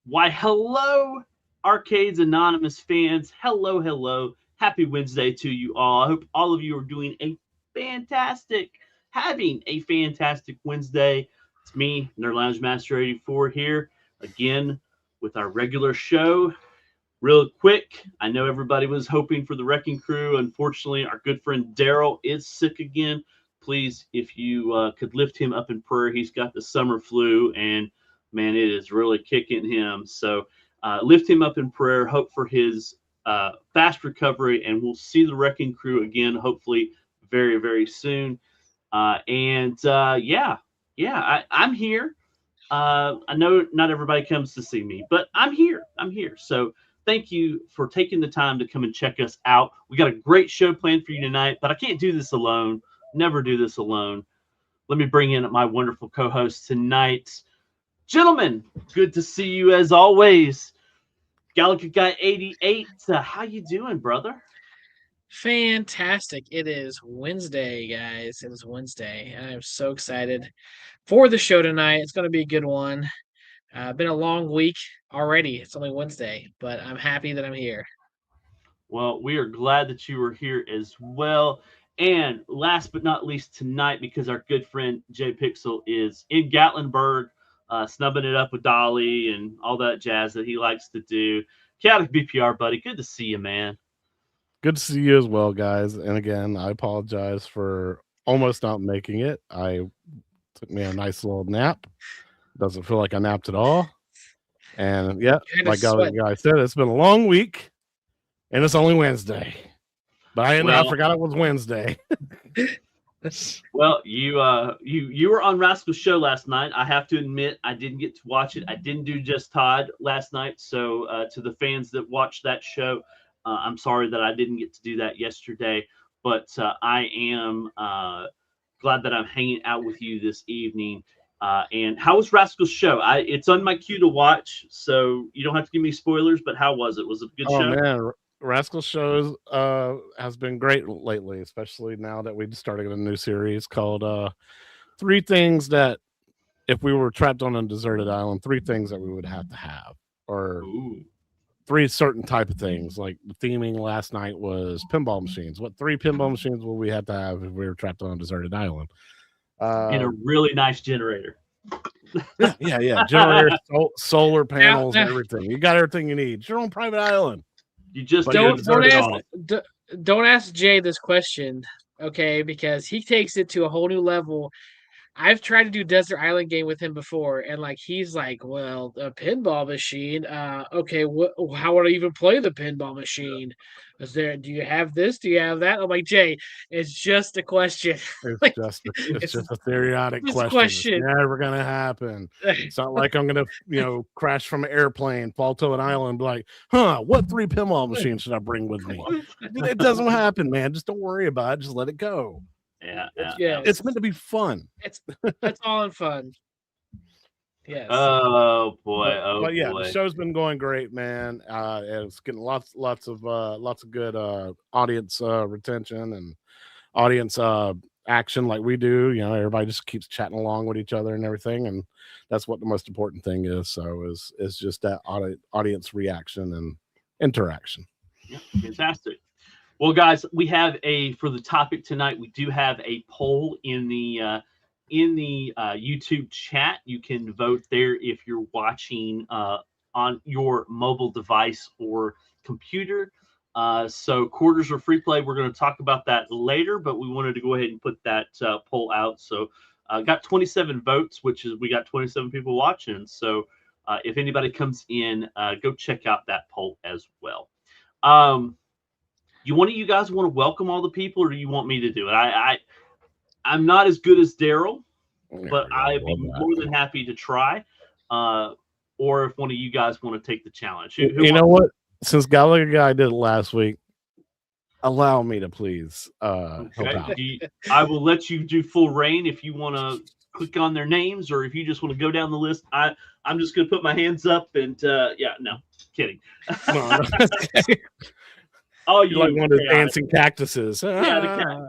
Why, hello, Arcades Anonymous fans. Hello, hello. Happy Wednesday to you all. I hope all of you are doing having a fantastic Wednesday. It's me, Nerd Lounge Master 84 here again with our regular show. Real quick, I know everybody was hoping for the Wrecking Crew. Unfortunately, our good friend Daryl is sick again. Please, if you could lift him up in prayer, he's got the summer flu, and man, it is really kicking him. So lift him up in prayer. Hope for his fast recovery, and we'll see the Wrecking Crew again, hopefully very, very soon. I'm here. I know not everybody comes to see me, but I'm here. I'm here. So thank you for taking the time to come and check us out. We got a great show planned for you tonight, but I can't do this alone. Never do this alone. Let me bring in my wonderful co-host tonight. Gentlemen, good to see you as always. Galaga Guy 88. How you doing, brother? Fantastic. It is Wednesday, guys. It is Wednesday. I'm so excited for the show tonight. It's going to be a good one. Been a long week already. It's only Wednesday, but I'm happy that I'm here. Well, we are glad that you were here as well. And last but not least tonight, because our good friend Jay Pixel is in Gatlinburg, snubbing it up with Dolly and all that jazz that he likes to do. Chaotic BPR, buddy, good to see you, man. Good to see you as well, guys. And again, I apologize for almost not making it. I took me a nice little nap. Doesn't feel like I napped at all. And yeah, like guy said, it's been a long week, and it's only Wednesday. But I forgot it was Wednesday. Well, you were on Rascal's show last night. I have to admit, I didn't get to watch it. I didn't do Just Todd last night. So to the fans that watched that show, I'm sorry that I didn't get to do that yesterday. But I am glad that I'm hanging out with you this evening. And how was Rascal's show? It's on my queue to watch, so you don't have to give me spoilers. But how was it? Was it a good show? Oh man, Rascal shows has been great lately, especially now that we started a new series called Three Things That If We Were Trapped on a Deserted Island, Three Things That We Would Have to Have, or three certain type of things. Like the theming last night was pinball machines. What three pinball machines will we have to have if we were trapped on a deserted island? And a really nice generator. Yeah. Generator, solar panels, everything. You got everything you need. It's your own private island. You just don't ask Jay this question, okay? Because he takes it to a whole new level. I've tried to do Desert Island game with him before, and like he's like, "Well, a pinball machine. Okay, how would I even play the pinball machine? Do you have this? Do you have that?" I'm like, Jay, it's just a question. It's just a theoretic question. It's never gonna happen. It's not like I'm gonna, crash from an airplane, fall to an island, and be like, what three pinball machines should I bring with me? It doesn't happen, man. Just don't worry about it. Just let it go. Yeah. It's meant to be fun. It's all in fun. Yes. Oh boy. The show's been going great, man. It's getting lots of good audience retention and audience action like we do. Everybody just keeps chatting along with each other and everything, and that's what the most important thing is. So is just that audience reaction and interaction. Yeah, fantastic. Well, guys, we have for the topic tonight. We do have a poll in the YouTube chat. You can vote there if you're watching on your mobile device or computer. So quarters or free play, we're going to talk about that later, but we wanted to go ahead and put that poll out. So got 27 votes, which is we got 27 people watching. So if anybody comes in, go check out that poll as well. One of you guys want to welcome all the people, or do you want me to do it? I'm not as good as Daryl, but I'd be more than happy to try. Or if one of you guys want to take the challenge. You know what? Since Gallagher Guy did it last week, allow me to please help out. I will let you do full reign if you want to click on their names, or if you just want to go down the list. I'm just going to put my hands up and no, kidding. No. Oh, you like one of the dancing cactuses. Yeah.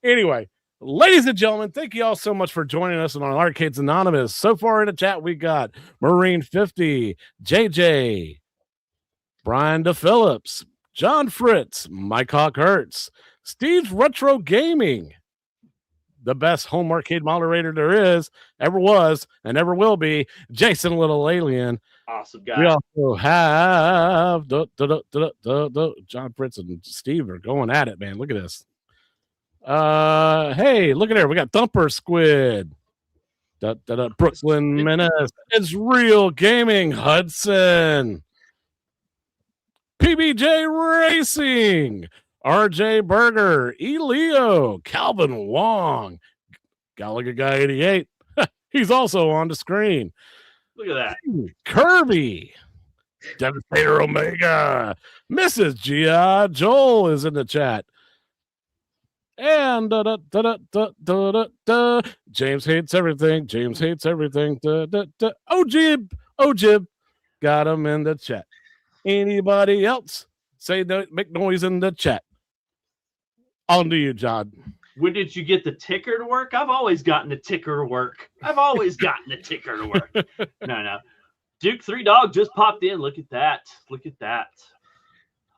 Anyway, Ladies and gentlemen, thank you all so much for joining us on Arcades Anonymous. So far in the chat, we got Marine 50, JJ, Brian DePhillips, John Fritz, Mike Hawk Hertz, Steve's Retro Gaming, the best home arcade moderator there is, ever was, and ever will be, Jason Little Alien. Awesome guy. We also have John Fritz and Steve are going at it, man. Look at this. Hey, look at there. We got Thumper Squid. Brooklyn Menace. It's Real Gaming Hudson. PBJ Racing. RJ Berger. Elio. Calvin Wong. Gallagher Guy 88. He's also on the screen. Look at that. Kirby. Devastator Omega. Mrs. Gia Joel is in the chat. And James hates everything. James hates everything. Ojib got him in the chat. Anybody else say no, make noise in the chat? On to you, John. When did you get the ticker to work? I've always gotten the ticker to work. No. Duke 3 Dog just popped in. Look at that.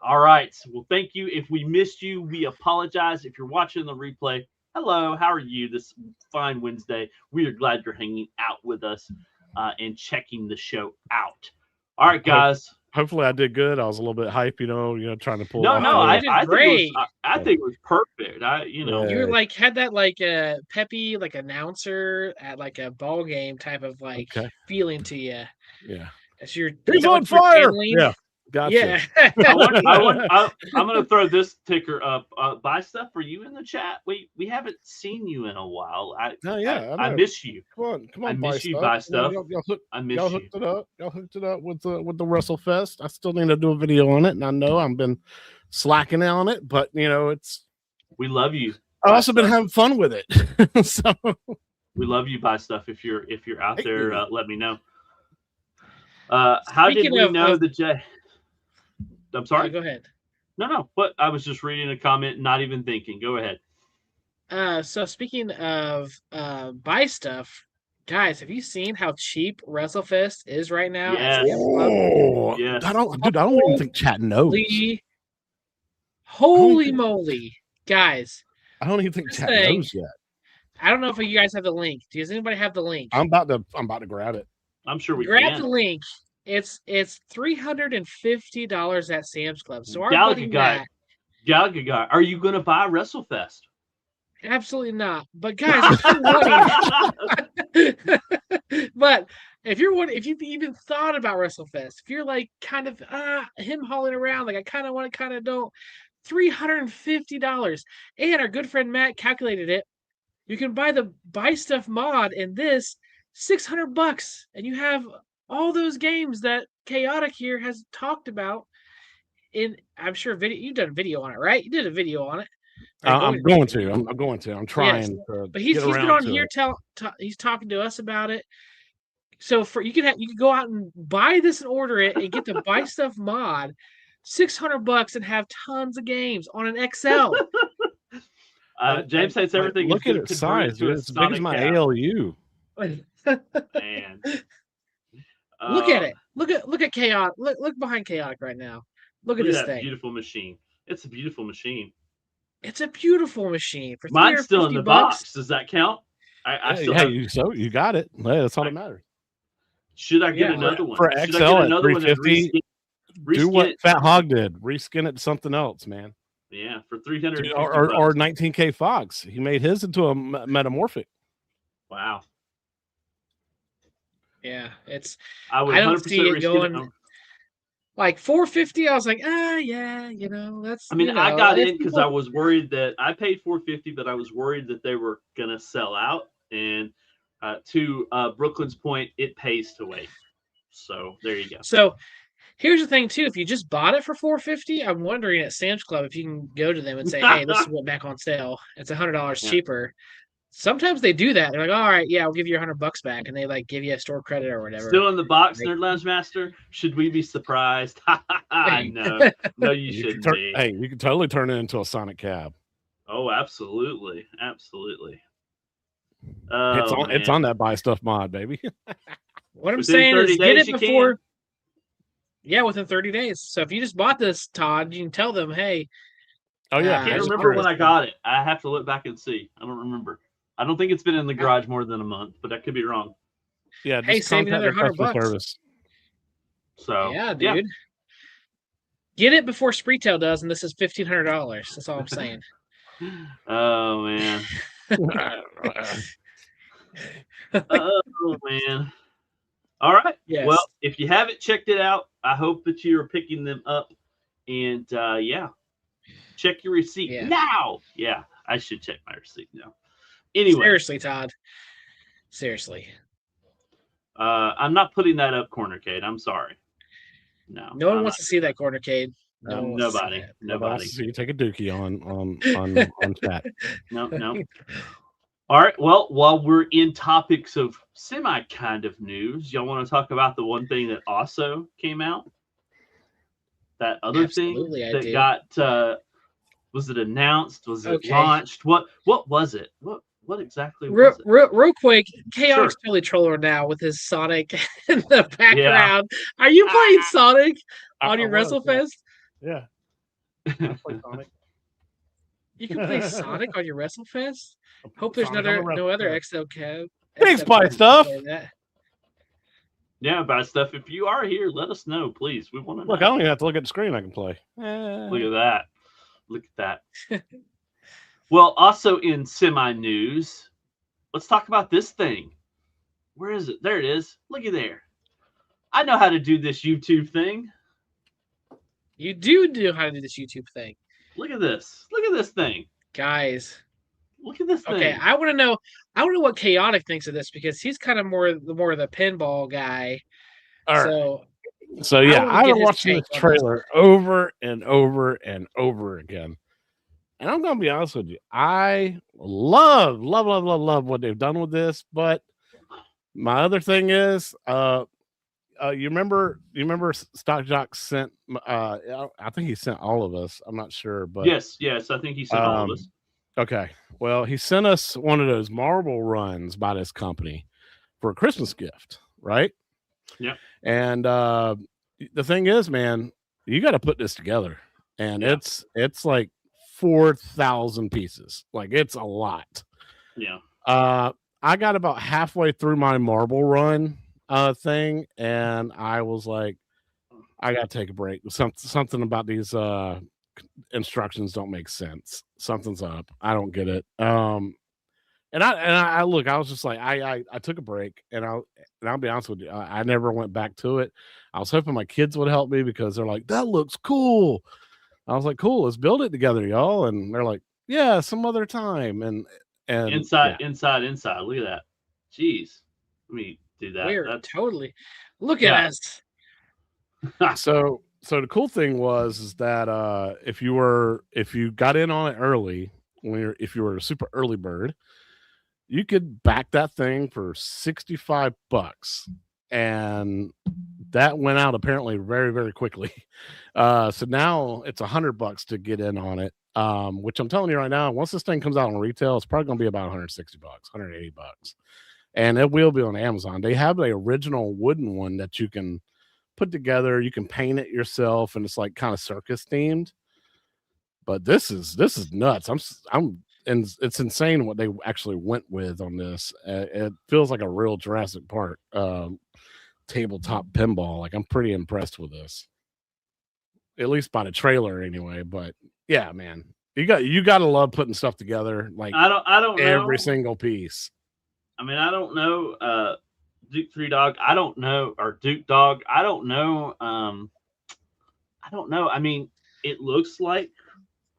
All right. Well, thank you. If we missed you, we apologize. If you're watching the replay, hello. How are you this fine Wednesday? We are glad you're hanging out with us and checking the show out. All right, guys. Hopefully I did good. I was a little bit hype, trying to pull. No, I great. think it was perfect. You were like had that like a peppy like announcer at like a ball game type of like feeling to you. Yeah. As you're he's on fire. Yeah. Gotcha. Yeah. I'm going to throw this ticker up. Buy stuff for you in the chat. We haven't seen you in a while. I miss you. Come on. I miss you. Buy stuff. I miss you. Hooked it up. Y'all hooked it up with the WrestleFest. I still need to do a video on it, and I know I've been slacking on it, but it's. We love you. I've also been having fun with it. So we love you. Buy stuff if you're out there. Let me know. How did we know that Jay? I'm sorry. Go ahead. No. But I was just reading a comment, not even thinking. Go ahead. So speaking of buy stuff, guys, have you seen how cheap WrestleFest is right now? Yes. Yes. I don't even think chat knows. Holy moly, guys! I don't even think chat knows yet. I don't know if you guys have the link. Does anybody have the link? I'm about to grab it. I'm sure we grab the link. It's $350 at Sam's Club. So our Gallagher guy, are you going to buy WrestleFest? Absolutely not. But guys, if you've even thought about WrestleFest, if you're like kind of him hauling around, like I kind of want to, kind of don't, $350. And our good friend Matt calculated it. You can buy the buy stuff mod in this $600, and you have all those games that Chaotic here has talked about. I'm sure you've done a video on it, right? You did a video on it. I'm going to. I'm trying. Yes. But he's been on here. He's talking to us about it. So you can go out and buy this and order it and get the buy stuff mod, $600 and have tons of games on an XL. James says everything. Look at its size. Dude. It's as big as my ALU. Man. Look at it. Look at Chaotic. Look behind Chaotic right now. Look at this thing. Beautiful machine. It's a beautiful machine. It's a beautiful machine. For mine's still in the box. Does that count? You got it. Hey, that's all that matters. Should I get another one? For XL at 350? Do what Fat Hog did. Reskin it to something else, man. Yeah, for 300 or 19K Fox. He made his into a metamorphic. Wow. Yeah, I don't see it going like 450. I was like, that's. I mean, I got in because I was worried that I paid 450, but I was worried that they were gonna sell out. And to Brooklyn's point, it pays to wait. So there you go. So here's the thing too: if you just bought it for 450, I'm wondering at Sam's Club if you can go to them and say, "Hey, this is what back on sale. It's $100 cheaper." Sometimes they do that. They're like, "All right, yeah, I'll give you $100 back," and they like give you a store credit or whatever. Still in the box, Nerd Lounge Master. Should we be surprised? No, you shouldn't be. Hey, you can totally turn it into a Sonic Cab. Oh, absolutely, absolutely. It's Oh on. It's man, on that buy stuff mod, baby. What I'm within saying 30 is get days it you before, can. yeah, within 30 days. So if you just bought this, Todd, you can tell them, hey, Oh yeah, I can't I just remember threw when it. I got it. I have to look back and see. I don't remember. I don't think it's been in the garage more than a month, but I could be wrong. Yeah, hey, just save contact another their customer $100. service. So Yeah, dude. Get it before Spreetail does, and this is $1,500. That's all I'm saying. Oh man. Oh man. All right. Yes. Well, if you haven't checked it out, I hope that you're picking them up. And yeah, check your receipt now. Yeah, I should check my receipt now. Anyway, Seriously, Todd. Seriously. I'm not putting that up, Corner Cade. I'm sorry. No. No one wants to see that corner, Cade. No one wants to see Nobody. that. Nobody. So you take a dookie on chat. No. All right. Well, while we're in topics of semi kind of news, y'all want to talk about the one thing that also came out? That other Absolutely, thing I that do. got was it announced? Was it Okay. launched? What was it? What exactly Real, was it? real quick, Chaotic's Sure. totally trolling now with his Sonic in the background. Are you playing Sonic on your WrestleFest? Yeah. I play Sonic. You can play Sonic on your WrestleFest? Hope there's Sonic on the no other WrestleFest. XL cab. Thanks, XL Buy cabs Stuff. play that. Yeah, buy stuff. If you are here, let us know, please. We want to know. Look, I don't even have to look at the screen. I can play. Look at that. Look at that. Well, also in semi news, let's talk about this thing. Where is it? There it is. Look at there. I know how to do this YouTube thing. You do how to do this YouTube thing. Look at this. Look at this thing. Guys. Look at this thing. Okay, I want to know what Chaotic thinks of this because he's kind of more of the pinball guy. All so right. So yeah, I've been watching this take on trailer over and over and over again. And I'm gonna be honest with you, I love what they've done with this. But my other thing is, you remember Stock Jock sent? I think he sent all of us. I'm not sure, but yes, I think he sent all of us. Okay, well, he sent us one of those marble runs by this company for a Christmas gift, right? Yeah. And the thing is, man, you got to put this together, and it's like 4,000 pieces. Like, it's a lot. Yeah. I got about halfway through my marble run thing, and I was like, I got to take a break. Something about these instructions don't make sense. Something's up. I don't get it. And I look, I was just like, I took a break, and I'll be honest with you, I never went back to it. I was hoping my kids would help me because they're like, that looks cool. I was like, cool, let's build it together, y'all. And they're like, yeah, some other time. And inside. Look at that. Jeez. Let me do that. We're totally look at us. So the cool thing is that if you got in on it early, if you were a super early bird, you could back that thing for $65, and that went out apparently very, very quickly. So now it's $100 to get in on it. Which I'm telling you right now, once this thing comes out on retail, it's probably gonna be about $160, $180, and it will be on Amazon. They have the original wooden one that you can put together. You can paint it yourself, and it's like kind of circus themed. But this is nuts. And it's insane what they actually went with on this. It feels like a real Jurassic Park tabletop pinball. Like, I'm pretty impressed with this, at least by the trailer anyway. But yeah, man, you got to love putting stuff together. Like, I don't every know. single piece. I mean, I don't know. Duke 3 Dog. I don't know, or Duke Dog. I don't know. I don't know. I mean, it looks like.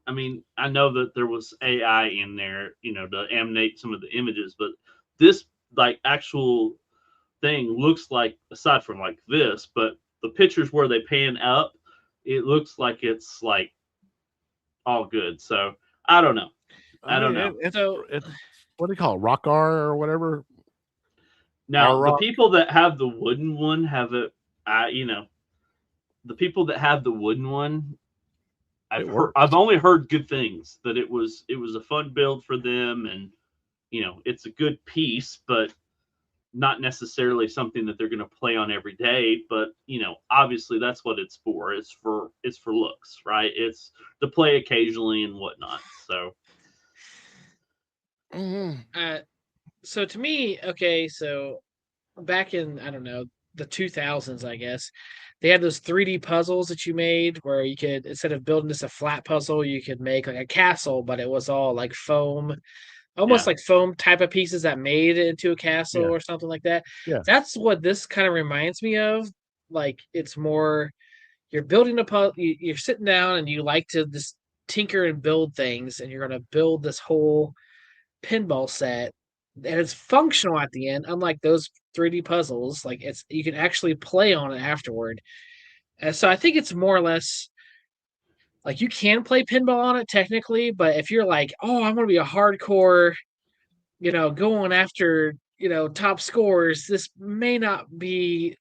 I mean, I know that there was AI in there, to animate some of the images, but this like actual thing looks like, aside from like this, but the pictures where they pan up, it looks like it's like all good. So I don't know. I don't know. It's what do you call it? Rock R or whatever. Now the people that have the wooden one have it. The people that have the wooden one, I've only heard good things, that it was a fun build for them, and it's a good piece, but not necessarily something that they're going to play on every day. But obviously that's what it's for. It's for looks, right? It's to play occasionally and whatnot. So so to me, okay, so back in, I don't know, the 2000s, I guess, they had those 3D puzzles that you made where you could, instead of building just a flat puzzle, you could make like a castle, but it was all like foam, almost like foam type of pieces that made it into a castle or something like that. Yeah. That's what this kind of reminds me of. Like, it's more, you're building a puzzle, you're sitting down and you like to just tinker and build things, and you're going to build this whole pinball set, and it's functional at the end, unlike those 3D puzzles. Like, it's, you can actually play on it afterward. And so I think it's more or less like you can play pinball on it technically, but if you're like, oh, I'm going to be a hardcore, going after, top scores, this may not be.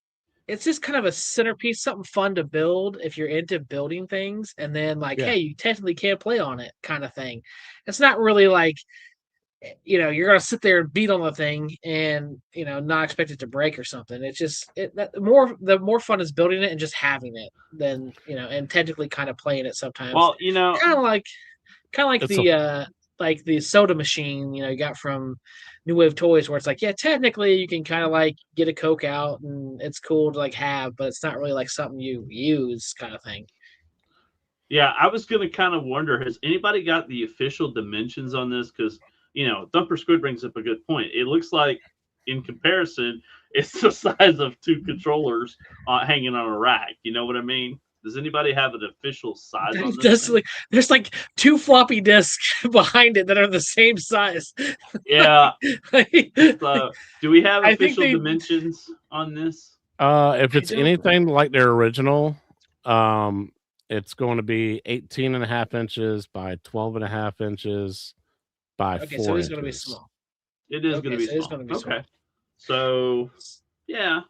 It's just kind of a centerpiece, something fun to build if you're into building things, and then like, hey, you technically can't play on it, kind of thing. It's not really like, you're gonna sit there and beat on the thing and not expect it to break or something. It's just the more fun is building it and just having it than and technically kind of playing it sometimes. Well, kind of like the soda machine you got from New Wave Toys, where it's like, yeah, technically you can kind of like get a Coke out and it's cool to like have, but it's not really like something you use, kind of thing. Yeah, I was gonna kind of wonder, has anybody got the official dimensions on this? Because Thumper Squid brings up a good point. It looks like, in comparison, it's the size of 2 controllers hanging on a rack. You know what I mean? Does anybody have an official size on this? There's like 2 floppy disks behind it that are the same size. Yeah. Do we have official dimensions on this? If it's anything like their original, it's going to be 18.5 inches by 12.5 inches. Okay, so it's going to be small. It is going to be small. It's going to be small. So, yeah.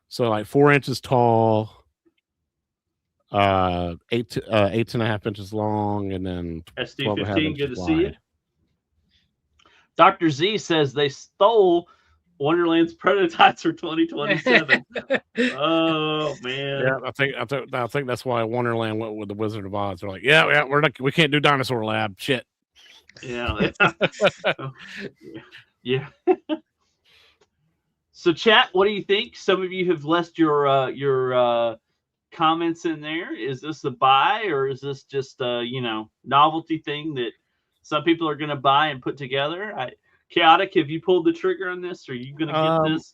So like 4 inches tall, 8.5 inches long, and then SD15. Good to see you. Dr. Z says they stole Wonderland's prototypes for 2027. Oh man. Yeah, I think that's why Wonderland went with the Wizard of Oz. They're like, yeah, we can't do Dinosaur Lab. Shit. Yeah. Yeah. So chat, what do you think? Some of you have left your comments in there. Is this a buy, or is this just a novelty thing that some people are going to buy and put together? Chaotic, have you pulled the trigger on this? Are you going to get this?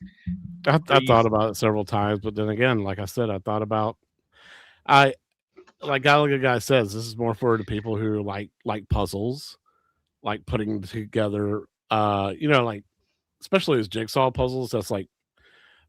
I thought about it several times, but then again, like I said, I thought about like Gallagher guy says, this is more for the people who like puzzles, like putting together, like especially as jigsaw puzzles. That's like,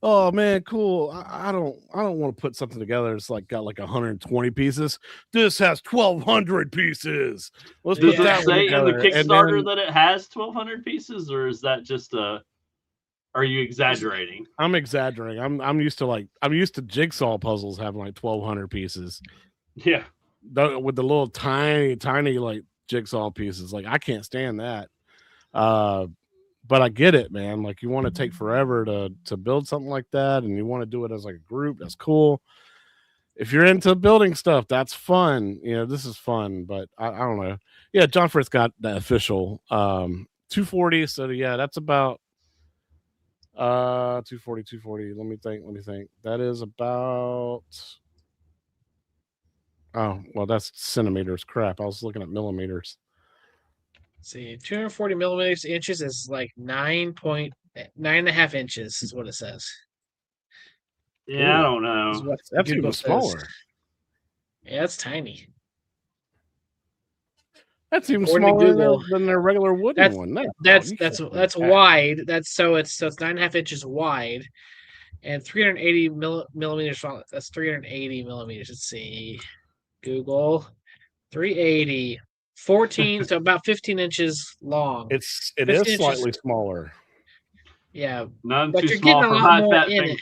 oh man, cool. I don't want to put something together. It's like got like 120 pieces. This has 1,200 pieces. Let's put that say in the Kickstarter that it has 1,200 pieces, or is that just are you exaggerating? I'm exaggerating. I'm used to jigsaw puzzles having like 1,200 pieces. Yeah, with the little tiny like jigsaw pieces. Like I can't stand that. But I get it, man. Like you want to take forever to build something like that, and you want to do it as like a group. That's cool. If you're into building stuff, that's fun. This is fun. But I don't know. Yeah, John Fritz got the official 240. So yeah, that's about 240. Let me think. That is about. Oh well, that's centimeters. Crap, I was looking at millimeters. See, 240 millimeters inches is like 9.5 inches is what it says. Yeah, I don't know. That's even smaller. Yeah, it's tiny. That's even smaller than their regular wooden one. That's wide. It's 9.5 inches wide, and 380 millimeters long. That's 380 millimeters. Let's see, Google, 380. 14, so about 15 inches long. It is slightly smaller. Yeah, none but too you're small getting a for lot more in it.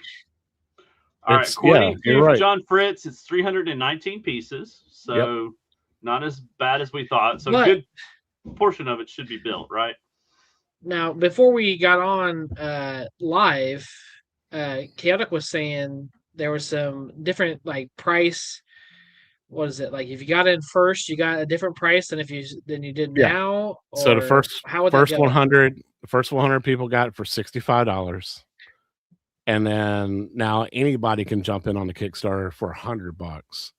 All right, according to John Fritz, it's 319 pieces. So Not as bad as we thought. So But- good portion of it should be built, right? Now, before we got on live, Chaotic was saying there was some different like price. What is it like? If you got in first, you got a different price than you did Yeah. now. So the Or how would that first go? 100 people got it for $65, and then now anybody can jump in on the Kickstarter for $100.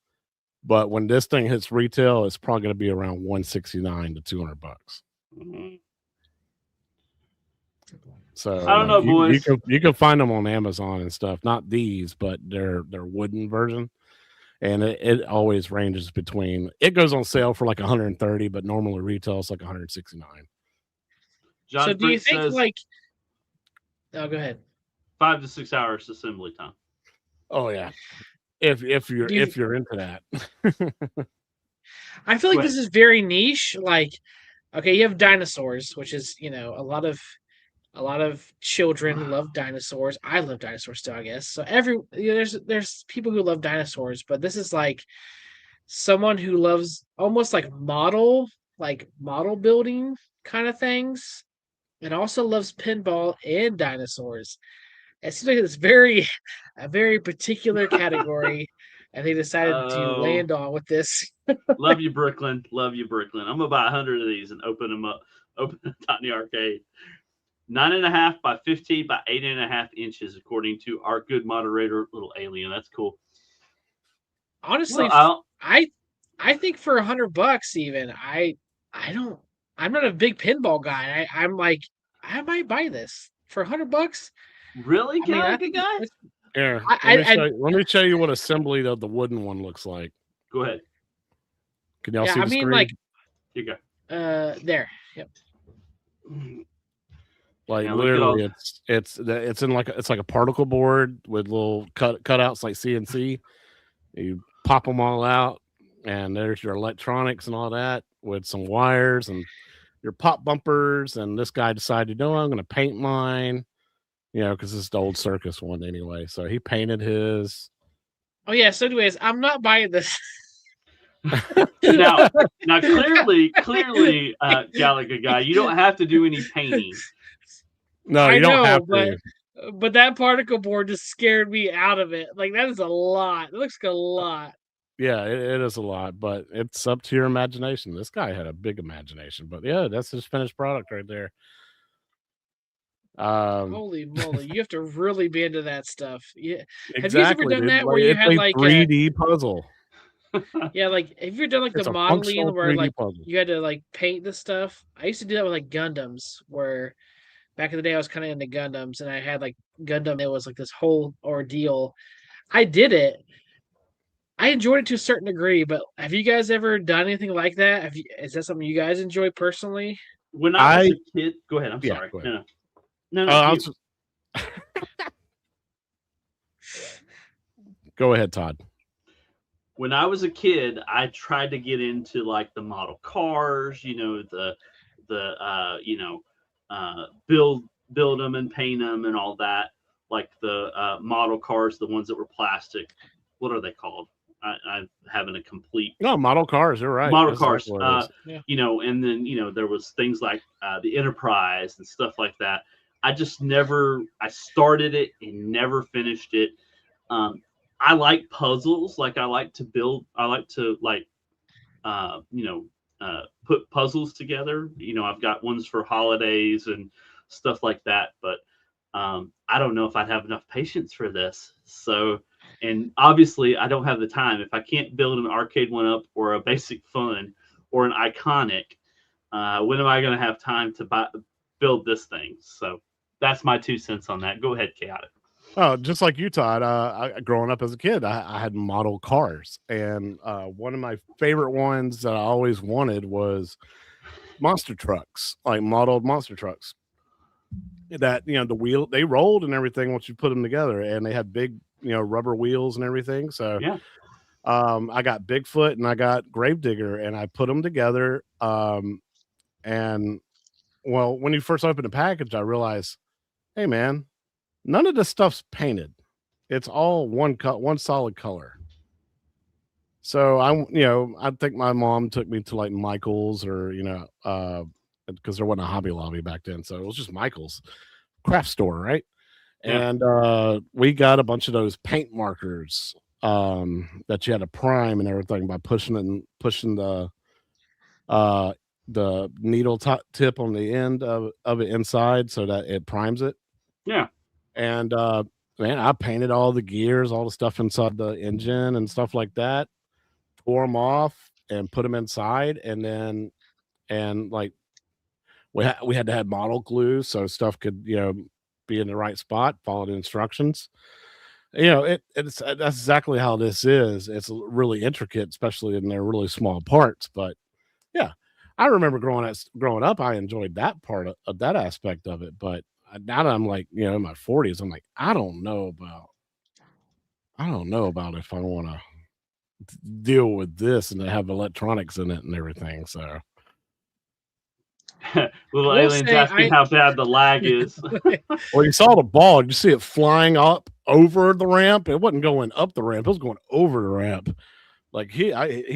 But when this thing hits retail, it's probably going to be around $169 to $200. Mhm. So I don't know, boys. You can find them on Amazon and stuff. Not these, but their wooden version. And it always ranges between. It goes on sale for like 130, but normally retails like 169. John So do you Freak think says like? Oh, go ahead. 5 to 6 hours assembly time. Oh yeah, if you're into that. I feel Go like this is very niche. Like, okay, you have dinosaurs, which is a lot of children love dinosaurs. I love dinosaurs still, I guess. So there's people who love dinosaurs, but this is like someone who loves almost like model building kind of things, and also loves pinball and dinosaurs. It seems like it's a very particular category, and they decided to Oh. land on with this. Love you, Brooklyn. Love you, Brooklyn. I'm gonna buy 100 of these and open them up. Open them out in the arcade. 9.5 by 15 by 8.5 inches, according to our good moderator, Little Alien. That's cool. Honestly, Well, I think for $100 even, I'm not a big pinball guy. I'm like, I might buy this for $100. really, I mean, I Gallagher think guy? Here, I- let me show you what assembly of the wooden one looks like. Go ahead. Can y'all Yeah, see I the mean, screen? like, You go. there. Yep. Like Yeah, look at literally, all- it's in like it's like a particle board with little cutouts like CNC. You pop them all out, and there's your electronics and all that with some wires and your pop bumpers. And this guy decided, no, I'm going to paint mine, because it's the old circus one anyway. So he painted his. Oh yeah. So, anyways, I'm not buying this. now, clearly, Gallagher guy, you don't have to do any painting. No, I you don't know, have to. but that particle board just scared me out of it. Like, that is a lot. It looks like a lot. Yeah, it is a lot, but it's up to your imagination. This guy had a big imagination, but yeah, that's his finished product right there. Holy moly! You have to really be into that stuff. Yeah. Exactly, Have you ever done dude. that where you It's had a like 3D puzzle? yeah, like have you ever done like It's the a modeling functional where 3D like puzzle. you had to like paint the stuff? I used to do that with like Gundams, where back in the day I was kind of into Gundams, and I had like Gundam. It was like this whole ordeal. I did it. I enjoyed it to a certain degree, but have you guys ever done anything like that? Is that something you guys enjoy personally? When I was a kid, go ahead. I'm Yeah, sorry. go ahead. No. I was Go ahead, Todd. When I was a kid, I tried to get into like the model cars, build them and paint them and all that. Like the model cars, the ones that were plastic. What are they called? I'm having a complete model cars. You're right. model That's cars. exactly what it is. And then there was things like the Enterprise and stuff like that. I started it and never finished it. I like puzzles. Like I like to build. I like to put puzzles together. I've got ones for holidays and stuff like that. But I don't know if I'd have enough patience for this. So, and obviously I don't have the time. If I can't build an arcade one up or a basic fun or an iconic, when am I going to have time to build this thing? So that's my 2 cents on that. Go ahead, Chaotic. Oh, just like you, Todd. Growing up as a kid, I had model cars, and one of my favorite ones that I always wanted was monster trucks, like modeled monster trucks. That the wheel they rolled and everything once you put them together, and they had big rubber wheels and everything. So yeah, I got Bigfoot and I got Gravedigger, and I put them together. And well, when you first opened the package, I realized, hey man, none of this stuff's painted. It's all one solid color. So I think my mom took me to like Michael's or because there wasn't a Hobby Lobby back then, so it was just Michael's craft store, right? Yeah. And we got a bunch of those paint markers that you had to prime and everything by pushing the needle tip on the end of it inside so that it primes it. Yeah. And man, I painted all the gears, all the stuff inside the engine and stuff like that, tore them off and put them inside, and like we had to have model glue so stuff could be in the right spot, follow the instructions. It's that's exactly how this is. It's really intricate, especially in their really small parts. But yeah, I remember growing up, I enjoyed that part of that aspect of it. But now that I'm like in my 40s, I'm like I don't know about if I want to deal with this and have electronics in it and everything. So Little will aliens say asking how bad the lag is. well, you saw the ball. You see it flying up over the ramp. It wasn't going up the ramp. It was going over the ramp. Like he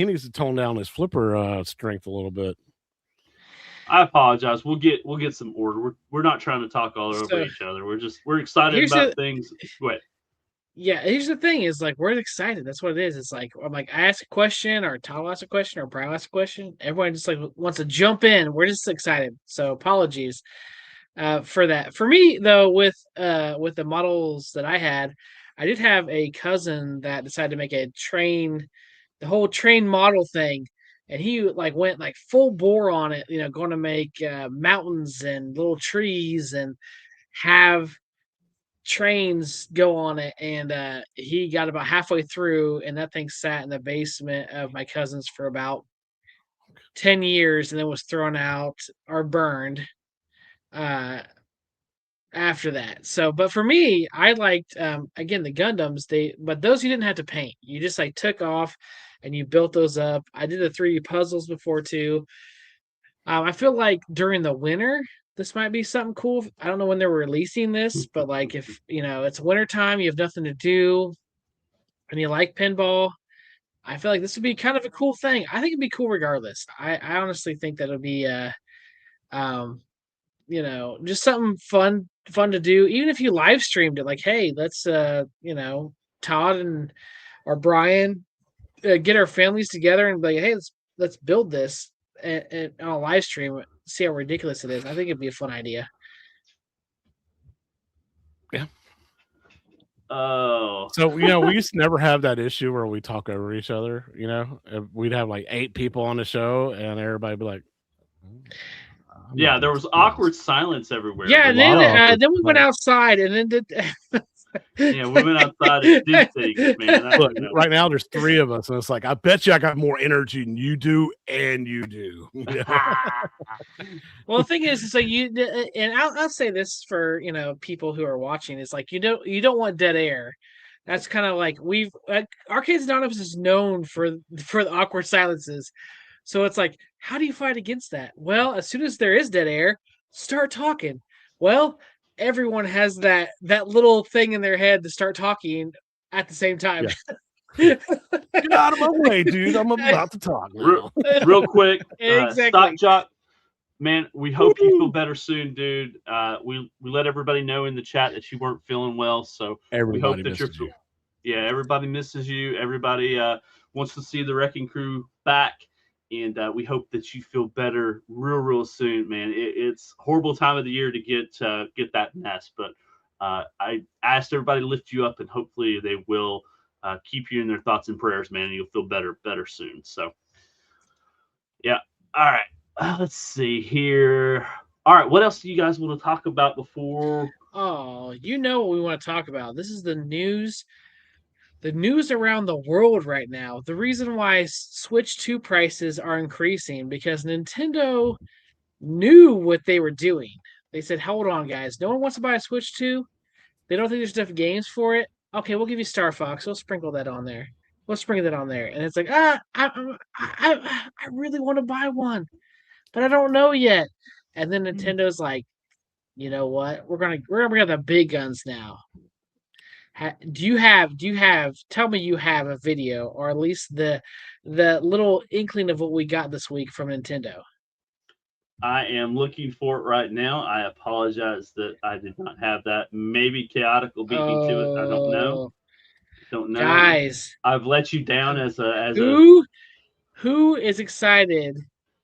needs to tone down his flipper strength a little bit. I apologize. We'll get some order. We're not trying to talk all over each other. We're excited about things. Wait. Yeah, here's the thing: is like we're excited. That's what it is. It's like I'm like I ask a question, or Tyler asks a question, or Brian asks a question. Everyone just like wants to jump in. We're just excited. So apologies for that. For me though, with the models that I did have a cousin that decided to make the whole train model thing, and he like went like full bore on it. Going to make mountains and little trees and have trains go on it, and he got about halfway through, and that thing sat in the basement of my cousin's for about 10 years and then was thrown out or burned after that. So but for me, I liked again the Gundams. But those you didn't have to paint, you just like took off and you built those up. I did the 3D puzzles before too. I feel like during the winter, this might be something cool. I don't know when they're releasing this, but like if it's wintertime, you have nothing to do, and you like pinball, I feel like this would be kind of a cool thing. I think it'd be cool regardless. I honestly think that it'll be um just something fun to do. Even if you live streamed it, like, hey, let's Todd and or Brian get our families together and be like, hey, let's build this and on a live stream, see how ridiculous it is. I think it'd be a fun idea. Yeah. Oh. So we used to never have that issue where we talk over each other. We'd have like 8 people on the show, and everybody be like, yeah, there was awkward silence everywhere. Yeah, and then we went outside and then did. Yeah, we went outside and did things, man. Look, right now there's 3 of us, and it's like I bet you I got more energy than you do, and you do. Well, the thing is, it's like and I'll say this for people who are watching. It's like you don't want dead air. That's kind of like Arcades Anonymous is known for the awkward silences. So it's like, how do you fight against that? Well, as soon as there is dead air, start talking. Well, everyone has that little thing in their head to start talking at the same time. Yeah. Get out of my way, dude. I'm about to talk now. Real quick. Exactly. Stock Jock, man, we hope you feel better soon, dude. We let everybody know in the chat that you weren't feeling well, so everybody we hope that you. Yeah, everybody misses you. Everybody wants to see the Wrecking Crew back. And we hope that you feel better real soon, man. It's a horrible time of the year to get that mess, but I asked everybody to lift you up, and hopefully they will keep you in their thoughts and prayers, man. And you'll feel better soon. So, yeah. All right. Let's see here. All right. What else do you guys want to talk about before? Oh, what we want to talk about. This is the news. The news around the world right now. The reason why Switch 2 prices are increasing because Nintendo knew what they were doing. They said, hold on, guys. No one wants to buy a Switch 2. They don't think there's enough games for it. Okay, we'll give you Star Fox. We'll sprinkle that on there. And it's like, I really want to buy one, but I don't know yet. And then Nintendo's like, you know what? We're gonna bring out the big guns now. Do you have? Tell me you have a video, or at least the little inkling of what we got this week from Nintendo. I am looking for it right now. I apologize that I did not have that. Maybe Chaotic will beat me to it. I don't know. Oh, Don't know. guys, I've let you down as a who is excited?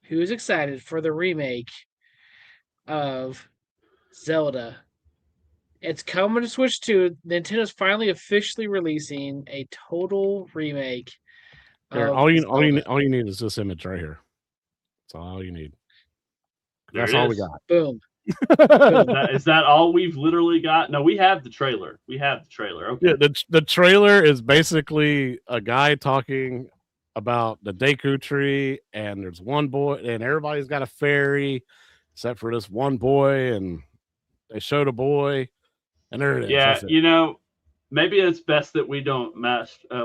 Who's excited for the remake of Zelda? It's coming to Switch 2. Nintendo's finally officially releasing a total remake Here, of Zelda. all you need is this image right here. That's all you need. There That's it all we is. got. Boom. Is that all we've literally got? No, we have the trailer. We have the trailer. Okay. Yeah, the trailer is basically a guy talking about the Deku tree, and there's one boy, and everybody's got a fairy, except for this one boy, and they showed a boy, and there it is. Yeah, That's it. Maybe it's best that we don't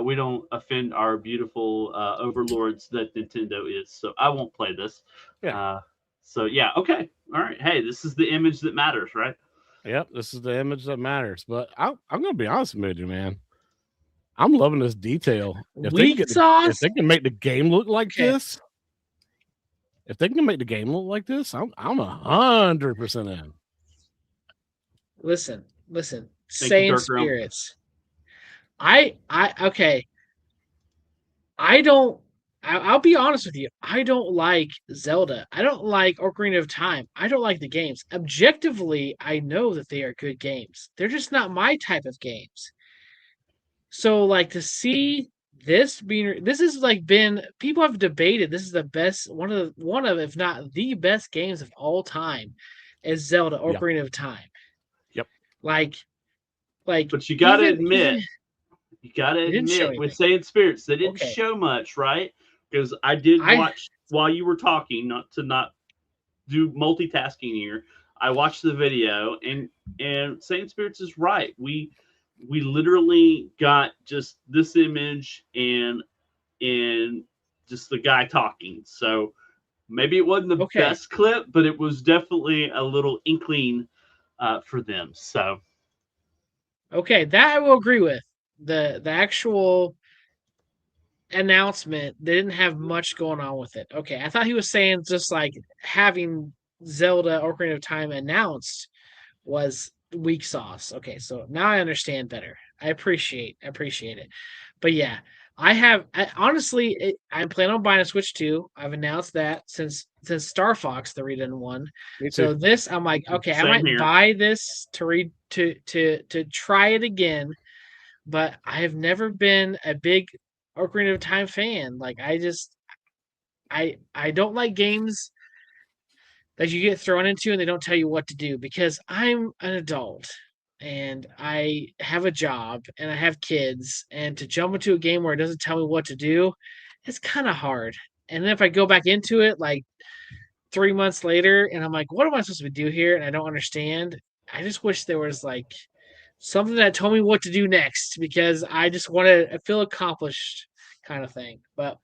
we don't offend our beautiful overlords that Nintendo is. So I won't play this. Yeah. So yeah, okay, all right. Hey, this is the image that matters, right? Yep, this is the image that matters. But I'm gonna be honest with you, man. I'm loving this detail. If they can make the game look like this, if they can make the game look like this, I'm 100% in. Listen. Sane spirits. Okay. I'll be honest with you. I don't like Zelda. I don't like Ocarina of Time. I don't like the games. Objectively, I know that they are good games. They're just not my type of games. So, like, to see this is like been people have debated this is the best one of if not the best games of all time is Zelda Ocarina of Time. Yep. Like, but you gotta admit with Sane Spirits, they didn't show much, right? Because I did watch while you were talking, not do multitasking here. I watched the video, and Sane Spirits is right. We literally got just this image and just the guy talking. So maybe it wasn't the best clip, but it was definitely a little inkling for them. So okay, that I will agree with. The actual announcement, they didn't have much going on with it. Okay, I thought he was saying just like having Zelda Ocarina of Time announced was weak sauce. Okay, so now I understand better. I appreciate it. But yeah, honestly, I'm planning on buying a Switch 2. I've announced that since Star Fox the redone one. So this, I'm like, okay, I might buy this to try it again. But I have never been a big Ocarina of Time fan. Like, I don't like games that you get thrown into and they don't tell you what to do, because I'm an adult and I have a job and I have kids, and to jump into a game where it doesn't tell me what to do, it's kind of hard. And then if I go back into it like 3 months later and I'm like, what am I supposed to do here? And I don't understand. I just wish there was like something that told me what to do next, because I just want to feel accomplished kind of thing. But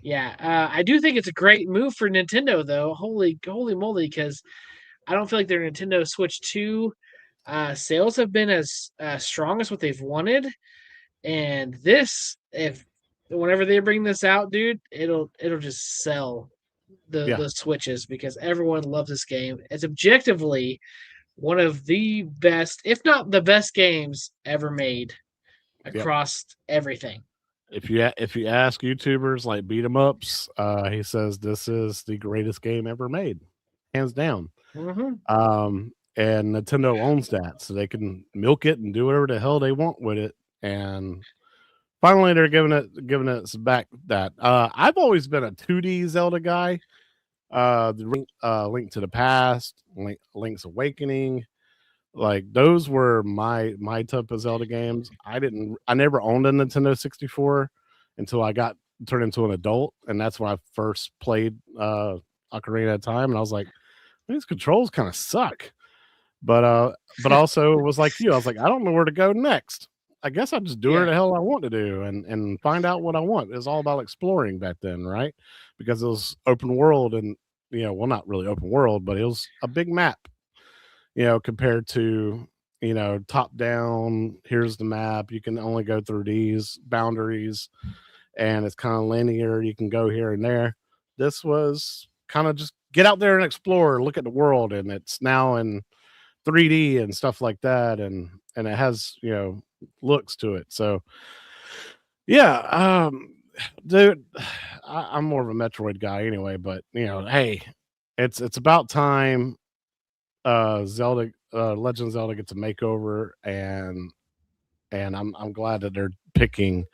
yeah, I do think it's a great move for Nintendo, though. Holy moly, because I don't feel like their Nintendo Switch 2 sales have been as strong as what they've wanted. And this, whenever they bring this out, dude, it'll just sell the Switches, because everyone loves this game. It's objectively one of the best, if not the best games ever made across everything. If you ask YouTubers like beat 'em ups, he says this is the greatest game ever made, hands down. Mm-hmm. And Nintendo owns that, so they can milk it and do whatever the hell they want with it. And finally, they're giving it back. That I've always been a 2D Zelda guy. The Link to the Past, Link's Awakening, like those were my type of Zelda games. I never owned a Nintendo 64 until I got turned into an adult, and that's when I first played Ocarina of Time, and I was like, these controls kind of suck. But also it was like you, I was like, I don't know where to go next. I guess I just do whatever the hell I want to do and find out what I want. It's all about exploring back then, right? Because it was open world, and well, not really open world, but it was a big map, compared to top down. Here's the map. You can only go through these boundaries, and it's kind of linear. You can go here and there. This was kind of just get out there and explore, look at the world, and it's now in 3D and stuff like that, and it has looks to it. So yeah, dude, I'm more of a Metroid guy anyway, but hey, it's about time Zelda Legend of Zelda gets a makeover, and I'm glad that they're picking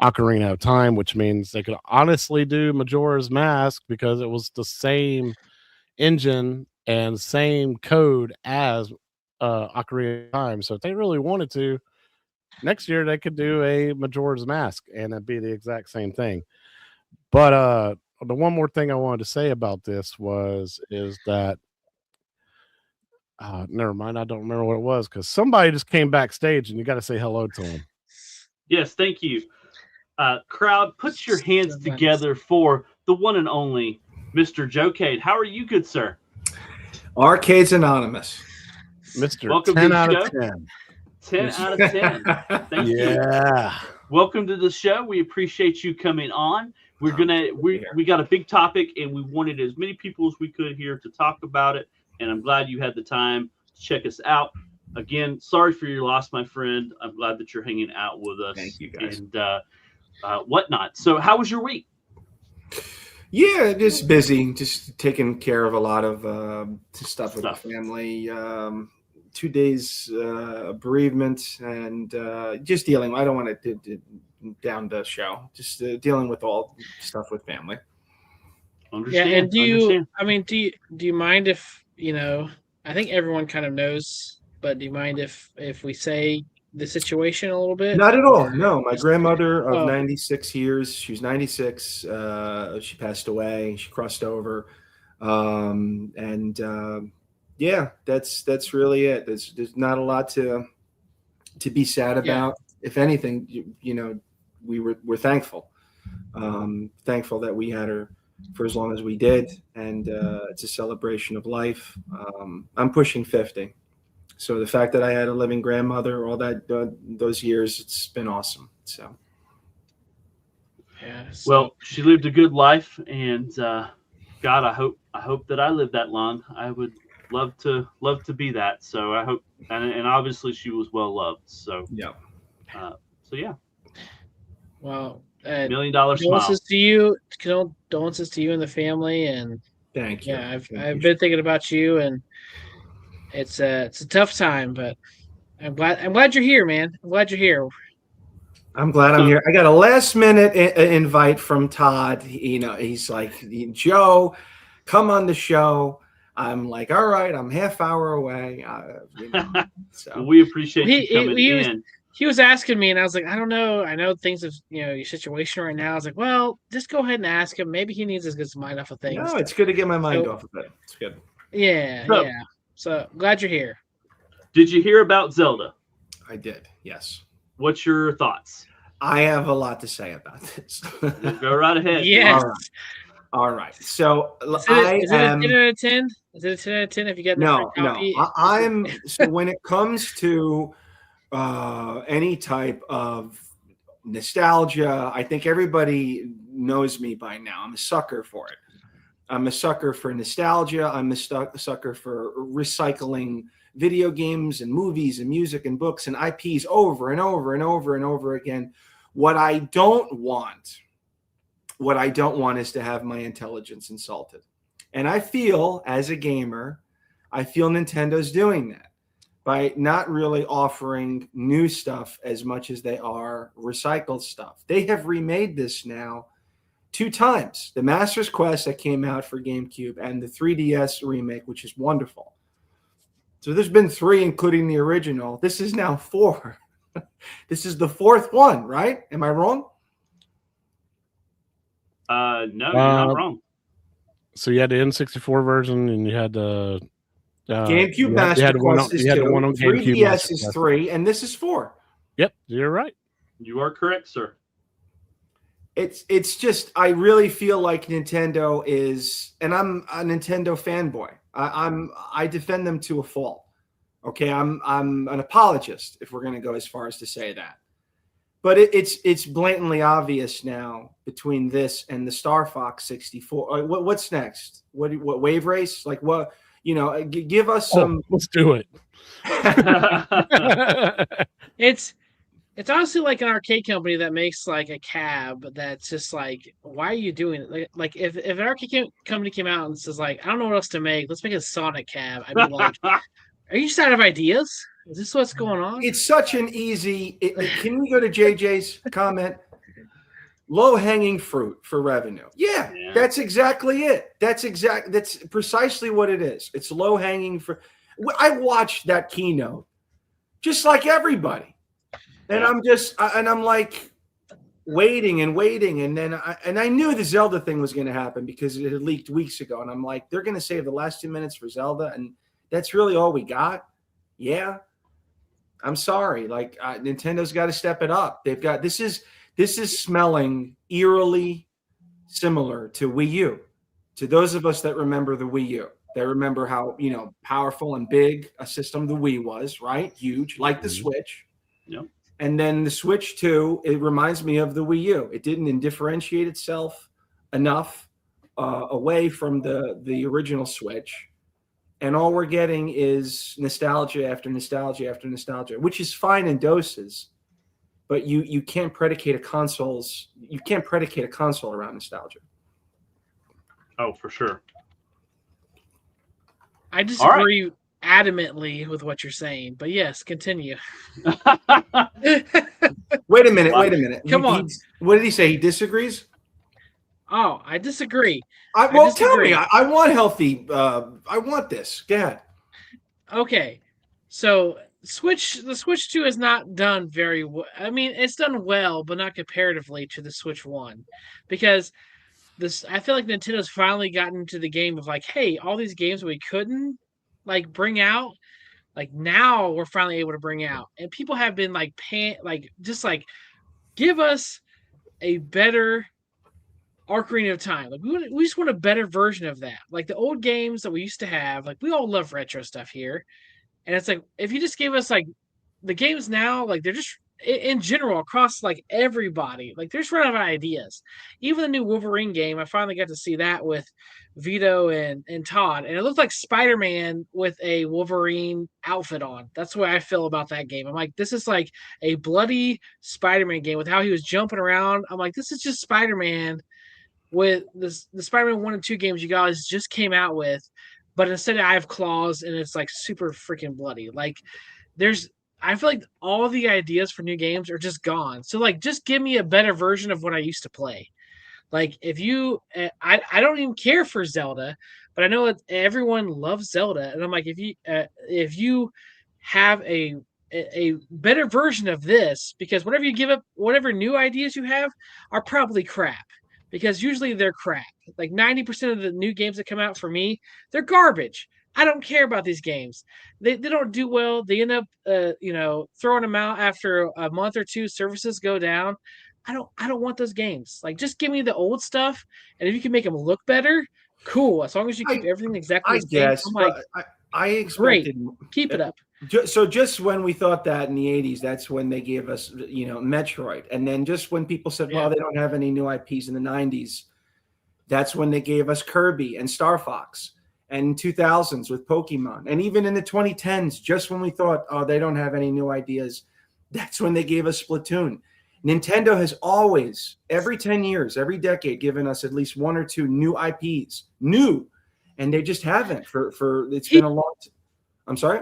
Ocarina of Time, which means they could honestly do Majora's Mask because it was the same engine and same code as Ocarina of Time. So if they really wanted to, next year they could do a Majora's Mask and it'd be the exact same thing. But the one more thing I wanted to say about this is that never mind, I don't remember what it was because somebody just came backstage and you got to say hello to them. Yes, thank you. Crowd, put your hands together for the one and only Mr. Jokade. How are you, good sir? Arcade's Anonymous. Mr. Welcome 10 to the out show. of 10. 10 out of 10. Thank you. Yeah. Welcome to the show. We appreciate you coming on. We got a big topic and we wanted as many people as we could here to talk about it. And I'm glad you had the time to check us out. Again, sorry for your loss, my friend. I'm glad that you're hanging out with us. Thank you, guys. And whatnot. So how was your week? Yeah, just busy, just taking care of a lot of stuff with the family. 2 days bereavement and just dealing. I don't want to down the show. Just dealing with all stuff with family. Understand. Yeah, and do you mind if I think everyone kind of knows, but do you mind if we say the situation a little bit? Not at all. No, my grandmother of 96 years. She was 96. She passed away. She crossed over, yeah, that's really it. There's not a lot to be sad about. Yeah. If anything, we're thankful. Thankful that we had her for as long as we did, and it's a celebration of life. I'm pushing 50. So the fact that I had a living grandmother all that those years, it's been awesome. So, yeah. Well, she lived a good life, and God, I hope that I lived that long. I would love to be that. So I hope, and obviously she was well loved. So yeah. Yeah. Well, $1 million smile. Condolences to you and the family, and thank you. Yeah, I've been thinking about you, and it's a tough time, but I'm glad you're here, man. I'm glad you're here. I'm glad I'm here. I got a last minute invite from Todd. He's like, Joe, come on the show. I'm like, all right, I'm half hour away. So we appreciate you coming in. He was asking me, and I was like, I don't know. I know things of your situation right now. I was like, well, just go ahead and ask him. Maybe he needs to get his mind off of things. No, it's good to get my mind off of it. It's good. Yeah. So glad you're here. Did you hear about Zelda? I did. Yes. What's your thoughts? I have a lot to say about this. Go right ahead. Yes. All right. So is it a 10 out of 10? Is it a 10 out of 10 if you get no? So when it comes to any type of nostalgia, I think everybody knows me by now. I'm a sucker for it. I'm a sucker for nostalgia. I'm a sucker for recycling video games and movies and music and books and IPs over and over and over and over again. What I don't want is to have my intelligence insulted. And I feel, as a gamer, Nintendo's doing that by not really offering new stuff as much as they are recycled stuff. They have remade this now 2 times. The Master's Quest that came out for GameCube and the 3DS remake, which is wonderful. So there's been 3, including the original. This is now 4. This is the 4th one, right? Am I wrong? No, you're not wrong. So you had the N64 version, and you had the GameCube Master Quest is 2, 3DS is 3, and this is 4. Yep, you're right. You are correct, sir. It's just, I really feel like Nintendo is, and I'm a Nintendo fanboy. I defend them to a fault. Okay, I'm an apologist if we're going to go as far as to say that. But it's blatantly obvious now between this and the Star Fox 64. What's next? What Wave Race? Like what? Give us some. Let's do it. It's honestly like an arcade company that makes like a cab that's just like, why are you doing it? Like if an arcade company came out and says like, I don't know what else to make, let's make a Sonic cab. I'd be like, are you just out of ideas? Is this what's going on? It's such an easy. Can we go to JJ's comment? Low hanging fruit for revenue. Yeah, that's exactly it. That's precisely what it is. It's low hanging fruit. I watched that keynote just like everybody. And I'm like waiting, and then I knew the Zelda thing was going to happen because it had leaked weeks ago, and I'm like, they're going to save the last 2 minutes for Zelda, and that's really all we got. Yeah, I'm sorry, like Nintendo's got to step it up. They've got this is smelling eerily similar to Wii U. To those of us that remember the Wii U, they remember how powerful and big a system the Wii was, right? Huge, like the Switch. Yep. And then the Switch 2, it reminds me of the Wii U. It didn't differentiate itself enough away from the original Switch. And all we're getting is nostalgia after nostalgia after nostalgia, which is fine in doses. But you can't predicate a console around nostalgia. Oh, for sure. I disagree adamantly with what you're saying, but yes, continue. Wait a minute. Come on. What did he say? He disagrees? Oh, I disagree. Tell me. I want healthy. I want this. Go ahead. Okay. So the Switch 2 has not done very well. I mean, it's done well, but not comparatively to the Switch 1. Because I feel like Nintendo's finally gotten into the game of like, hey, all these games we couldn't like bring out, like now we're finally able to bring out. And people have been like give us a better Ocarina of Time. Like we just want a better version of that. Like the old games that we used to have, like we all love retro stuff here. And it's like if you just gave us like the games now, like they're just in general across like everybody, like they're just running out of ideas. Even the new Wolverine game, I finally got to see that with Vito and Todd, and it looked like Spider-Man with a Wolverine outfit on. That's the way I feel about that game. I'm like, this is like a bloody Spider-Man game with how he was jumping around. I'm like, this is just Spider-Man with the Spider-Man 1 and 2 games you guys just came out with, but instead I have claws and it's like super freaking bloody. Like I feel like all the ideas for new games are just gone. So like, just give me a better version of what I used to play. Like if you, I don't even care for Zelda, but I know everyone loves Zelda, and I'm like, if you have a better version of this, because whatever you give up, whatever new ideas you have are probably crap. Because usually they're crap. Like 90% of the new games that come out for me, they're garbage. I don't care about these games. They don't do well. They end up throwing them out after a month or two. Services go down. I don't want those games. Like just give me the old stuff, and if you can make them look better, cool. As long as you keep everything exactly the same. Guess, I'm like, I expected. Great. Keep it up. So just when we thought that in the 80s, that's when they gave us, Metroid. And then just when people said, well, they don't have any new IPs in the 90s, that's when they gave us Kirby and Star Fox. And 2000s with Pokemon. And even in the 2010s, just when we thought, oh, they don't have any new ideas, that's when they gave us Splatoon. Nintendo has always, every 10 years, every decade, given us at least one or two new IPs. And they just haven't it's been a long time. I'm sorry?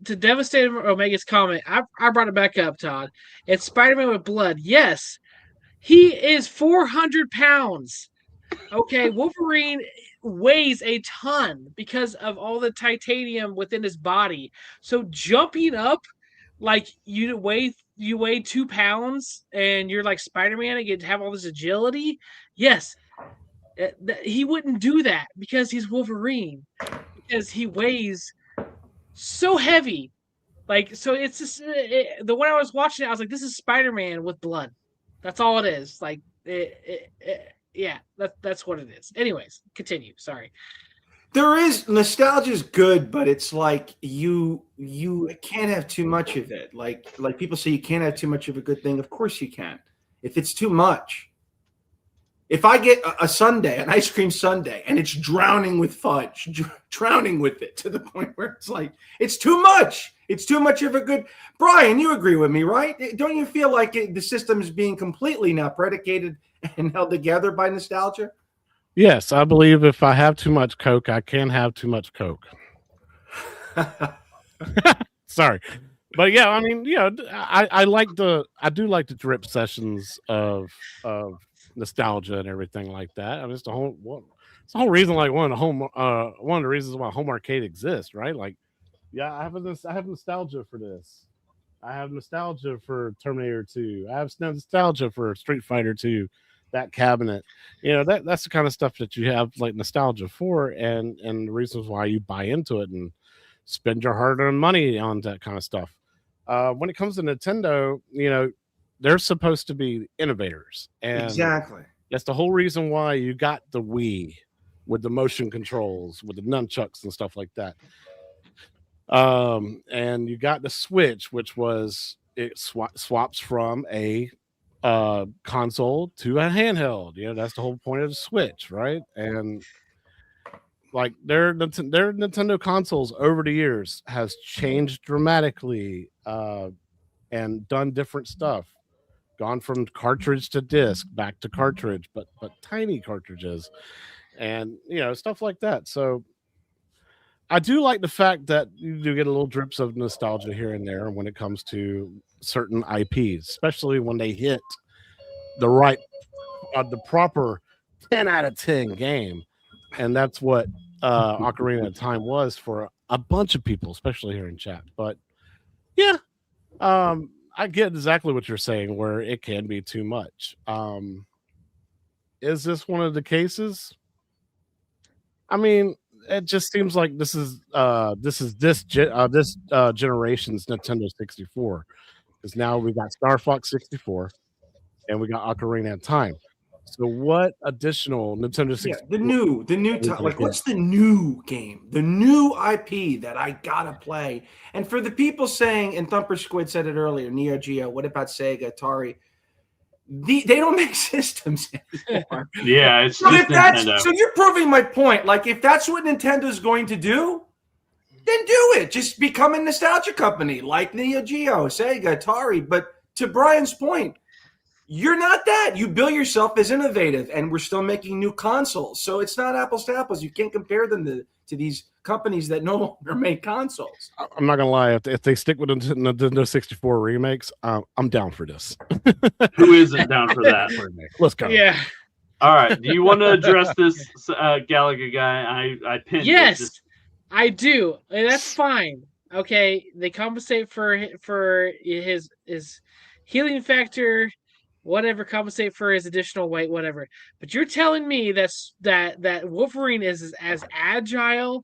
To devastate Omega's comment, I brought it back up, Todd. It's Spider-Man with blood. Yes, he is 400 pounds. Okay, Wolverine weighs a ton because of all the titanium within his body. So jumping up like you weigh 2 pounds and you're like Spider-Man and you have all this agility. Yes, he wouldn't do that because he's Wolverine, because he weighs so heavy. Like, so it's just the one I was watching, I was like, this is Spider-Man with blood. That's all it is. Like, yeah, that's what it is. Anyways, continue. Sorry. There is nostalgia is good, but it's like you can't have too much of it. Like people say, you can't have too much of a good thing. Of course you can. If it's too much, if I get a sundae, an ice cream sundae, and it's drowning with fudge, drowning with it to the point where it's like it's too much. It's too much of a good. Brian, you agree with me, right? Don't you feel like the system is being completely now predicated and held together by nostalgia? Yes, I believe if I have too much Coke, I can have too much Coke. Sorry, but yeah, I mean, I do like the drip sessions of nostalgia and everything like that. I mean, it's the whole reason, like one of the reasons why home arcade exists, right? Like, yeah, I have nostalgia for this. I have nostalgia for Terminator 2. I have nostalgia for Street Fighter 2. That cabinet, that's the kind of stuff that you have like nostalgia for, and the reasons why you buy into it and spend your hard-earned money on that kind of stuff. When it comes to Nintendo, they're supposed to be innovators, and exactly that's the whole reason why you got the Wii with the motion controls, with the nunchucks and stuff like that. And you got the Switch, which was it swaps from a console to a handheld. That's the whole point of the Switch, right? And like their Nintendo consoles over the years has changed dramatically, and done different stuff, gone from cartridge to disc, back to cartridge, but tiny cartridges, and stuff like that. So I do like the fact that you do get a little drips of nostalgia here and there when it comes to certain IPs, especially when they hit the proper 10 out of 10 game. And that's what Ocarina of Time was for a bunch of people, especially here in chat. But yeah, I get exactly what you're saying, where it can be too much. Is this one of the cases? I mean, it just seems like this generation's Nintendo 64, because now we got Star Fox 64 and we got Ocarina of Time. So what additional Nintendo 64? The new like what's the new game, the new IP that I gotta play? And for the people saying, and Thumper Squid said it earlier, Neo Geo, what about Sega, Atari? They don't make systems anymore. Yeah, it's just Nintendo. So you're proving my point. Like, if that's what Nintendo's going to do, then do it. Just become a nostalgia company like Neo Geo, Sega, Atari. But to Brian's point, you're not that. You bill yourself as innovative, and we're still making new consoles. So it's not apples to apples. You can't compare them to these companies that no longer make consoles. I'm not gonna lie. If they stick with the Nintendo 64 remakes, I'm down for this. Who isn't down for that? Let's go. Yeah. All right. Do you want to address this Gallagher guy? I pinned. Yes, I do. And that's fine. Okay, they compensate for his healing factor. Whatever, compensate for his additional weight, whatever. But you're telling me that Wolverine is as agile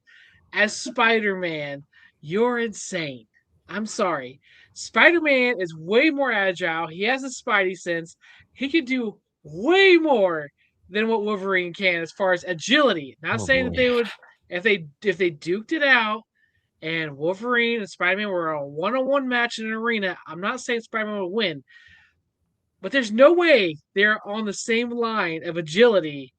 as Spider-Man. You're insane. I'm sorry. Spider-Man is way more agile. He has a spidey sense. He can do way more than what Wolverine can as far as agility. Not saying that they would, if they duked it out and Wolverine and Spider-Man were a one-on-one match in an arena, I'm not saying Spider-Man would win. But there's no way they're on the same line of agility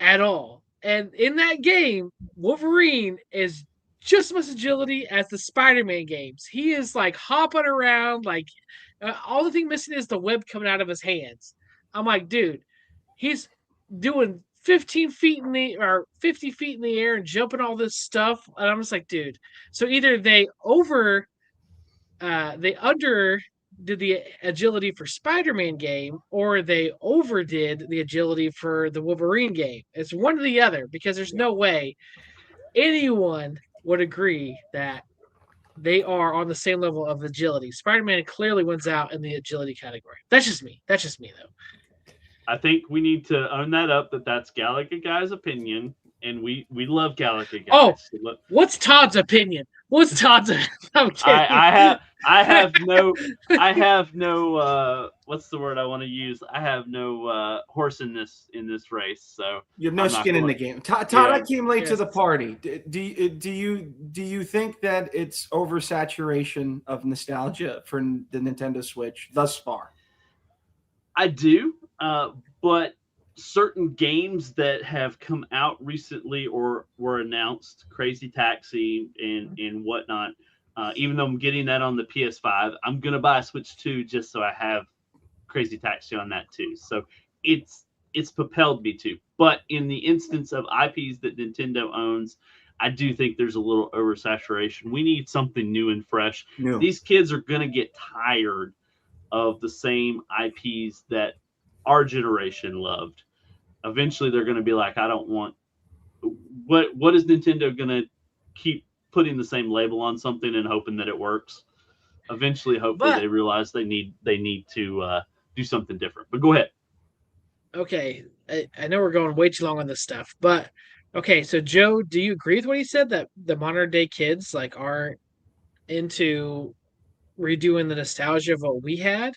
at all. And in that game, Wolverine is just as much agility as the Spider-Man games. He is like hopping around, like all the thing missing is the web coming out of his hands. I'm like, dude, he's doing 15 feet in the or 50 feet in the air and jumping all this stuff. And I'm just like, dude. So either they underdid the agility for Spider-Man game, or they overdid the agility for the Wolverine game. It's one or the other, because there's no way anyone would agree that they are on the same level of agility. Spider-Man clearly wins out in the agility category. That's just me, though. I think we need to own that up, that's Gallagher guy's opinion. and we love Galaga guys. Oh, So look, what's Todd's opinion? What's Todd's? I'm kidding. I have no what's the word I want to use? I have no horse in this race. So You have no skin in the game. Todd, I came late to the party. Do you think that it's oversaturation of nostalgia for the Nintendo Switch thus far? I do, but certain games that have come out recently or were announced, Crazy Taxi and whatnot. Even though I'm getting that on the PS5, I'm gonna buy a Switch 2 just so I have Crazy Taxi on that too. So it's propelled me to. But in the instance of IPs that Nintendo owns, I do think there's a little oversaturation. We need something new and fresh. No. These kids are gonna get tired of the same IPs that our generation loved. Eventually, they're gonna be like, I don't want. What is Nintendo gonna keep putting the same label on something and hoping that it works? Eventually, hopefully, they realize they need to do something different. But go ahead. Okay, I know we're going way too long on this stuff, but okay. So Joe, do you agree with what he said that the modern day kids like aren't into redoing the nostalgia of what we had?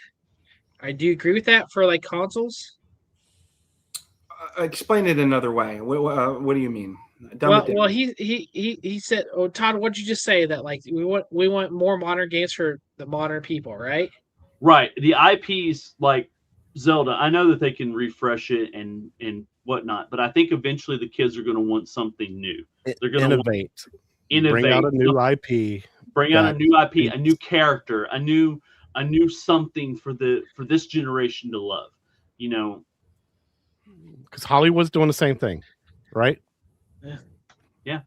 Do you agree with that for like consoles? Explain it another way. What do you mean? Well, he said, "Oh, Todd, what'd you just say? That like we want more modern games for the modern people, right?" Right. The IPs like Zelda, I know that they can refresh it and whatnot, but I think eventually the kids are going to want something new. They're going to innovate, bring out a new IP, bring out a new IP, a new character, a new something for this generation to love. You know, because Hollywood's doing the same thing, right? Yeah.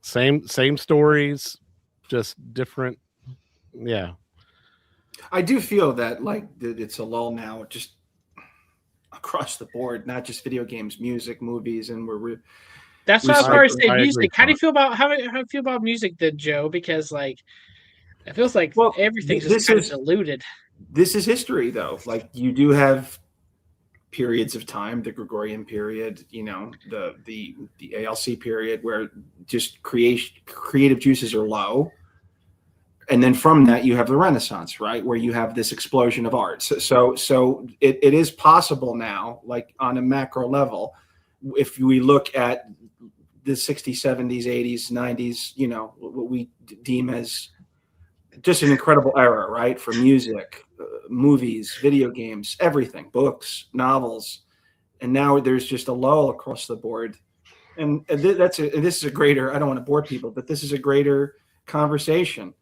Same stories, just different. Yeah. I do feel that like it's a lull now, just across the board, not just video games, music, movies, and that's what I was going to say. Music. How do you feel about how do you feel about music, then, Joe? Because like it feels like everything's just kind of diluted. This is history, though. Like you do have periods of time, the Gregorian period, you know, the ALC period, where just creative juices are low. And then from that, you have the Renaissance, right, where you have this explosion of art. So it is possible now, like on a macro level, if we look at the 60s, 70s, 80s, 90s, you know, what we deem as just an incredible era, right, for music, movies, video games, everything, books, novels. And now there's just a lull across the board. And this is a greater, I don't want to bore people, but this is a greater conversation.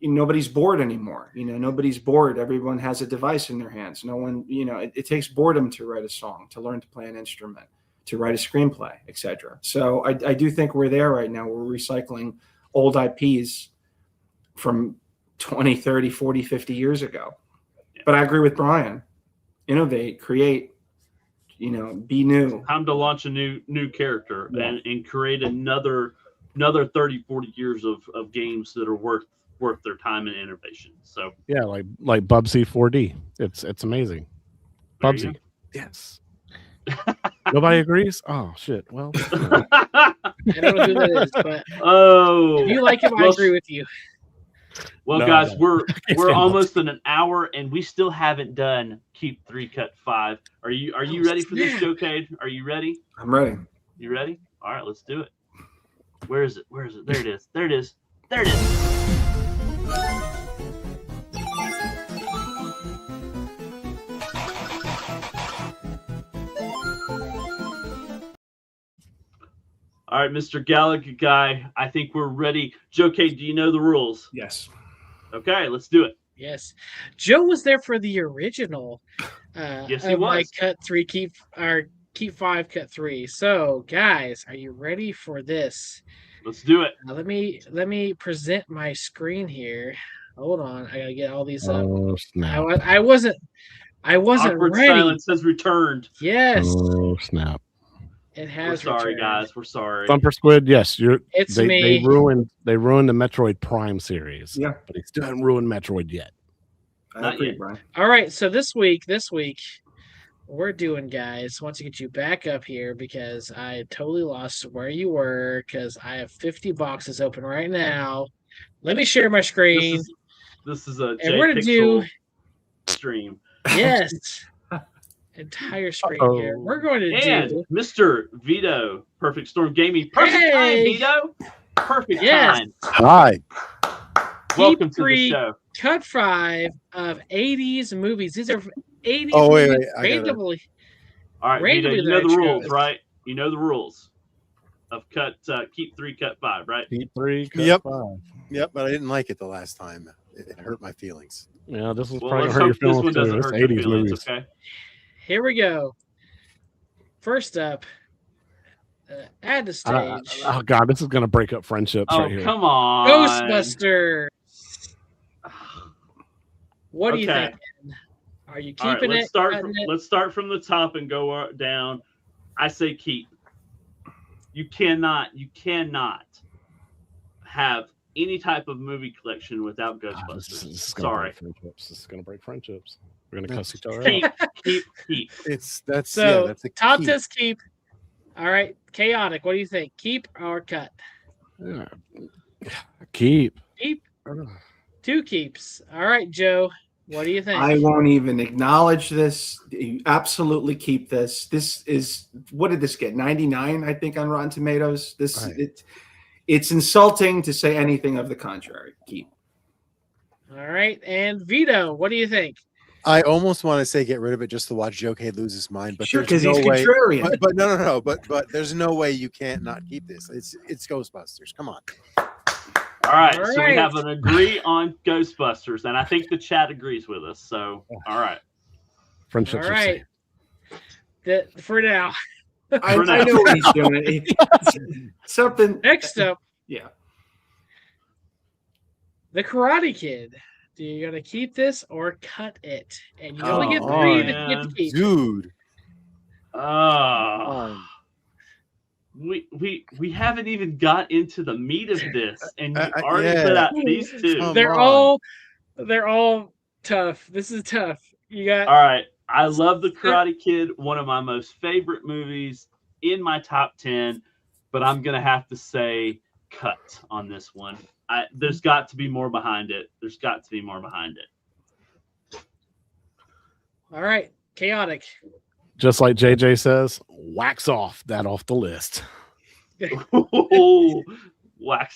Nobody's bored anymore. You know, nobody's bored. Everyone has a device in their hands. No one, you know, it takes boredom to write a song, to learn to play an instrument, to write a screenplay, etc. So I do think we're there right now. We're recycling old IPs from 20, 30, 40, 50 years ago. But I agree with Brian. Innovate, create, you know, be new. Time to launch a new character and create another 30, 40 years of games that are worth their time and innovation. So yeah, like Bubsy 4D. It's amazing. Bubsy. Yes. Nobody agrees? Oh shit. Well, I don't know who that is, but if you like him, I agree with you. Well, no, guys, we're almost in an hour and we still haven't done Keep 3 Cut 5. Are you ready for this, Joe Cade? Are you ready? I'm ready. You ready? All right, let's do it. Where is it? There it is. There it is. All right, Mr. Galaga guy, I think we're ready. Joe K, do you know the rules? Yes. Okay, let's do it. Yes. Joe was there for the original. Yes, he was. Like cut 3, keep 5, cut 3. So, guys, are you ready for this? Let's do it. Let me present my screen here. Hold on, I gotta get all these up. Oh snap! I wasn't Awkward ready. Silence has returned. Yes. Oh snap! It has. We're sorry, returned. guys. We're sorry. Thumper Squid, yes, It's me. They ruined the Metroid Prime series. Yeah, but he still hasn't ruined Metroid yet. I agree, Brian. All right, so this week, we're doing, guys, once I get you back up here because I totally lost where you were because I have 50 boxes open right now. Let me share my screen. This is a And we're gonna J-Pixel do stream. yes. Entire screen here. We're going to And do Mr. Vito, Perfect Storm Gaming. Perfect time, Hey! Vito. Perfect Yes. time. Hi. Welcome Keep to the three show. Cut 5 of 80s movies. These are 80s Oh, wait, movies. I gotta- randomly. All right, Vito, randomly you that know I the rules, chose. right? You know the rules of keep 3, cut 5, right? Keep 3, cut Yep. 5. Yep, but I didn't like it the last time. It hurt my feelings. Yeah, this is Well, probably let's gonna hurt your hope this feelings one too. doesn't It's hurt your 80s feelings, movies. okay? Here we go. First up, add the I- stage. oh God, this is gonna break up friendships Oh, right here. come on. Ghostbusters. What do you Okay. think? Are you All right, keeping it? Cutting it? let's start from the top and go down. I say keep. You cannot have any type of movie collection without God, Ghostbusters. this is gonna Sorry. break friendships. This is gonna break friendships. We're gonna cuss each other out. Keep. That's So that's a Todd key. says keep. All right, chaotic. What do you think? Keep or cut? Yeah. Keep. Keep. 2 keeps. All right, Joe. What do you think? I won't even acknowledge this. You absolutely keep this. This is, what did this get? 99, I think, on Rotten Tomatoes. This Right. it's insulting to say anything of the contrary. Keep. All right, and Vito, what do you think? I almost want to say get rid of it just to watch Joe K lose his mind, but Sure, there's because no he's way. contrarian. But no. But there's no way you can't not keep this. It's Ghostbusters. Come on. All right, All so we right. have an agree on Ghostbusters, and I think the chat agrees with us. So, all right. Friendships All are right. For now. I For now. know what he's doing. Something. Next up, Yeah. The Karate Kid. Do you gonna keep this or cut it? And you only get Oh, 3 man. to get to keep. Dude. We haven't even got into the meat of this, and you already yeah. put out these 2. Come They're on. all tough. This is tough. You got All right. I love The Karate Kid, one of my most favorite movies in my top 10, but I'm going to have to say cut on this one. There's got to be more behind it. all right. Chaotic. Just like JJ says, wax off the list. Wax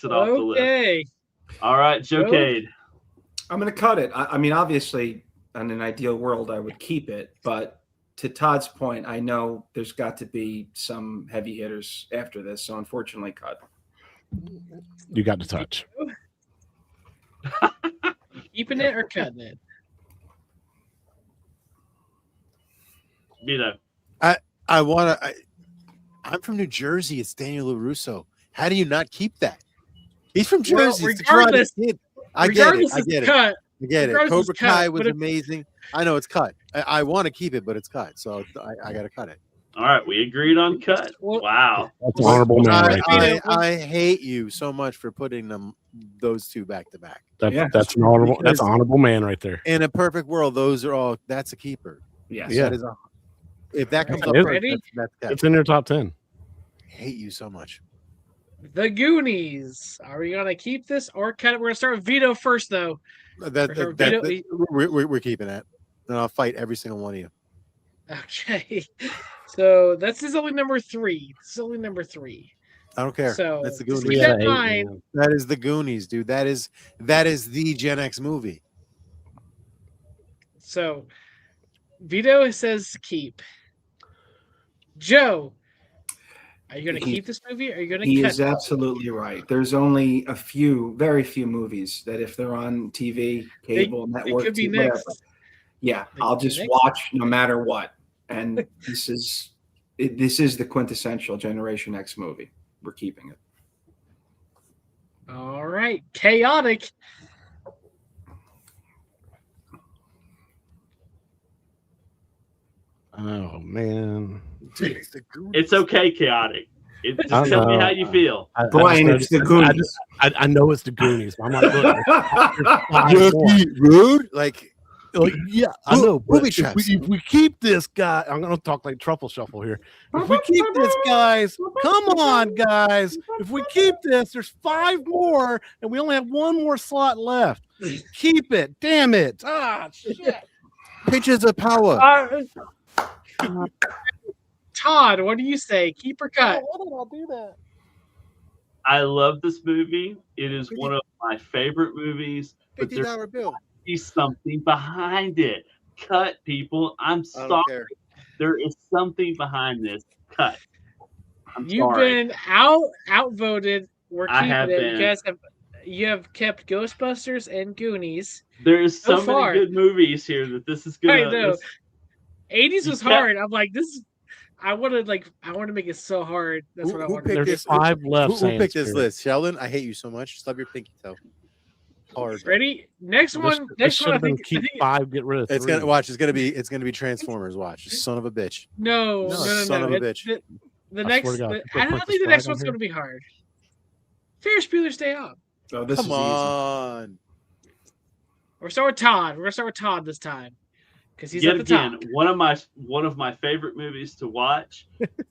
it off the list. Okay. All right, Joe Cade. I'm going to cut it. I mean, obviously, in an ideal world, I would keep it. But to Todd's point, I know there's got to be some heavy hitters after this. So unfortunately, cut. You got to touch. Keeping it or cutting it? Vito. I'm from New Jersey. It's Daniel LaRusso. How do you not keep that? He's from Well, Jersey. It's the Karate Kid. I get it. it's cut. I get it. regardless, Cobra it's cut, Kai was but it- amazing. I know it's cut. I want to keep it, but it's cut. So I got to cut it. All right, we agreed on cut. Well- Wow. That's an honorable man right there. I hate you so much for putting those 2 back to back. That's an honorable man right there. In a perfect world, that's a keeper. Yes. Yeah. That is if that comes up Is it? first, Ready? that's cut. It's in your top 10. I hate you so much. The Goonies. Are we gonna keep this or cut it? We're gonna start with Vito first, though. We're keeping that. And I'll fight every single one of you. Okay. So this is only number 3. I don't care. So That's the just Goonies. keep that in mind. That is the Goonies, dude. That is the Gen X movie. So Vito says keep. Joe, are you going to keep this movie or are you going to He cut is it? absolutely right. There's only very few movies that if they're on TV, cable, network, could be TV, whatever, next. yeah, They I'll could be just next. watch no matter what. And this is the quintessential Generation X movie. We're keeping it. All right. Chaotic. Oh man. Dude, it's the Goonies. It's okay, chaotic. Just I tell me know. how you feel. Brian, it's the Goonies. I know it's the Goonies. But I'm like, look, Yucky, rude. Like Like, yeah, I know. But Booby if traps. if we keep this guy, I'm gonna talk like Truffle Shuffle here. If we keep this, guys, come on, guys. If we keep this, there's 5 more, and we only have 1 more slot left. Keep it, damn it! Ah, shit. Pitches of power. Todd, what do you say? Keep or cut? Why did I do that? I love this movie. It is one of my favorite movies, but there's $50 bill. something behind it. Cut, people. I'm I sorry. don't care. There is something behind this. Cut. I'm You've sorry. been outvoted. We're I keeping have it. been. You guys have kept Ghostbusters and Goonies. There's so so far. many good movies here that this is gonna. I know. this- 80s You was kept- hard. I'm like, this is. I want to make it so hard. That's what I Who want. picked There's this? 5 left. Who saying picked this Spirit. list? Sheldon, I hate you so much. Stub your pinky toe. Hard. Ready? Next This one. should Next one. I have been think. keep 5, get rid of 3. It's gonna watch. It's gonna be Transformers. Watch, son of a bitch. No. Son of a bitch. The I next. swear to God, I don't put think the this next flag on one's here. going to be hard. Ferris Bueller's Day Off. Oh, this Come is easy. on. We're starting with Todd. We're gonna start with Todd this time because he's Yet at the again, top. one of my favorite movies to watch,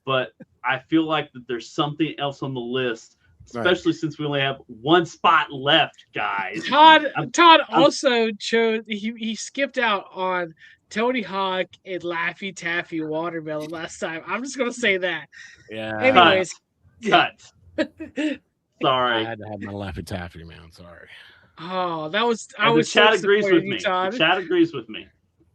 but I feel like that there's something else on the list, especially since we only have 1 spot left, guys. Todd I'm- also chose. He skipped out on Tony Hawk and Laffy Taffy Watermelon last time. I'm just gonna say that. Yeah. Anyways, Cut. I Sorry. had to have my Laffy Taffy, man. Sorry. oh, that was I And the was so chat agrees disappointed with in you, me. Todd. The chat agrees with me.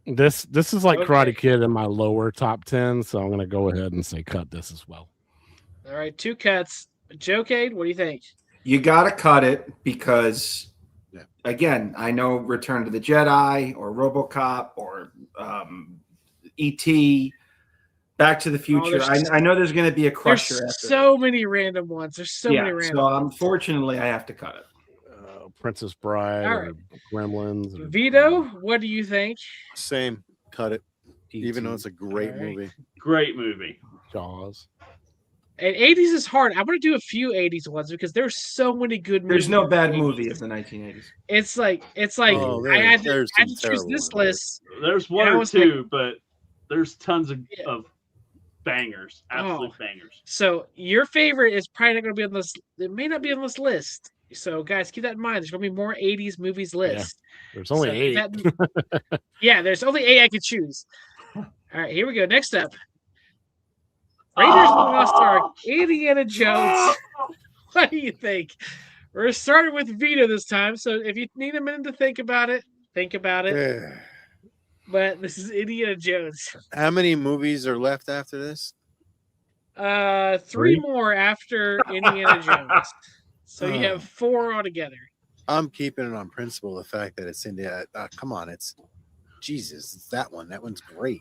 This is like Okay. Karate Kid in my lower top 10, so I'm gonna go ahead and say cut this as well. All right, 2 cuts. Joe Cade, what do you think? You got to cut it because, Yeah. again, I know Return to the Jedi or RoboCop or E.T., Back to the Future. there's- I know there's going to be a crusher There's after. so many random ones. There's so many yeah, random. so ones. unfortunately, I have to cut it. Princess Bride All or right. Gremlins. Or, Vito, what do you think? Same. Cut it. Even though it's a great All right. movie. Great movie. Jaws. And 80s is hard. I'm gonna do a few 80s ones because there's so many good movies. There's no in bad the movie 80s. of the 1980s. It's like Oh, I had to there's some choose terrible this ones. list. There's one And I or was two, but there's tons of, Yeah. of bangers. Absolute Oh. bangers. So your favorite is probably not going to be on this. It may not be on this list. So guys, keep that in mind. There's going to be more 80s movies list. There's only So 8. yeah, there's only 8 I could choose. All right, here we go. Next up, Raiders of the Lost Ark, Indiana Jones. What do you think? We're starting with Vito this time. So if you need a minute to think about it, think about it. Yeah. But this is Indiana Jones. How many movies are left after this? 3 Three? more after Indiana Jones. So you have 4 altogether. I'm keeping it on principle. The fact that it's India. Come on, it's Jesus. It's that one. That one's great.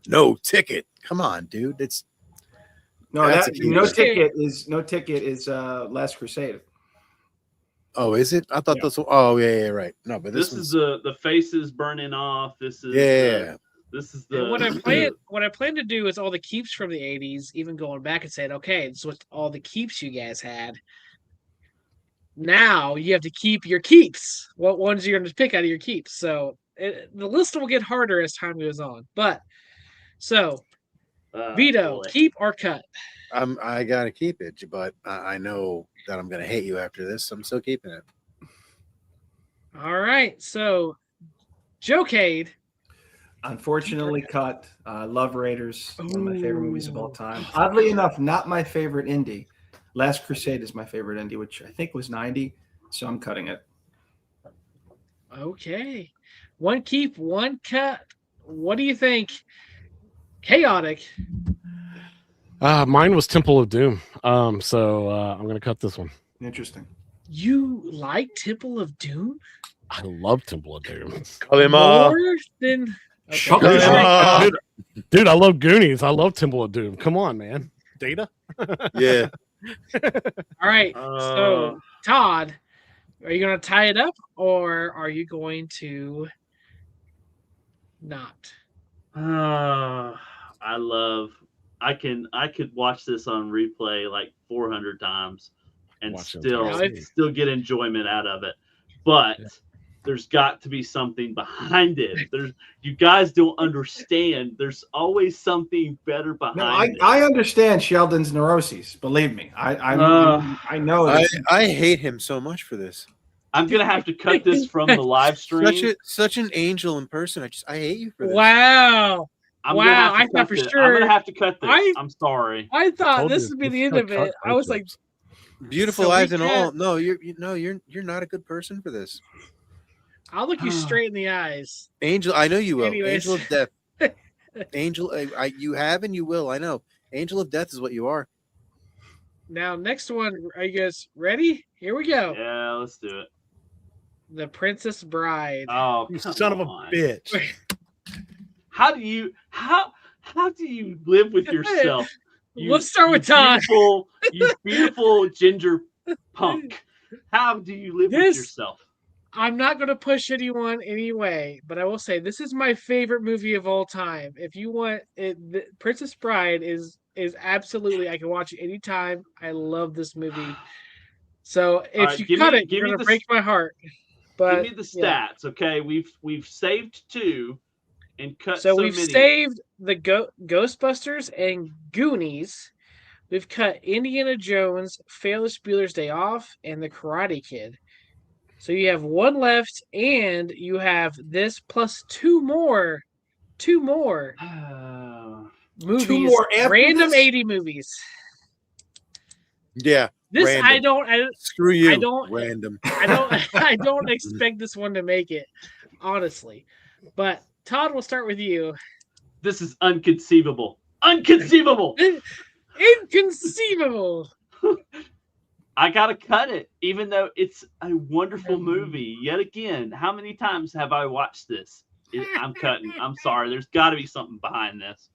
No Ticket. Come on, dude. It's No, That's that a huge- no ticket is Last Crusade. oh, is it? I thought Yeah. this. Oh, yeah, right. No, but This this is one's the faces burning off. This is yeah. this is And the what I plan to do is all the keeps from the 80s, even going back and saying, okay, this is what all the keeps you guys had. Now you have to keep your keeps. What ones you're going to pick out of your keeps? So the list will get harder as time goes on. But so Vito, boy. keep or cut? I gotta keep it, but I know that I'm gonna hate you after this. So I'm still keeping it. All right. So Joe Cade. Unfortunately, cut. Love Raiders. One of my favorite movies of all Ooh. time. Oddly enough, not my favorite indie. Last Crusade is my favorite indie, which I think was 90. So I'm cutting it. Okay. 1 keep, 1 cut. What do you think? Chaotic. Mine was Temple of Doom. So I'm gonna cut this one. Interesting. You like Temple of Doom? I love Temple of Doom. More than Shut okay. up. Dude, I love Goonies. I love Temple of Doom. Come on, man. Data. Yeah. All right. So Todd, are you gonna tie it up or are you going to not? I could watch this on replay like 400 times and Watch it still twice. still get enjoyment out of it. But There's got to be something behind it. You guys don't understand. There's always something better behind it. I understand Sheldon's neuroses. Believe me, I know. I hate him so much for this. I'm gonna have to cut this from the live stream. Such an angel in person. I hate you for this. Wow. I thought for sure. I'm gonna have to cut this. I'm sorry. I thought this would be the end of it. I was like, beautiful eyes and all. No, you're not a good person for this. I'll look you straight in the eyes. Angel, I know you will. Anyways. Angel of death. Angel, you have and you will. I know. Angel of death is what you are. Now, next one. Are you guys ready? Here we go. Yeah, let's do it. The Princess Bride. Oh, You son of a bitch. How do you live with yourself? Let's start with Todd. You beautiful ginger punk. How do you live with yourself? I'm not going to push anyone anyway, but I will say this is my favorite movie of all time. If you want it, Princess Bride is absolutely, I can watch it anytime. I love this movie. So if you cut it, you're going to break my heart. But give me the stats, okay? We've saved 2 and cut so many. We've saved the Ghostbusters and Goonies. We've cut Indiana Jones, Ferris Bueller's Day Off, and The Karate Kid. So you have 1 left, and you have this plus 2 more. 2 more movies. 2 more random this? 80 movies. Yeah. This random. Screw you. Random. I don't expect this one to make it, honestly. But Todd, we'll start with you. This is inconceivable. Inconceivable. Inconceivable. I gotta cut it, even though it's a wonderful movie. Yet again, how many times have I watched this? I'm cutting. I'm sorry. There's got to be something behind this.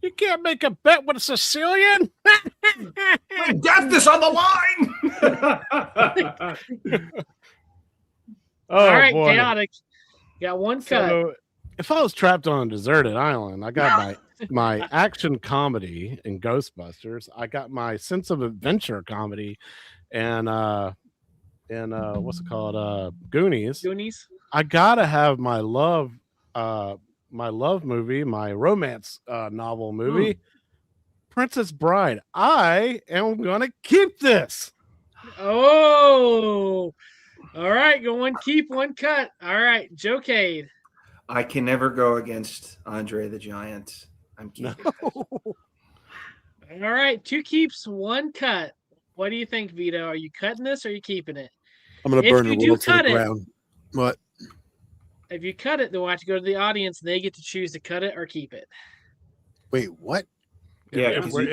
You can't make a bet with a Sicilian. My death is on the line. All right, boy. chaotic. You got 1 cut. So, if I was trapped on a deserted island, I got my action comedy in Ghostbusters. I got my sense of adventure comedy, and what's it called? Goonies. Goonies. I gotta have my love movie, my romance novel movie, Princess Bride. I am gonna keep this. Oh, all right. Go 1 keep, 1 cut. All right, Joe Cade. I can never go against Andre the Giant. I'm keeping it. All right, 2 keeps, 1 cut. What do you think, Vito? Are you cutting this or are you keeping it? I'm going to burn the world to the ground. What? If you cut it, then we'll have to go to the audience and they get to choose to cut it or keep it. Wait, what? Yeah, if we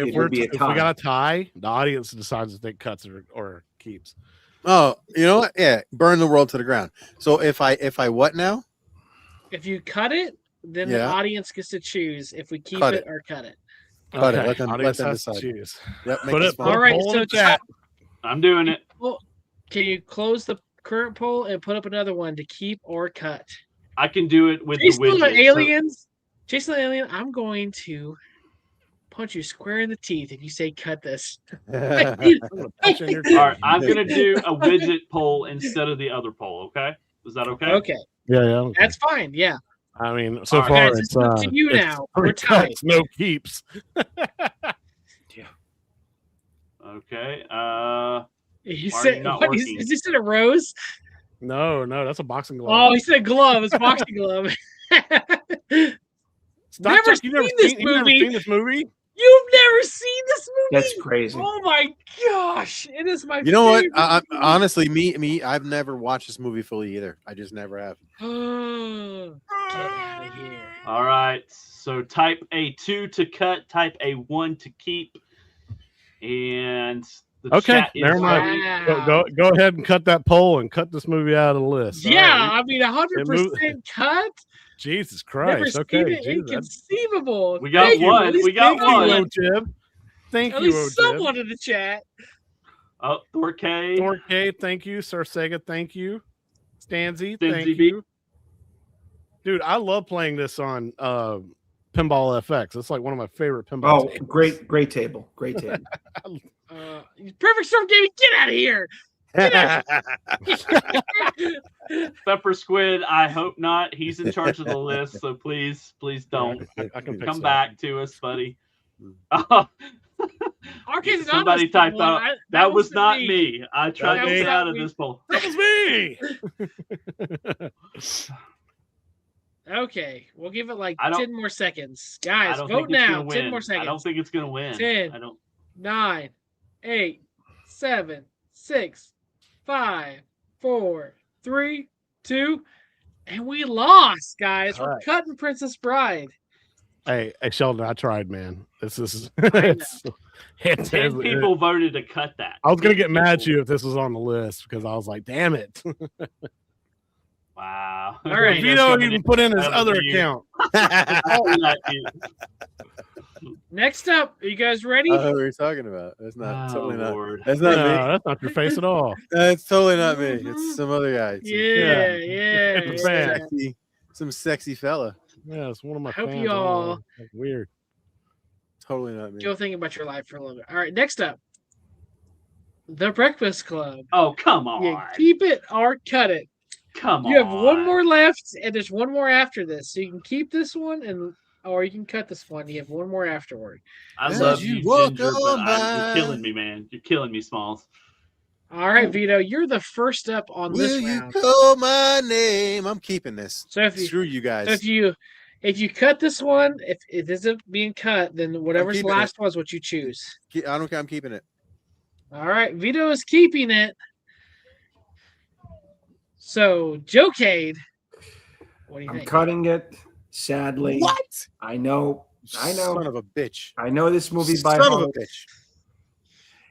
got a tie, the audience decides if they cuts or keeps. Oh, you know what? Yeah, burn the world to the ground. So if I what now? If you cut it, then the audience gets to choose if we keep it or cut it. Cut it. Let them decide. Yep, all right, so chat. I'm doing it. Well, can you close the current poll and put up another one to keep or cut? I can do it with Jason the widget. Aliens. Jason the Alien, I'm going to punch you square in the teeth if you say cut this. All right, I'm going to do a widget poll instead of the other poll, okay? Is that okay? Okay. Yeah. Okay. That's fine, yeah. I mean, so All far right, it's up to you now. We're tied. Cuts, no keeps. Yeah. Okay. He Why are said, you not what, working? is he said a rose? No, that's a boxing glove. Oh, he said a glove. It's a boxing glove. Never seen this movie. You've never seen this movie? You've never seen this movie? That's crazy. Oh my gosh. It is my You know favorite what? movie. Honestly, me, I've never watched this movie fully either. I just never have. Get out of here. All right. So type a 2 to cut, type a 1 to keep. And the chat is never mind. Wow. Go ahead and cut that poll and cut this movie out of the list. Yeah, All right. I mean 100% cut. Jesus Never Christ. seen Okay. it. Jesus. Inconceivable. We got Thank you. one. At least We got thank you. one. Jib. Thank At you, least Jib. someone in the chat. Oh, Thor K. Thor K, thank you. Sir Sega, thank you. Stanzy, Stanzy thank B. you. Dude, I love playing this on Pinball FX. It's like one of my favorite pinball tables. Great table. Great table. Perfect Storm Gaming, get out of here. Pepper Squid, I hope not. He's in charge of the list, so please don't I can fix come that. back to us, buddy. Arcade's Somebody Anonymous put typed one. out, that was wasn't not me. I tried That to was get not out of me. this poll. That was me. Okay, we'll give it like I don't- 10 more seconds. I Guys, don't vote think it's now. gonna 10 win. more I seconds. don't think it's gonna win. 10. I don't. 9, 8, 7, 6, 5, 4, 3, 2, and we lost, guys. We're Alright. cutting Princess Bride. Hey, Sheldon, I tried, man. This is. I 10 people voted to cut that. I was gonna 10 get mad at people. you if this was on the list because I was like, "Damn it!" Wow. All right. Vito even put in his That was other you. account. Next up, are you guys ready? I don't know what you're talking about. That's not totally not. Lord. That's not me. No, that's not your face at all. That's totally not me. It's some other guy. It's a fan. Some sexy fella. Yeah, it's one of my Hope fans. y'all- That's weird. Totally not me. Go think about your life for a little bit. All right, next up, The Breakfast Club. Oh, come on. You keep it or cut it. Come on. You have one more left, and there's one more after this. So you can keep this one, or you can cut this one. You have one more afterward. I As love you you, walk Ginger, but on you're by. killing me, man. You're killing me, Smalls. All right, Vito, you're the first up on Will this you round. call my name? I'm keeping this. So if you Screw you guys. if you cut this one, if it isn't being cut, then whatever's keeping last one is what you choose. I don't care. I'm keeping it. All right, Vito is keeping it. So, Jokade, what do you I'm think? cutting it. Sadly, What? I know. Son of a bitch. I know this movie by Son of a heart. bitch.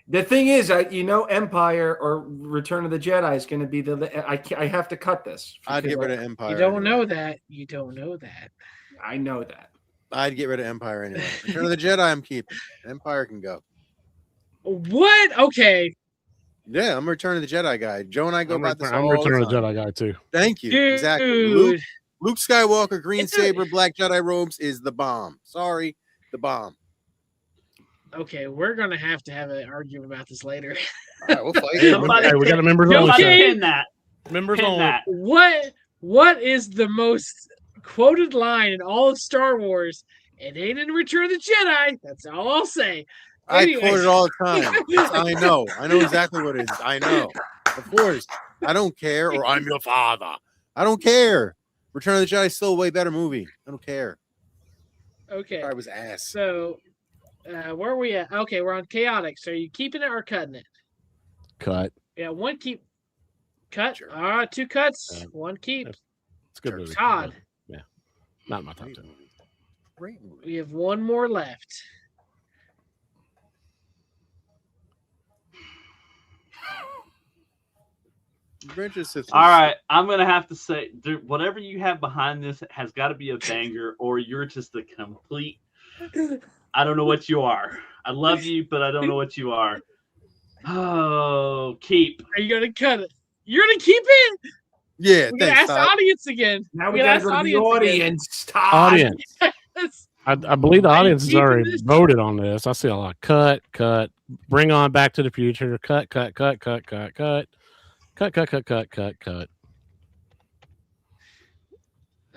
The thing is, Empire or Return of the Jedi is going to be I have to cut this. I'd get rid of Empire. You don't anyway. know that. You don't know that. I know that. I'd get rid of Empire anyway. Return of the Jedi, I'm keeping. Empire can go. What? Okay. Yeah, I'm a Return of the Jedi guy. Joe and I go about this I'm all Return the of the time. Jedi guy too. Thank you. Dude. Exactly. Luke Skywalker, green saber, black Jedi robes is the bomb. Sorry, the bomb. Okay, we're gonna have an argument about this later. All right, we'll fight. Somebody- Hey, we got a members Yo, only. Somebody Okay. show. pin that. Members Pin only. that. What is the most quoted line in all of Star Wars? It ain't in Return of the Jedi. That's all I'll say. I Anyways. quote it all the time. I know. I know exactly what it is. I know. Of course. I don't care. Or I'm your father. I don't care. Return of the Jedi is still a way better movie. I don't care. Okay. I was ass. So, where are we at? Okay, we're on chaotic. So, are you keeping it or cutting it? Cut. Yeah, one keep. Cut. Sure. All right, two cuts. Yeah. One keep. It's a good Sure. movie. Todd. Yeah. Not my top Great 10. movie. Great movie. We have one more left. All right, I'm gonna have to say, whatever you have behind this has got to be a banger, or you're just a complete. I don't know what you are. I love you, but I don't know what you are. Oh, keep. Are you gonna cut it? You're gonna keep it? Yeah, We're gonna thanks, ask the Todd. audience again. Now we We're got gonna to go to the ask audience. Todd. Audience. Yes. I believe the Are you audience has keeping already this? voted on this. I see a lot. Cut. Bring on Back to the Future. Cut.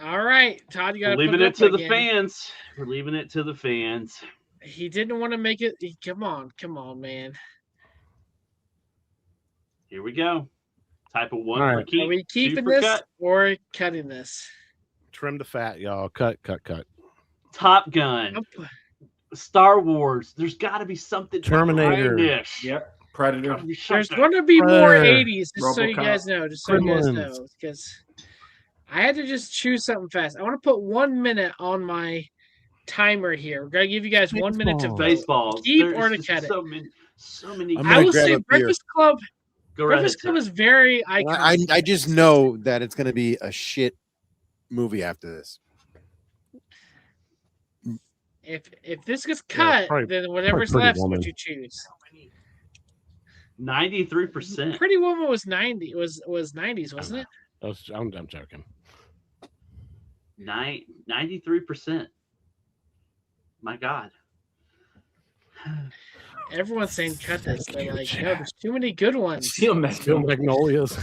All right, Todd, you gotta We're leaving put it up to the again. fans. We're leaving it to the fans. He didn't want to make it. Come on, man. Here we go. Type of one All for right. keep. Are we two keeping for this cut. or cutting this? Trim the fat, y'all. Cut. Top Gun. Star Wars. There's got to be something. Terminator. behind this. Yep. Predator. Gotta be There's something. going to be more Predator. 80s, just so you RoboCop. guys know. Just so you guys Gremlins. know, because I had to just choose something fast. I want to put 1 minute on my timer here. We're gonna give you guys 1 minute to vote. Baseballs. Keep There's or to just cut it. so many. I'm I gonna will grab say a beer. Breakfast Club. Go right Breakfast ahead, Club is very I iconic. just know that it's going to be a shit movie after this. If this gets cut, probably- then whatever's Pretty left is Woman. what you choose. 93%. Pretty Woman was 90. Was 90s, wasn't it? I'm joking. 93%. My God. Everyone's saying cut this. They're like, no, there's too many good ones. Steel Magnolias.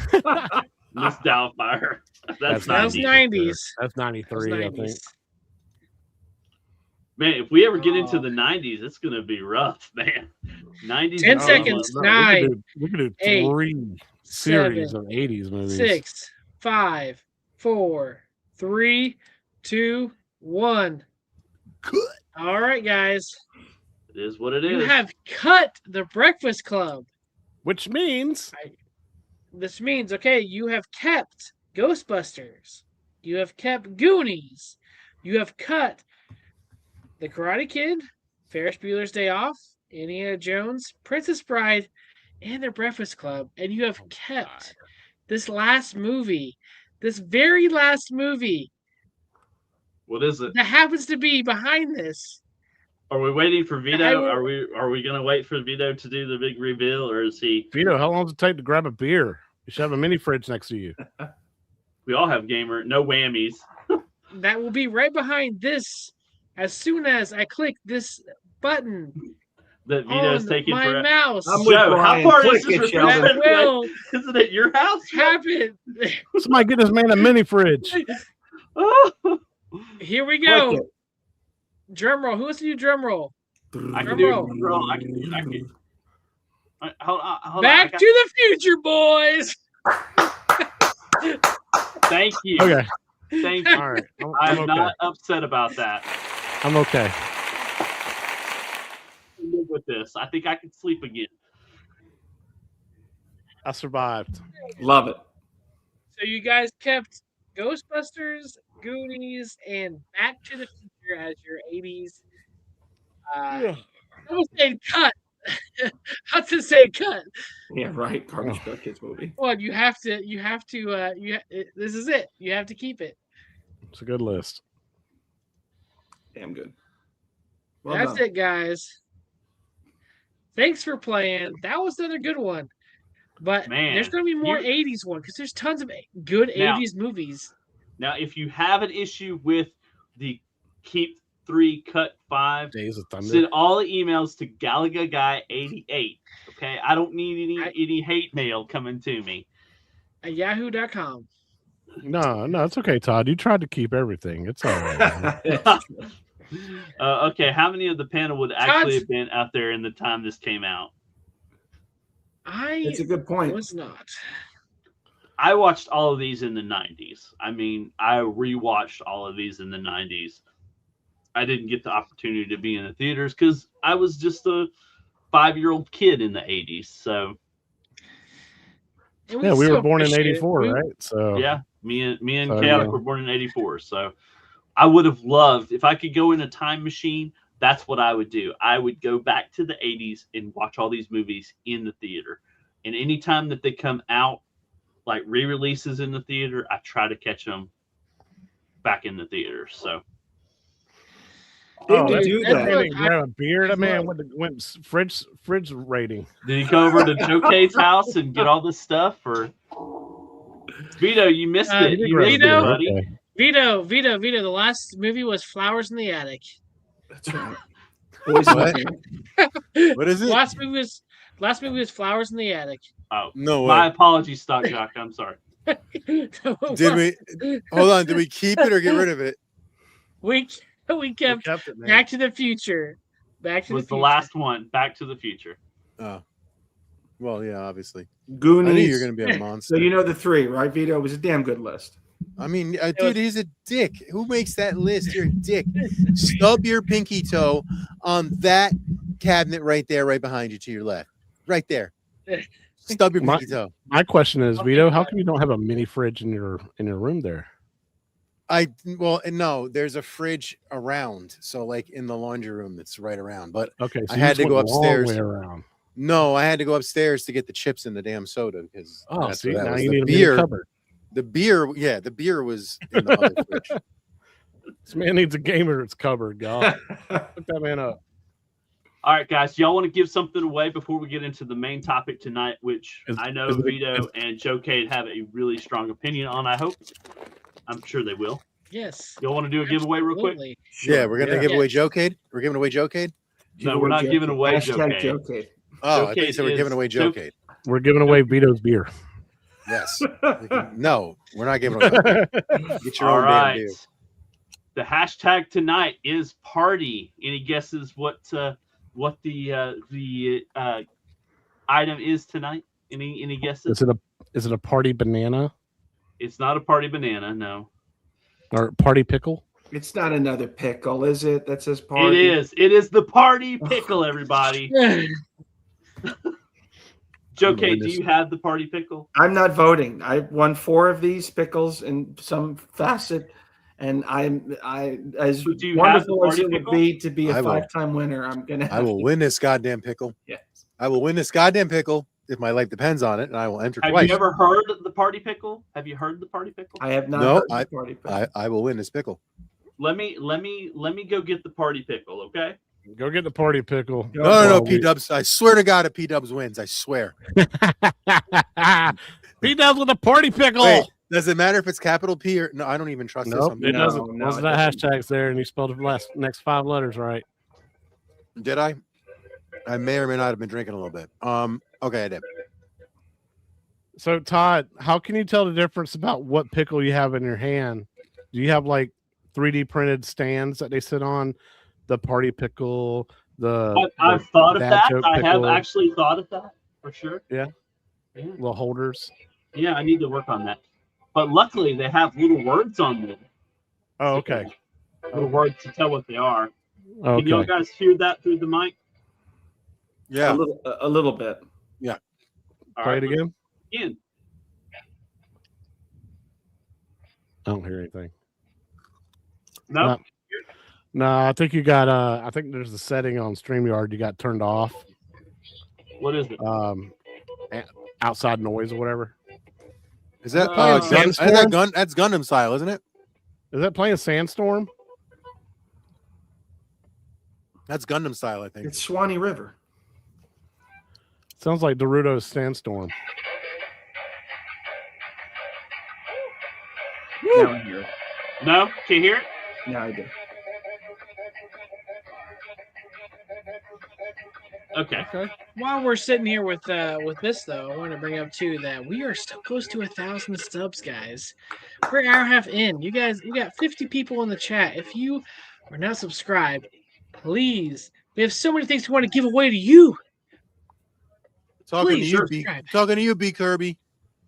Miss Doubtfire. That's That was 90s. That's 93, I think. Man, if we ever get into the 90s, it's gonna be rough, man. 90s. 10 seconds. 9. We could do 8, 3 series 7, of 80s movies. 6, 5, 4, 3, 2, 1. Good. All right, guys. It is what it is. You have cut The Breakfast Club. Which means This means, okay, you have kept Ghostbusters. You have kept Goonies. You have cut The Karate Kid, Ferris Bueller's Day Off, Indiana Jones, Princess Bride, and The Breakfast Club. And you have kept this last movie, this very last movie. What is it? That happens to be behind this. Are we waiting for Vito? Are we gonna wait for Vito to do the big reveal, or is he? Vito, how long does it take to grab a beer? You should have a mini fridge next to you. We all have gamer, no whammies. That will be right behind this. As soon as I click this button That Vito's on taking my forever. mouse, I'm with Joe, how Brian. far Click is this it, Sheldon. that will Isn't it your house? happen. Somebody get this man a mini fridge. Here we go. Click Drum roll. Who wants to do drum roll? I can Drum do. roll. I can. Hold on. Back to the future, boys. Thank you. Okay. Thank you. All right. I'm okay. not upset about that. I'm okay. Live with this. I think I can sleep again. I survived. Love it. So you guys kept Ghostbusters, Goonies, and Back to the Future as your 80s. I was saying cut. How to say cut? Yeah, right. Garbage Pail Kids movie. Well, you have to. This is it. You have to keep it. It's a good list. Damn good. Well That's done. it, guys. Thanks for playing. That was another good one. But Man, there's going to be more 80s one because there's tons of good Now- 80s movies. Now, if you have an issue with the keep 3, cut 5, Days of Thunder. send all the emails to GalagaGuy88. Okay, I don't need any hate mail coming to me. At yahoo.com. No, it's okay, Todd. You tried to keep everything. It's all right. man. Okay, how many of the panel would actually have been out there in the time this came out? It's a good point. Was not. I watched all of these in the 90s. I mean, I rewatched all of these in the 90s. I didn't get the opportunity to be in the theaters because I was just a 5-year-old kid in the 80s. So And Yeah, we still were born in appreciate it. '84, We- right? So yeah, me and So, Chaotic yeah. were born in '84. So I would have loved if I could go in a time machine. That's what I would do. I would go back to the 80s and watch all these movies in the theater. And anytime that they come out, like re-releases in the theater, I try to catch them back in the theater. So Didn't Dude, we do that's that? what Didn't grab a beer. That man look. went fridge rating. did he go over to Joe K's house and get all this stuff? Or Vito, you missed it. He did You grab a missed Vito? it, buddy. Okay. Vito. The last movie was Flowers in the Attic. That's right. Boys in What? the Band. What is it? Last movie was Flowers in the Attic. Oh, No my way. apologies, Stock Jock. I'm sorry. Did we? Hold on. Did we keep it or get rid of it? We We kept kept it, man. Back to the Future. Back to Was the the Future. last one Back to the Future? Oh, well, yeah, obviously. I Goonies. knew you were gonna be a monster. So you know the 3, right, Vito? It was a damn good list. I mean, dude, he's a dick. Who makes that list? You're a dick. Stub your pinky toe on that cabinet right there, right behind you to your left. Right there. Stub your pinky toe. My question is, Okay. Vito, how come you don't have a mini fridge in your room there? No, there's a fridge around. So like in the laundry room that's right around. But Okay, so I you had just to go went the long upstairs. way around. no, I had to go upstairs to get the chips in the damn soda because Oh, that's see, where that now was. you The need a mini beer. cupboard. The beer was in the other fridge. This man needs a gamer's cupboard, God. Look that man up. All right, guys. Y'all want to give something away before we get into the main topic tonight, which Is- I know is it- Vito and Joe Cade have a really strong opinion on. I hope. I'm sure they will. Yes. Y'all want to do a giveaway real quick? Absolutely. Yeah, we're gonna Yeah. give away Joe Cade. We're giving away Joe Cade. No, we're not giving away Hashtag Joe Jocade. Oh, I thought you said we're giving away Jocade. We're giving away Vito's beer. Yes. No, we're not giving away beer. Get your All own right. damn beer. The hashtag tonight is party. Any guesses what the item is tonight? Any guesses? Is it a party banana It's not a party banana, no. or party pickle? It's not another pickle, is it? That says party. It is. It is the party pickle, everybody. Joe K, do you have the party pickle? I'm not voting. I won 4 of these pickles in some facet, and I as So do you wonderful have as the it would party be to be a I will. 5-time winner. I will win this goddamn pickle. Yes. I will win this goddamn pickle if my life depends on it, and I will enter Have twice. you ever heard the party pickle? Have you heard the party pickle? I have not. No, heard the party pickle. I will win this pickle. Let me go get the party pickle, okay? Go get the party pickle. No, P-Dubs. I swear to God, if P-Dubs wins, I swear. P-Dubs with a party pickle. Wait, does it matter if it's capital P or no? I don't even trust Nope, this. it doesn't. No, Those it are the doesn't. hashtags there, and you spelled the next 5 letters right. Did I? I may or may not have been drinking a little bit. Okay, I did. So, Todd, how can you tell the difference about what pickle you have in your hand? Do you have like 3D printed stands that they sit on? The party pickle, I've thought of dad that. joke I have pickle. actually thought of that for sure. Yeah. Yeah. little holders. Yeah, I need to work on that. But luckily, they have little words on them. Oh, okay. Little words to tell what they are. Okay. Can you guys hear that through the mic? Yeah. A little bit. All Play right, it again. again. I don't hear anything. No. No, I think you got I think there's a setting on StreamYard you got turned off. What is it? Outside noise or whatever. Is that Sandstorm? that's Gundam style, isn't it? Is that playing Sandstorm? That's Gundam style, I think. It's Swanee River. Sounds like Naruto's Sandstorm. Now I hear it. No? Can you hear it? Now I do. Okay. While we're sitting here with this though, I want to bring up too that we are so close to 1,000 subs, guys. We're an hour and a half in. You guys, we got 50 people in the chat. If you are not subscribed, please. We have so many things we want to give away to you. Talking Please to you, B. subscribe. Talking to you, B. Kirby.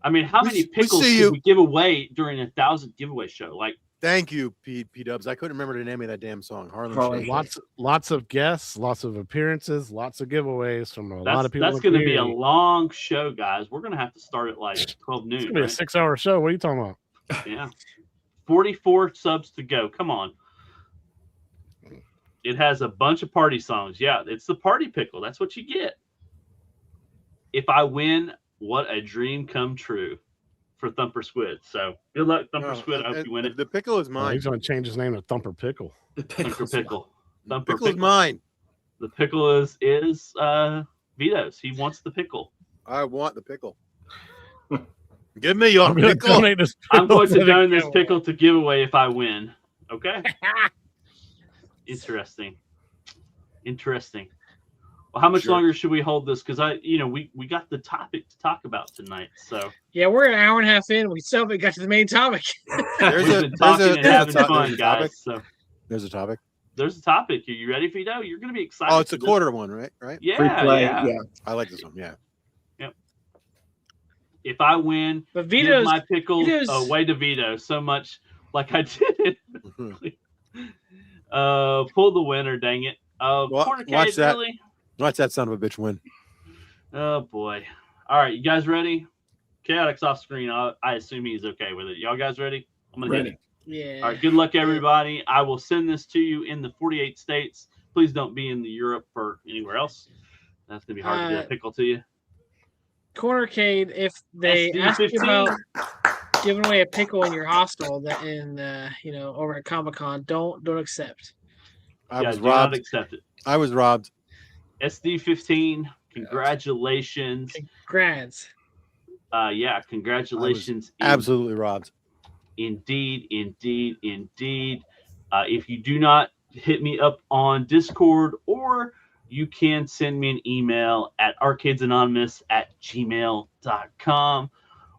I mean, how We many see pickles you. did we give away during 1,000 giveaway show? Like, Thank you, P Dubs. I couldn't remember the name of that damn song. Harlem Shake. Shake. Lots of guests, lots of appearances, lots of giveaways from a lot of people. that's going to be a long show, guys. We're going to have to start at like 12 noon. It's gonna be a right? 6-hour show. What are you talking about? Yeah. 44 subs to go. Come on. It has a bunch of party songs. Yeah, it's the party pickle. That's what you get. If I win, what a dream come true for Thumper Squid. So good luck, Thumper Squid. I hope you win it. The pickle is Oh, mine. he's gonna change his name to Thumper Pickle. The Thumper pickles. Pickle. The Thumper pickle is Pickle. mine. The pickle is Vito's. He wants the pickle. I want the pickle. Give me your I'm gonna pickle. donate this I'm going to the donate this giveaway. pickle to give away if I win. Okay. Interesting. Well, how much Sure. longer should we hold this? Because we got the topic to talk about tonight. So Yeah, we're an hour and a half in. We still haven't got to the main topic. There's we've a- been there's talking a- and there's a having to- fun, there's a guys. topic. So There's a topic. there's a topic. Are you ready, Vito? You're going to be excited. Oh, it's a for this. quarter one, right? Right. Yeah, Free play. yeah. Yeah. I like this one. Yeah. If I win, But give Vito's my pickle Vito's- away to Vito so much like I did. Pull the winner, dang it. Corner watch cage, that. really? Watch that son of a bitch win. Oh boy. All right, you guys ready? Chaotic's off screen. I assume he's okay with it. Y'all guys ready? I'm gonna hit Ready. it. yeah. All right, good luck, everybody. I will send this to you in the 48 states. Please don't be in the Europe or anywhere else. That's gonna be hard to get a pickle to you. Cornercade, if they ask you SD15. about giving away a pickle in your hostel that over at Comic-Con, don't accept. I was do not robbed. accept it. I was robbed. SD15, congratulations. Congrats. Yeah, congratulations. Absolutely robbed. Indeed. If you do not hit me up on Discord or you can send me an email at arcadesanonymous@gmail.com.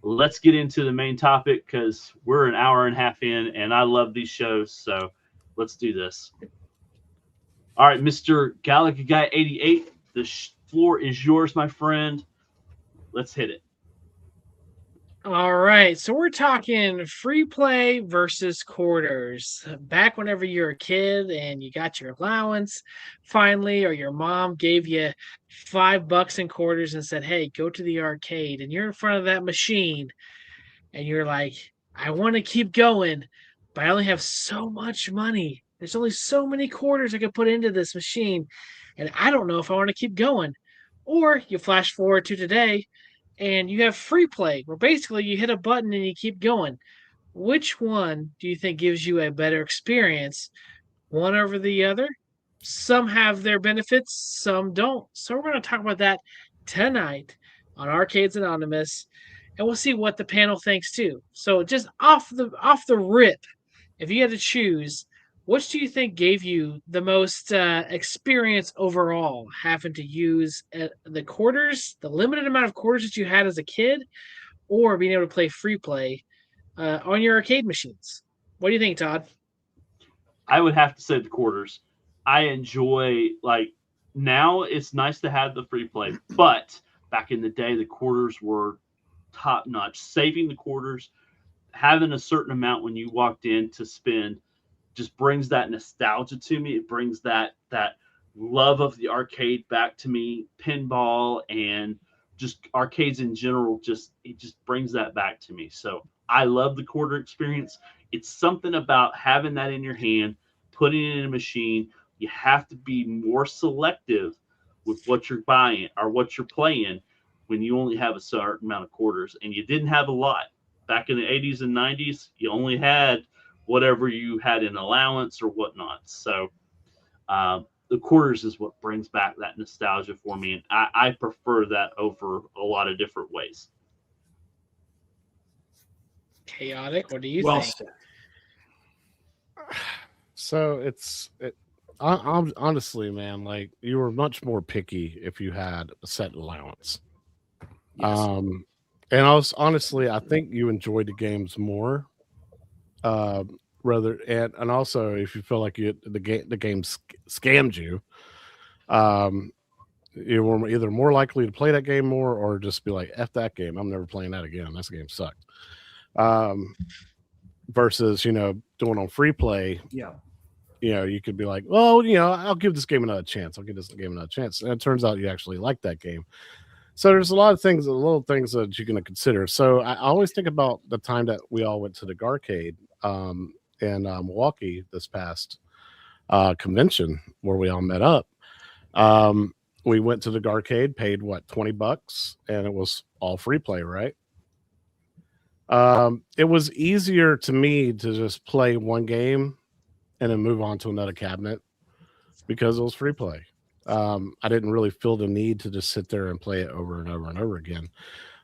Let's get into the main topic because we're an hour and a half in, and I love these shows. So let's do this. All right, Mr. Galaga Guy 88, the floor is yours, my friend. Let's hit it. All right, so we're talking free play versus quarters. Back whenever you're a kid and you got your allowance finally, or your mom gave you $5 in quarters and said, "Hey, go to the arcade," and you're in front of that machine, and you're like, "I want to keep going, but I only have so much money. There's only so many quarters I could put into this machine, and I don't know if I want to keep going." Or you flash forward to today and you have free play where basically you hit a button and you keep going. Which one do you think gives you a better experience, one over the other? Some have their benefits, some don't. So we're going to talk about that tonight on Arcades Anonymous, and we'll see what the panel thinks too. So just off the rip, if you had to choose, which do you think gave you the most experience overall, having to use the quarters, the limited amount of quarters that you had as a kid, or being able to play free play on your arcade machines? What do you think, Todd? I would have to say the quarters. I enjoy, like, now it's nice to have the free play, but back in the day, the quarters were top notch. Saving the quarters, having a certain amount when you walked in to spend, just brings that nostalgia to me. It brings that love of the arcade back to me. Pinball and just arcades in general, it just brings that back to me. So I love the quarter experience. It's something about having that in your hand, putting it in a machine. You have to be more selective with what you're buying or what you're playing when you only have a certain amount of quarters, and you didn't have a lot. Back in the 80s and 90s, you only had whatever you had in allowance or whatnot. So the quarters is what brings back that nostalgia for me, and I prefer that over a lot of different ways. Chaotic, what do you Well think? said. So I'm honestly, man, like you were much more picky if you had a set allowance. Yes. And I think you enjoyed the games more. Rather and also if you feel like the game scammed you, you were either more likely to play that game more or just be like, F that game, I'm never playing that again. That game sucked. Versus, doing on free play, Yeah. You could be like, well, I'll give this game another chance. And it turns out you actually like that game. So there's a lot of things, little things that you're going to consider. So I always think about the time that we all went to the Garcade in Milwaukee this past convention where we all met up. We went to the Garcade, paid $20, and it was all free play, right? It was easier to me to just play one game and then move on to another cabinet because it was free play. I didn't really feel the need to just sit there and play it over and over and over again.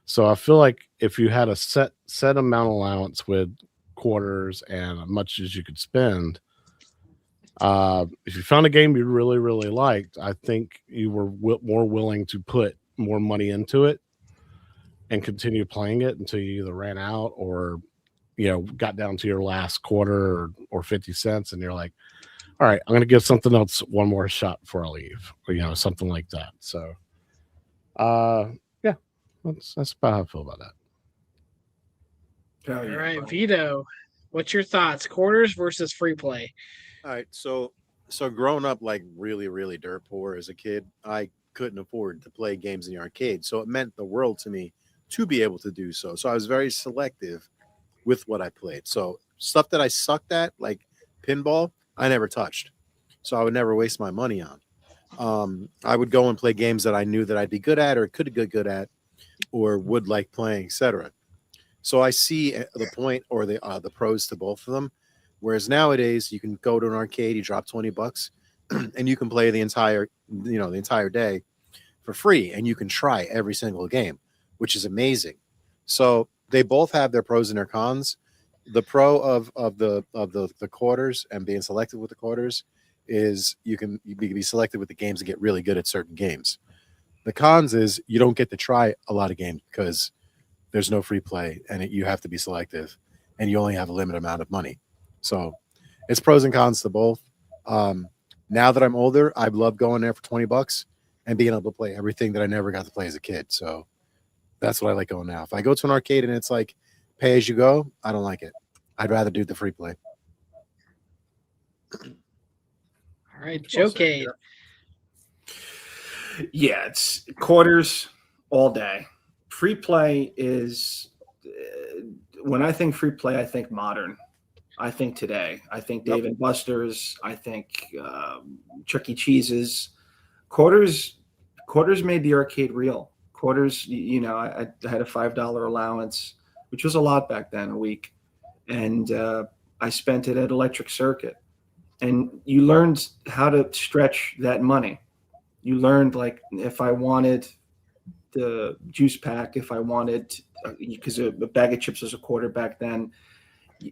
So I feel like if you had a set amount allowance with quarters and as much as you could spend, if you found a game you really, really liked, I think you were more willing to put more money into it and continue playing it until you either ran out or, got down to your last quarter or 50 cents. And you're like, all right, I'm going to give something else one more shot before I leave, or, something like that. So, yeah, that's about how I feel about that. All right, Vito, what's your thoughts? Quarters versus free play? All right, so growing up like really, really dirt poor as a kid, I couldn't afford to play games in the arcade. So it meant the world to me to be able to do so. So I was very selective with what I played. So stuff that I sucked at, like pinball, I never touched. So I would never waste my money on. I would go and play games that I knew that I'd be good at or could get good at or would like playing, etc. So I see the point or the pros to both of them. Whereas nowadays you can go to an arcade, you drop $20 and you can play the entire day for free, and you can try every single game, which is amazing. So they both have their pros and their cons. The pro of the quarters and being selective with the quarters is you can be selected with the games and get really good at certain games. The cons is you don't get to try a lot of games because there's no free play, and you have to be selective, and you only have a limited amount of money. So it's pros and cons to both. Now that I'm older, I love going there for $20 and being able to play everything that I never got to play as a kid. So that's what I like going now. If I go to an arcade and it's like pay as you go, I don't like it. I'd rather do the free play. All right, Joe-Cade. Yeah, it's quarters all day. Free play is when I think free play, I think modern. I think today. I think Dave and Buster's. I think Chuck E. Cheese's. Quarters made the arcade real. Quarters, I had a $5 allowance, which was a lot back then, a week, and I spent it at Electric Circuit. And you learned how to stretch that money. You learned, like, if I wanted the juice pack, if I wanted, because a bag of chips was a quarter back then,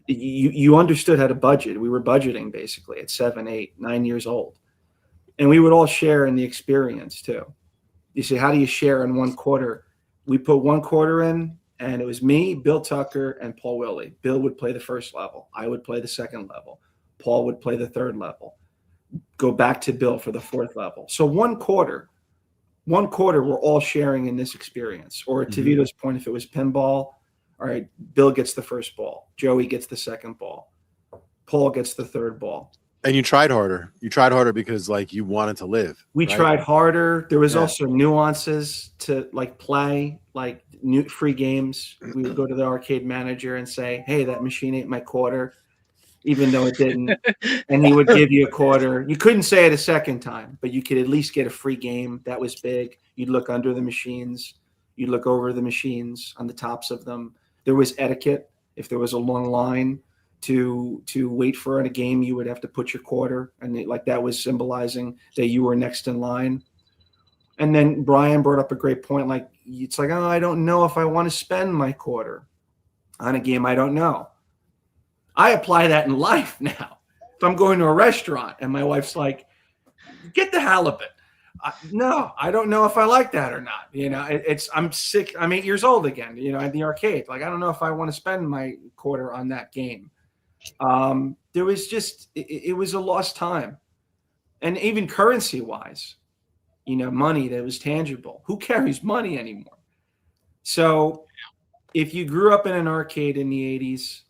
you understood how to budget. We were budgeting basically at 7, 8, 9 years old. And we would all share in the experience too. You say, how do you share in one quarter? We put one quarter in, and it was me, Bill Tucker, and Paul Willie. Bill would play the first level. I would play the second level. Paul would play the third level. Go back to Bill for the fourth level. So one quarter, we're all sharing in this experience. Or to Vito's point, if it was pinball, all right, Bill gets the first ball. Joey gets the second ball. Paul gets the third ball. And you tried harder. You tried harder because, like, you wanted to live. We tried harder. There was also nuances to, like, play, like new free games. We would go to the arcade manager and say, hey, that machine ate my quarter, even though it didn't. And he would give you a quarter. You couldn't say it a second time, but you could at least get a free game. That was big. You'd look under the machines. You'd look over the machines on the tops of them. There was etiquette. If there was a long line to wait for a game, you would have to put your quarter, and that was symbolizing that you were next in line. And then Brian brought up a great point. Like, it's like, oh, I don't know if I want to spend my quarter on a game I don't know. I apply that in life now. If I'm going to a restaurant and my wife's like, get the halibut. No, I don't know if I like that or not. I'm sick. I'm 8 years old again, at the arcade. Like, I don't know if I want to spend my quarter on that game. There was just, it was a lost time. And even currency wise, money that was tangible. Who carries money anymore? So if you grew up in an arcade in the 80s,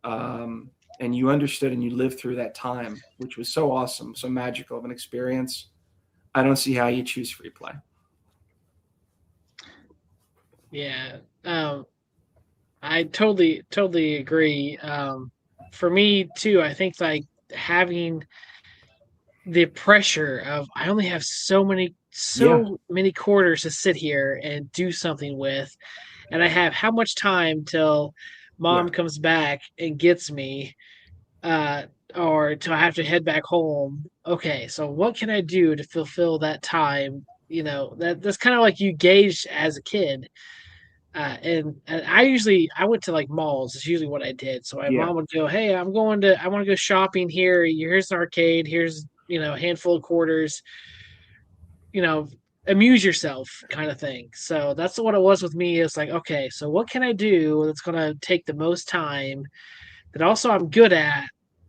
and you understood and you lived through that time, which was so awesome, so magical of an experience, I don't see how you choose free play. Yeah, I totally agree. For me too, I think, like, having the pressure of, I only have so many quarters to sit here and do something with, and I have how much time till mom comes back and gets me, or till I have to head back home. Okay, so what can I do to fulfill that time? That's kind of like you gauged as a kid. And I went to, like, malls. It's usually what I did. So my mom would go, hey, I want to go shopping here. Here's an arcade. Here's, a handful of quarters, amuse yourself kind of thing. So that's what it was with me. It's like, okay, so what can I do that's going to take the most time that also I'm good at,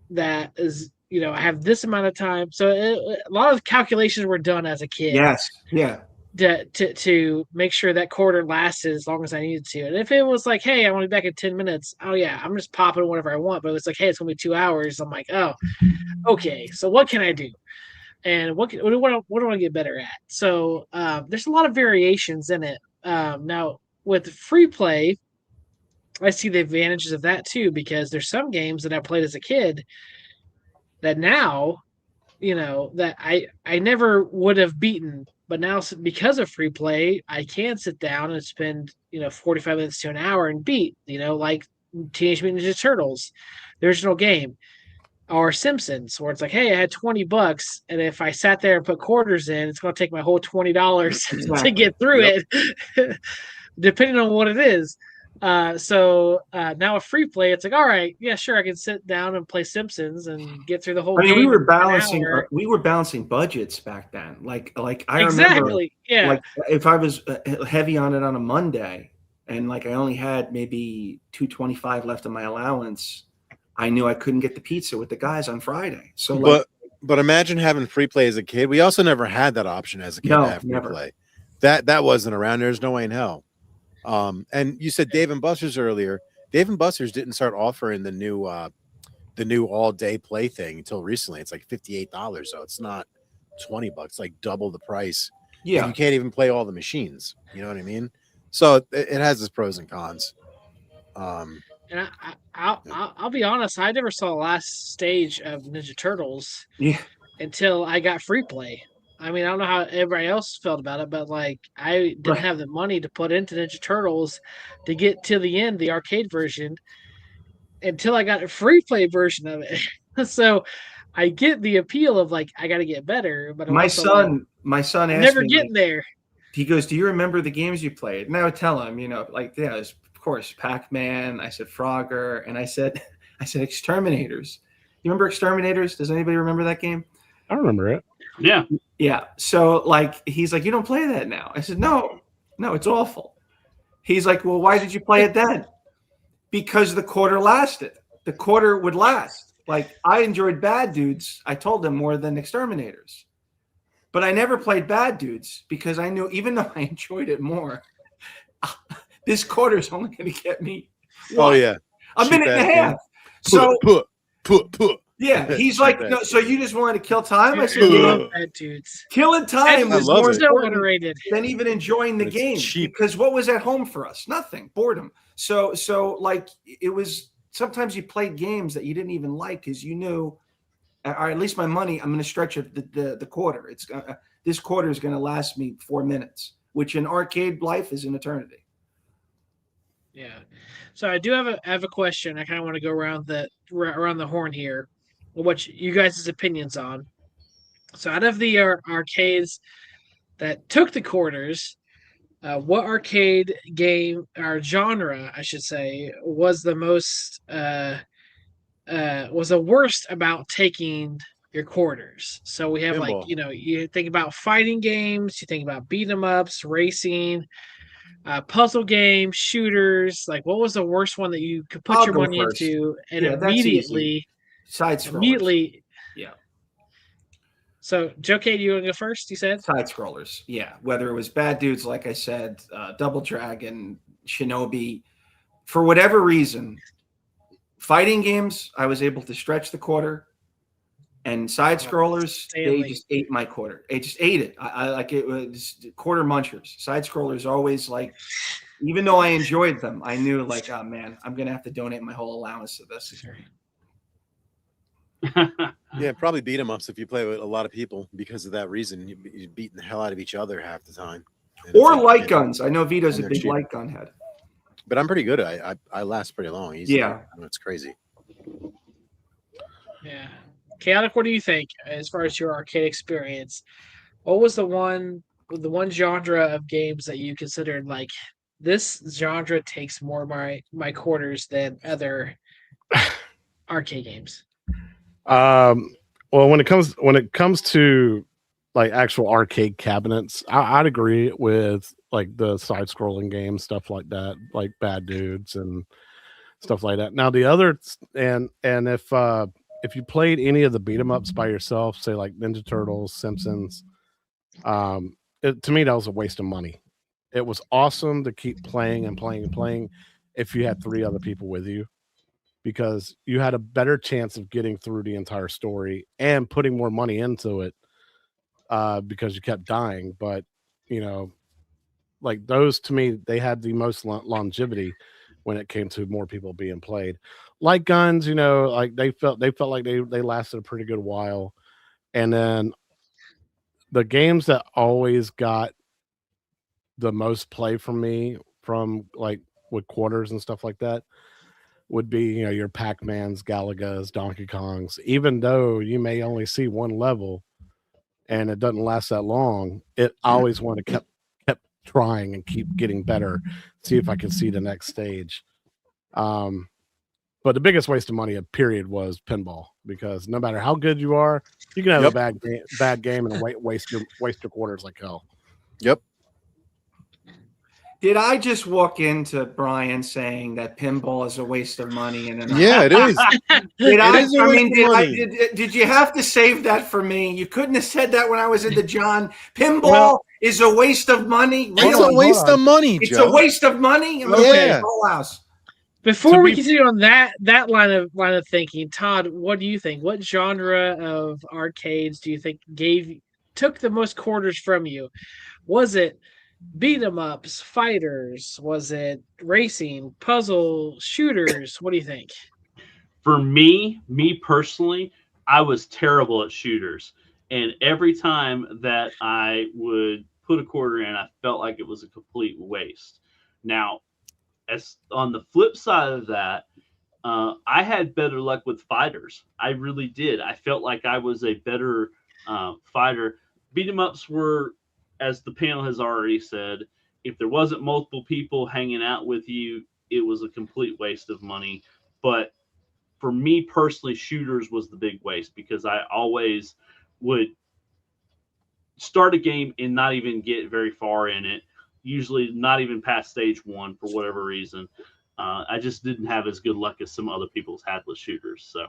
that is, I have this amount of time. So a lot of calculations were done as a kid. Yes. Yeah. To make sure that quarter lasted as long as I needed to. And if it was like, hey, I want to be back in 10 minutes. Oh yeah, I'm just popping whatever I want. But it's like, hey, it's going to be 2 hours. I'm like, oh, okay. So what can I do? And what do I want to get better at? So there's a lot of variations in it. Now with free play, I see the advantages of that too, because there's some games that I played as a kid that now, that I never would have beaten, but now because of free play, I can sit down and spend 45 minutes to an hour and beat, like Teenage Mutant Ninja Turtles, the original game, or Simpsons, where it's like, hey, I had $20, and if I sat there and put quarters in, it's going to take my whole $20 to get through it, depending on what it is. So now with free play, it's like, all right, yeah, sure, I can sit down and play Simpsons and get through the whole I mean, game. we were balancing budgets back then. Like I remember, Exactly. Yeah. like if I was heavy on it on a Monday and like I only had maybe $2.25 left of my allowance, I knew I couldn't get the pizza with the guys on Friday. So like, but imagine having free play as a kid. We also never had that option as a kid to have free never. play. That wasn't around. There's no way in hell. And you said Dave and Buster's earlier. Dave and Buster's didn't start offering the new all day play thing until recently. It's like $58, so it's not $20, like double the price. Yeah, and you can't even play all the machines. You know what I mean? So it has its pros and cons. And I'll be honest, I never saw the last stage of Ninja Turtles until I got free play. I mean, I don't know how everybody else felt about it, but like I didn't have the money to put into Ninja Turtles to get to the end, the arcade version, until I got a free play version of it. So I get the appeal of like I got to get better, but my son asked never me, getting there. He goes, "Do you remember the games you played?" And I would tell him, like, yeah, of course, Pac-Man. I said Frogger, and I said Exterminators. You remember Exterminators? Does anybody remember that game? I remember it. Yeah. Yeah. So like, he's like, "You don't play that now." I said, No, it's awful. He's like, "Well, why did you play it then?" Because the quarter lasted. The quarter would last. Like, I enjoyed Bad Dudes, I told him, more than Exterminators. But I never played Bad Dudes because I knew, even though I enjoyed it more, this quarter is only going to get me a minute and a half. So yeah, he's like, no, so you just wanted to kill time? I said, Bad Dudes. Killing time was more important than even enjoying the game, because what was at home for us? Nothing. Boredom. So like, it was, sometimes you played games that you didn't even like because you knew, or at least my money, I'm going to stretch it the quarter. It's this quarter is going to last me 4 minutes, which in arcade life is an eternity. Yeah. So I do have a question. I kind of want to go around the horn here, what you guys' opinions on. So out of the arcades that took the quarters, what arcade game or genre, I should say, was the most was the worst about taking your quarters? So we have Pinball. like, you think about fighting games, you think about beat 'em ups, racing, puzzle games, shooters. Like, what was the worst one that you could put your money into and immediately side scrollers? Yeah. So, Joe K, do you want to go first? You said side scrollers. Yeah, whether it was Bad Dudes, like I said, Double Dragon, Shinobi, for whatever reason, fighting games, I was able to stretch the quarter, and side scrollers, they just ate my quarter. They just ate it. I like it was quarter munchers. Side scrollers always, like, even though I enjoyed them, I knew, like, oh man, I'm gonna have to donate my whole allowance to this. Yeah, probably beat 'em ups if you play with a lot of people because of that reason. You're beating the hell out of each other half the time. Or light guns. I know Vito's a big light gun head. But I'm pretty good. I last pretty long. It's crazy. Yeah. Chaotic, what do you think as far as your arcade experience? What was the one genre of games that you considered like, this genre takes more my quarters than other arcade games? Well, when it comes to like actual arcade cabinets, I'd agree with like the side-scrolling games, stuff like that, like Bad Dudes and stuff like that. Now the other, and if you played any of the beat 'em ups by yourself, say like Ninja Turtles, Simpsons, to me that was a waste of money. It was awesome to keep playing and playing and playing if you had 3 other people with you, because you had a better chance of getting through the entire story and putting more money into it, because you kept dying. But like those, to me, they had the most longevity when it came to more people being played. Like guns, like they felt like they lasted a pretty good while. And then the games that always got the most play from me, from like with quarters and stuff like that, would be your Pac-Mans, Galagas, Donkey Kongs. Even though you may only see one level and it doesn't last that long, it always kept trying and keep getting better, see if I can see the next stage. But the biggest waste of money, period, was pinball, because no matter how good you are, you can have a bad game and waste your quarters like hell. Yep. Did I just walk into Brian saying that pinball is a waste of money? Yeah, it is. Did you have to save that for me? You couldn't have said that when I was in the John. Pinball is a waste of money. Really? It's a waste of money, Joe. It's a waste of money. Yeah. Before we continue on that line of thinking, Todd, what do you think? What genre of arcades do you think took the most quarters from you? Was it beat 'em ups, fighters? Was it racing, puzzle, shooters? What do you think? For me personally, I was terrible at shooters, and every time that I would put a quarter in, I felt like it was a complete waste. Now, as on the flip side of that, I had better luck with fighters. I really did. I felt like I was a better fighter. Beat 'em ups were, as the panel has already said, if there wasn't multiple people hanging out with you, it was a complete waste of money. But for me personally, shooters was the big waste, because I always would start a game and not even get very far in it, usually not even past stage 1 for whatever reason. I just didn't have as good luck as some other people's had with shooters. So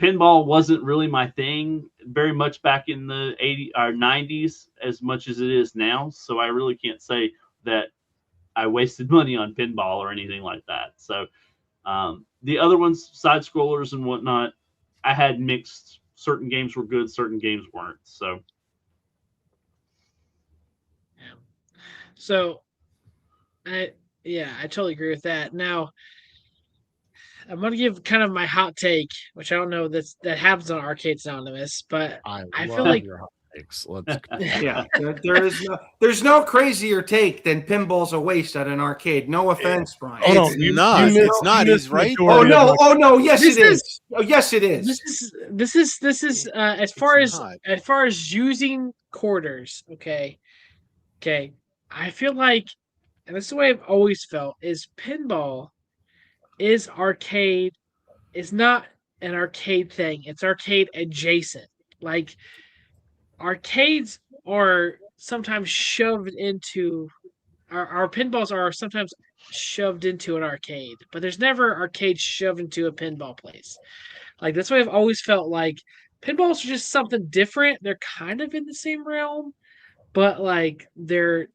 pinball wasn't really my thing very much back in the 80s or 90s as much as it is now. So I really can't say that I wasted money on pinball or anything like that. So the other ones, side scrollers and whatnot, I had mixed. Certain games were good, certain games weren't. So I totally agree with that. Now, I'm going to give kind of my hot take, which I don't know that happens on Arcades Anonymous, but I feel like your hot takes. There's no crazier take than pinball's a waste at an arcade. No offense, Brian. It's not. He's right. Oh no. Yes, it is. Oh, yes, it is. This is as far as using quarters. Okay. I feel like, and this is the way I've always felt, is pinball is not an arcade thing. It's arcade adjacent. Like, arcades are sometimes shoved into our pinballs are sometimes shoved into an arcade, but there's never arcade shoved into a pinball place. Like, that's why I've always felt like pinballs are just something different. They're kind of in the same realm, but like they're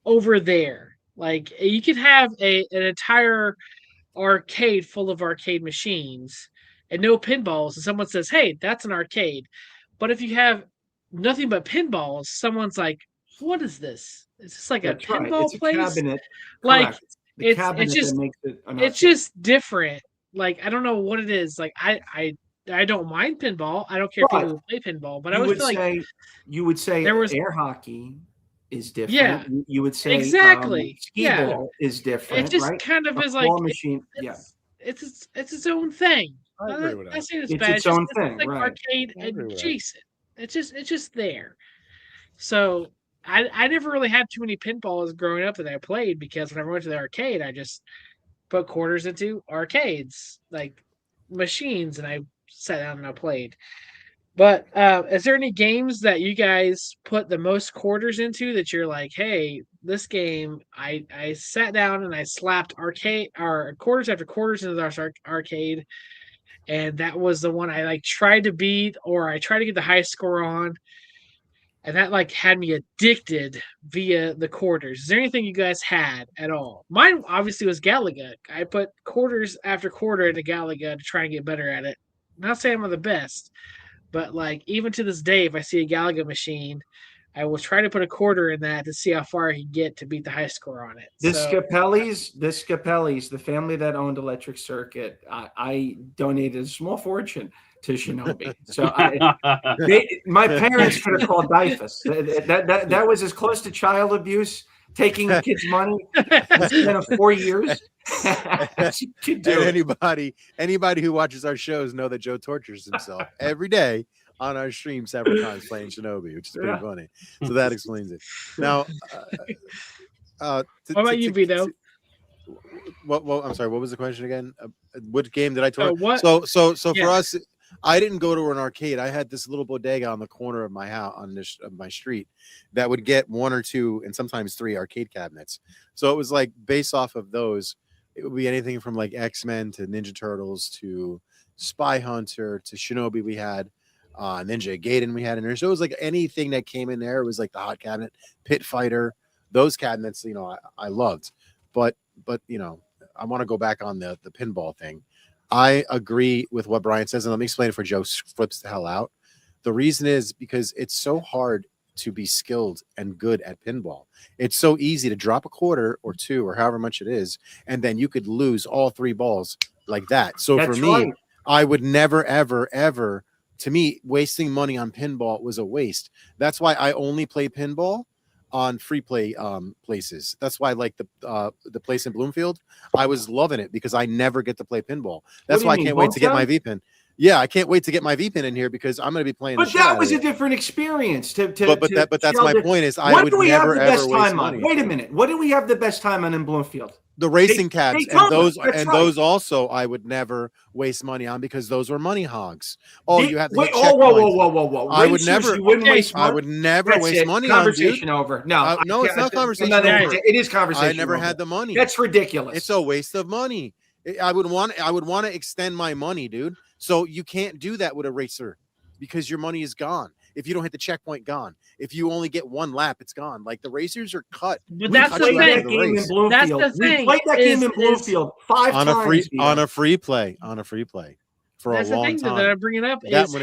over there. Like, you could have an entire arcade full of arcade machines and no pinballs, and someone says, "Hey, that's an arcade." But if you have nothing but pinballs, someone's like, "What is this? Is this like a pinball place?" It's a cabinet. Like, it's just different. Like, I don't know what it is. Like, I don't mind pinball. I don't care if people play pinball, but I always feel like you would say air hockey is different. Yeah, you would say exactly. Skee-ball is different. It just right? kind of is like machine. It's its own thing. I agree with that. It's its own thing. It's like arcade adjacent. It's just there. So I never really had too many pinballs growing up that I played, because when I went to the arcade, I just put quarters into arcades, like machines, and I sat down and I played. But is there any games that you guys put the most quarters into that you're like, "Hey, this game, I sat down and I slapped quarters after quarters into the arcade, and that was the one I like tried to beat, or I tried to get the highest score on, and that like had me addicted via the quarters"? Is there anything you guys had at all? Mine obviously was Galaga. I put quarters after quarter into Galaga to try and get better at it. Not saying I'm the best, but like, even to this day, if I see a Galaga machine, I will try to put a quarter in that to see how far I can get to beat the high score on it. The Scapellis, the family that owned Electric Circuit, I donated a small fortune to Shinobi. So my parents could have called DIFUS. That was as close to child abuse, taking kids' money. It's been 4 years. And anybody who watches our shows know that Joe tortures himself every day on our stream several times playing Shinobi, which is pretty funny. So that explains it. Now, what about you, Vito? Well, I'm sorry. What was the question again? What game did I tour? What? So for us, I didn't go to an arcade. I had this little bodega on the corner of my house of my street that would get 1 or 2 and sometimes 3 arcade cabinets. So it was like based off of those, it would be anything from like X-Men to Ninja Turtles to Spy Hunter to Shinobi. We had Ninja Gaiden. We had in there. So it was like anything that came in there. It was like the hot cabinet, Pit Fighter. Those cabinets, I loved. But I want to go back on the pinball thing. I agree with what Brian says, and let me explain it for Joe flips the hell out. The reason is because it's so hard to be skilled and good at pinball. It's so easy to drop a quarter or 2 or however much it is, and then you could lose all 3 balls like that. So for me, I would never, ever, ever, to me, wasting money on pinball was a waste. That's why I only play pinball on free play places. That's why I like the place in Bloomfield. I was loving it because I never get to play pinball. That's why I can't wait to get my V-Pin. Yeah, I can't wait to get my V-Pin in here because I'm going to be playing. But that was a different experience. But that's my point. Is I would never ever waste money. Wait a minute. What do we have the best time on in Bloomfield? The racing cabs and those also I would never waste money on because those were money hogs. Oh, you have to hit whoa. I would never waste money. I would never waste money conversation on over. No, no, it's not conversation over. It is conversation. I never had the money. That's ridiculous. It's a waste of money. I would want to extend my money, dude. So you can't do that with a racer because your money is gone. If you don't hit the checkpoint, gone. If you only get 1 lap, it's gone. Like the racers are cut. But that's the thing. That's the thing. We played that game in Bloomfield 5 times on a free play. For that's a long the thing time. that I'm bringing up is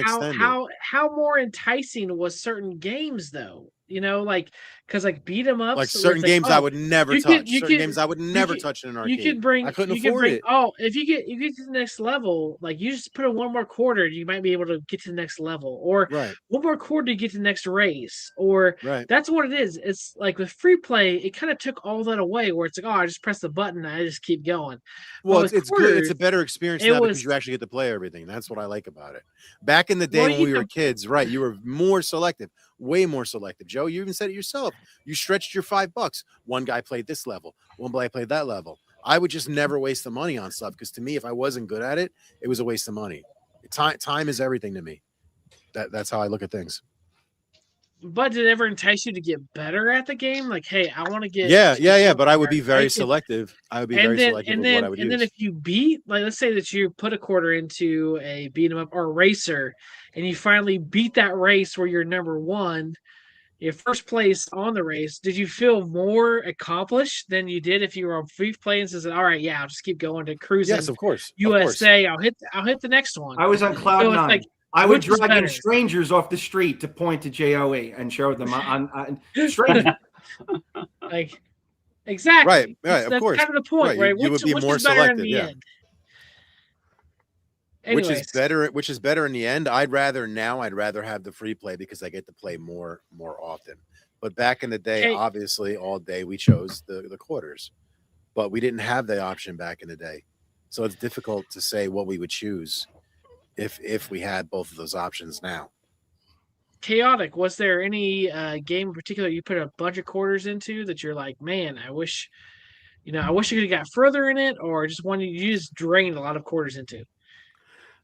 how more enticing was certain games though. Because beat 'em ups, like certain games I would never touch. Certain games I would never touch in an arcade. I couldn't afford it. Oh, if you get to the next level, like you just put in 1 more quarter, you might be able to get to the next level, or 1 more quarter to get to the next race, or that's what it is. It's like with free play, it kind of took all that away. Where it's like, oh, I just press the button, and I just keep going. Well, it's good. It's a better experience now because you actually get to play everything. That's what I like about it. Back in the day when we were kids, you were more selective. Way more selective. Joe, you even said it yourself. You stretched your $5. One guy played this level. One guy played that level. I would just never waste the money on stuff because to me, if I wasn't good at it, it was a waste of money. Time is everything to me. That's how I look at things. But did it ever entice you to get better at the game? Like, hey, I want to get but I would be very selective. I would be very selective with what I would use. And then if you beat, like, let's say that you put a quarter into a beat 'em up or a racer, and you finally beat that race where you're number 1, you're first place on the race. Did you feel more accomplished than you did if you were on free play and said, "All right, I'll just keep going to cruising"? Yes, of course. USA, I'll hit the next one. I was on cloud 9. Like, I would drag in strangers off the street to point to JOE and show them on strangers. Like, exactly. Right. Of course. That's kind of the point, right? You would be more selective. End? Which is better in the end. I'd rather have the free play because I get to play more often. But back in the day, obviously, all day we chose the quarters, but we didn't have the option back in the day, so it's difficult to say what we would choose if we had both of those options now. Chaotic. Was there any game in particular you put a bunch of quarters into that you're like, man, I wish you could have got further in it, or just one you just drained a lot of quarters into?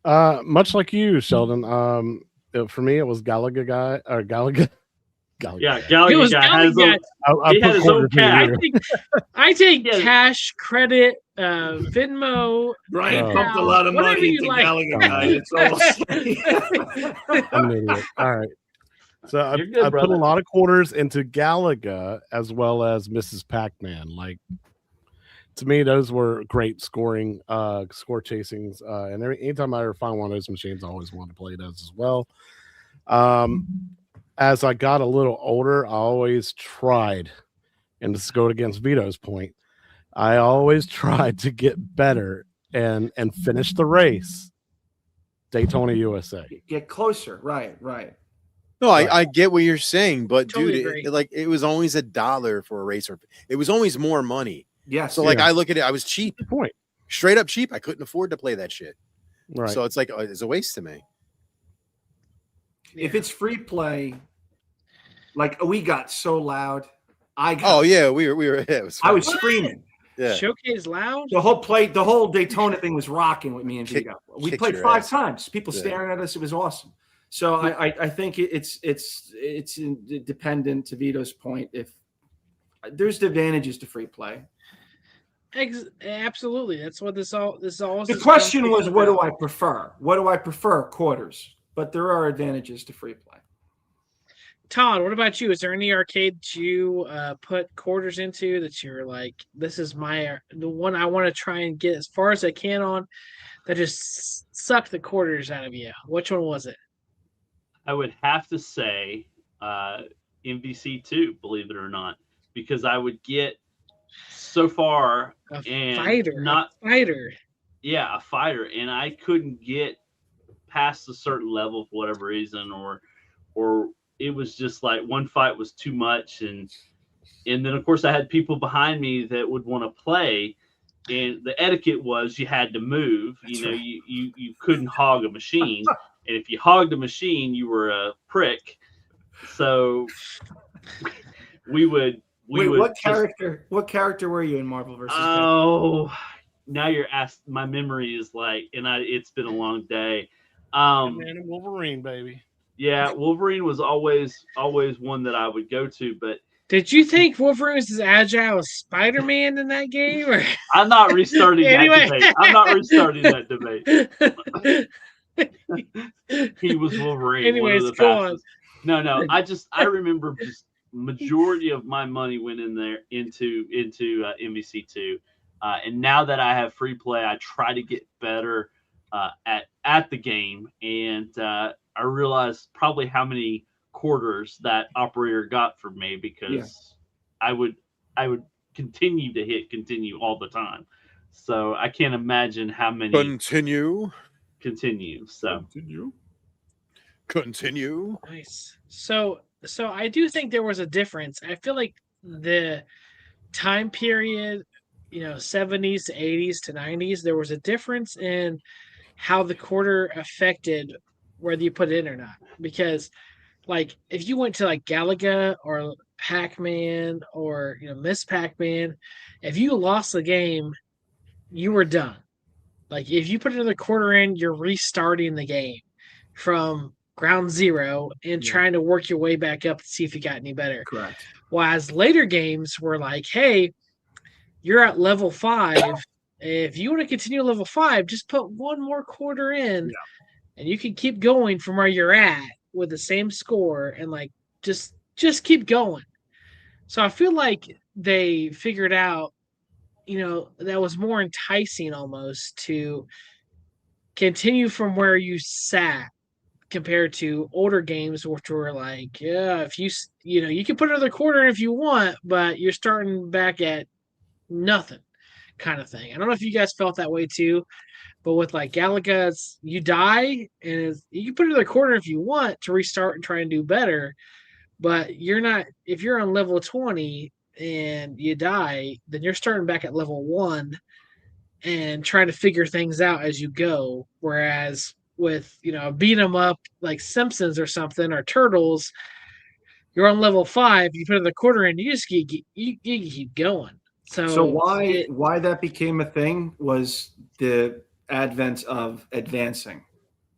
Much like you, Sheldon. For me, it was Galaga guy or Galaga. Yeah, Galaga guy. He had his own cat. I take cash, credit, Venmo. Brian pumped a lot of money into Galaga guy. It's almost I'm an idiot. All right. So I put a lot of quarters into Galaga as well as Mrs. Pac-Man. Like, to me, those were great score chasings. And anytime I ever find one of those machines, I always want to play those as well. As I got a little older, I always tried, and this goes against Vito's point, I always tried to get better and finish the race. Daytona USA. Get closer. Right. No, I get what you're saying, but Totally dude, it was always $1 for a racer. It was always more money. Yes. So I look at it, I was cheap. Good point. Straight up cheap. I couldn't afford to play that shit. Right. So it's like it's a waste to me. if it's free play, like we got so loud. Oh yeah, we were. Yeah, it was I fun. was screaming. Yeah. Showcase loud. The whole Daytona thing was rocking with me and Vito. We kicked played your 5 ass. times. People staring at us. It was awesome. So I think it's dependent, to Vito's point. If there's advantages to free play. Absolutely, that's what this all. The question was, what do I prefer? What do I prefer? Quarters, but there are advantages to free play. Todd, what about you? Is there any arcade you put quarters into that you're like, this is the one I want to try and get as far as I can on, that just sucked the quarters out of you? Which one was it? I would have to say MVC2, believe it or not, because I would get so far A and fighter. Yeah, a fighter, and I couldn't get past a certain level for whatever reason, or it was just like one fight was too much, and then of course I had people behind me that would want to play, and the etiquette was you had to move. That's right. right. You couldn't hog a machine, and if you hogged a machine, you were a prick. So we would. Wait, what character were you in Marvel vs. Oh, now you're asked. My memory is like, and it's been a long day. Man, Wolverine, baby. Yeah, Wolverine was always one that I would go to, but did you think Wolverine was as agile as Spider-Man in that game? Or? I'm not restarting Anyway. that debate. I'm not restarting that debate. He was Wolverine. Anyways, one of the go fastest. No. I remember just majority of my money went in there into MVC2, and now that I have free play, I try to get better at the game, and I realized probably how many quarters that operator got from me, because I would continue to continue all the time. So I can't imagine how many continue. So continue. Nice. So I do think there was a difference. I feel like the time period, 70s to 80s to 90s, there was a difference in how the quarter affected whether you put it in or not. Because like if you went to like Galaga or Pac-Man or Miss Pac-Man, if you lost the game, you were done. Like if you put another quarter in, you're restarting the game from ground zero and trying to work your way back up to see if you got any better. Correct. Whereas later games were like, hey, you're at level 5. If you want to continue level 5, just put one more quarter in, and you can keep going from where you're at with the same score, and like just keep going. So I feel like they figured out, that was more enticing almost to continue from where you sat compared to older games, which were like, if you can put another quarter in if you want, but you're starting back at nothing, kind of thing. I don't know if you guys felt that way too, but with like Galaga's, you die, and you can put another quarter if you want to restart and try and do better, but you're not. If you're on level 20 and you die, then you're starting back at level 1 and trying to figure things out as you go. Whereas with beat 'em up like Simpsons or something, or Turtles, you're on level 5, you put the quarter in, you just keep going. So why that became a thing was the advent of advancing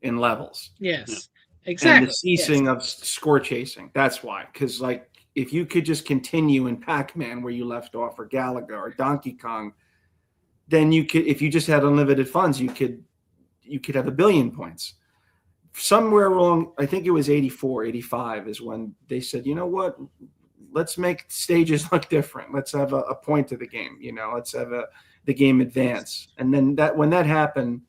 in levels. Yes, exactly. And the ceasing of score chasing. That's why. Because like if you could just continue in Pac-Man where you left off, or Galaga or Donkey Kong, then you could, if you just had unlimited funds, you could have 1 billion points. Somewhere along, I think it was 84, 85 is when they said, you know what, let's make stages look different. Let's have a point to the game. Let's have the game advance. And then when that happened,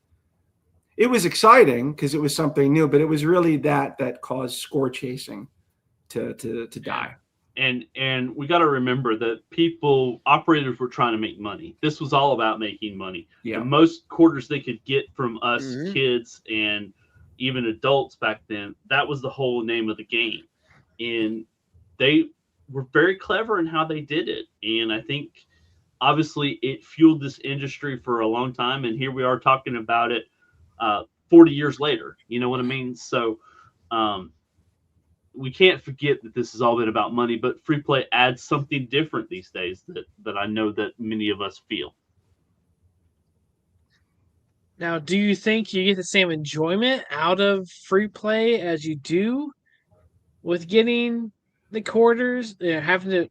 it was exciting because it was something new, but it was really that caused score chasing to die. And we got to remember that operators were trying to make money. This was all about making money. Yeah. The most quarters they could get from us kids and even adults back then, that was the whole name of the game. And they were very clever in how they did it. And I think obviously it fueled this industry for a long time. And here we are talking about it 40 years later. You know what I mean? So we can't forget that this has all been about money, but free play adds something different these days that I know that many of us feel. Now, do you think you get the same enjoyment out of free play as you do with getting the quarters, having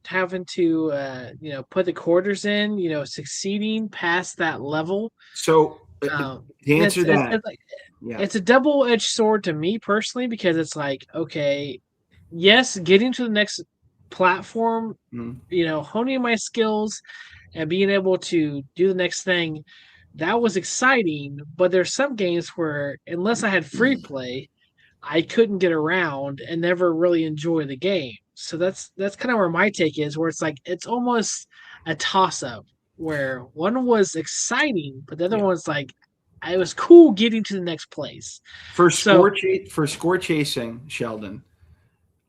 to put the quarters in, succeeding past that level? So Um, to answer it's, that, it's like yeah. it's a double-edged sword to me personally, because it's like, okay, yes, getting to the next platform, Mhm. honing my skills and being able to do the next thing, that was exciting. But there's some games where unless I had free play, I couldn't get around and never really enjoy the game. So that's kind of where my take is, where it's like it's almost a toss up, where one was exciting, but the other Yeah. one's like, it was cool getting to the next place. For So score chasing, Sheldon,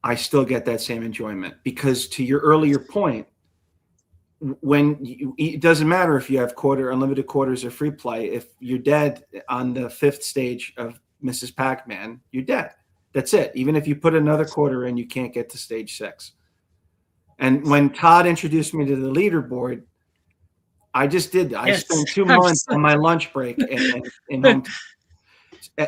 I still get that same enjoyment, because to your earlier point, it doesn't matter if you have unlimited quarters or free play. If you're dead on the 5th stage of Mrs. Pac-Man, you're dead. That's it. Even if you put another quarter in, you can't get to stage 6. And when Todd introduced me to the leaderboard, I just did that. I spent 2 months on my lunch break in home.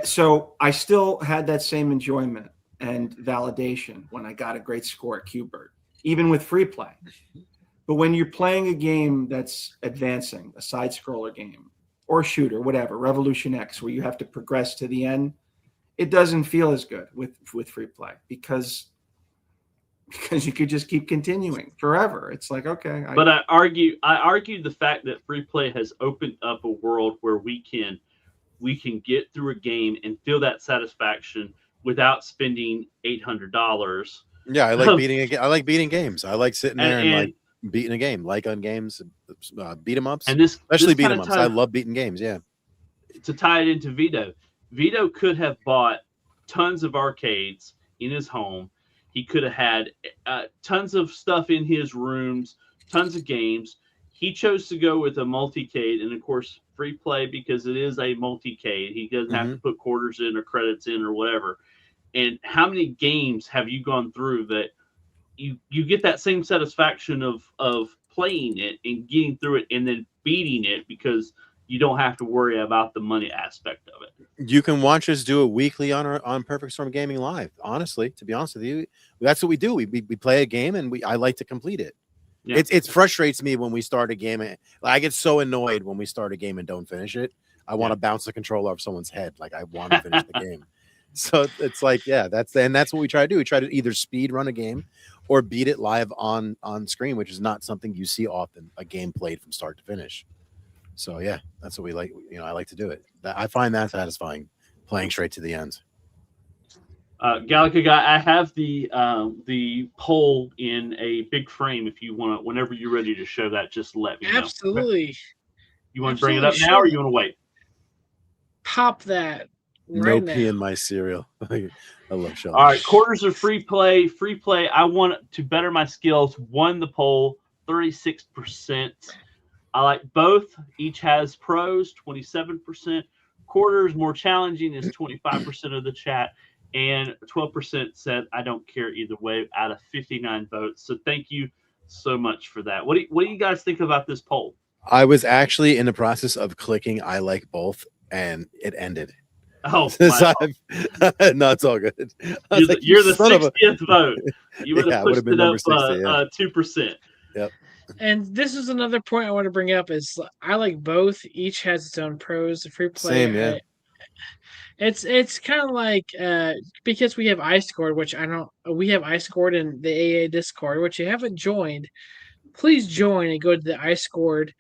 So I still had that same enjoyment and validation when I got a great score at Q-Bird, even with free play. But when you're playing a game that's advancing, a side scroller game or a shooter, whatever, Revolution X, where you have to progress to the end, it doesn't feel as good with free play, because you could just keep continuing forever. It's like, okay. But I argue the fact that free play has opened up a world where we can get through a game and feel that satisfaction without spending $800. Yeah, I like beating games. I like sitting there and like beating a game, like on games, beat 'em ups, and especially beat 'em ups. I love beating games. Yeah. To tie it into Vito could have bought tons of arcades in his home. He could have had tons of stuff in his rooms, tons of games. He chose to go with a multi-cade, and of course, free play, because it is a multi-cade. He doesn't have to put quarters in or credits in or whatever. And how many games have you gone through that you get that same satisfaction of playing it and getting through it and then beating it, because you don't have to worry about the money aspect of it. You can watch us do it weekly on Perfect Storm Gaming Live. Honestly, to be honest with you, that's what we do. We play a game and I like to complete it. Yeah. It frustrates me when we start a game. I get so annoyed when we start a game and don't finish it. I want to bounce the controller off someone's head. Like, I want to finish the game. So it's like, yeah, that's what we try to do. We try to either speed run a game or beat it live on screen, which is not something you see often, a game played from start to finish. So yeah, that's what we like. I like to do it. I find that satisfying, playing straight to the end. Gallica guy, I have the poll in a big frame. If you want to, whenever you're ready to show that, just let me know. Absolutely. You want to bring it up now, or you want to wait? Pop that. No pee in my cereal. I love Sheldon. All right, quarters of free play. Free play. I want to better my skills. Won the poll, 36%. I like both. Each has pros, 27%. Quarters more challenging is 25% of the chat, and 12% said I don't care either way out of 59 votes. So thank you so much for that. What do you guys think about this poll? I was actually in the process of clicking I like both, and it ended. Oh, no, it's all good. You're the 60th vote. You would have pushed it up 2%. Yep. And this is another point I want to bring up is I like both. Each has its own pros. The free play. Same, yeah. It's kind of like because we have iScored, which we have iScored in the AA Discord, which you haven't joined. Please join and go to the iScored.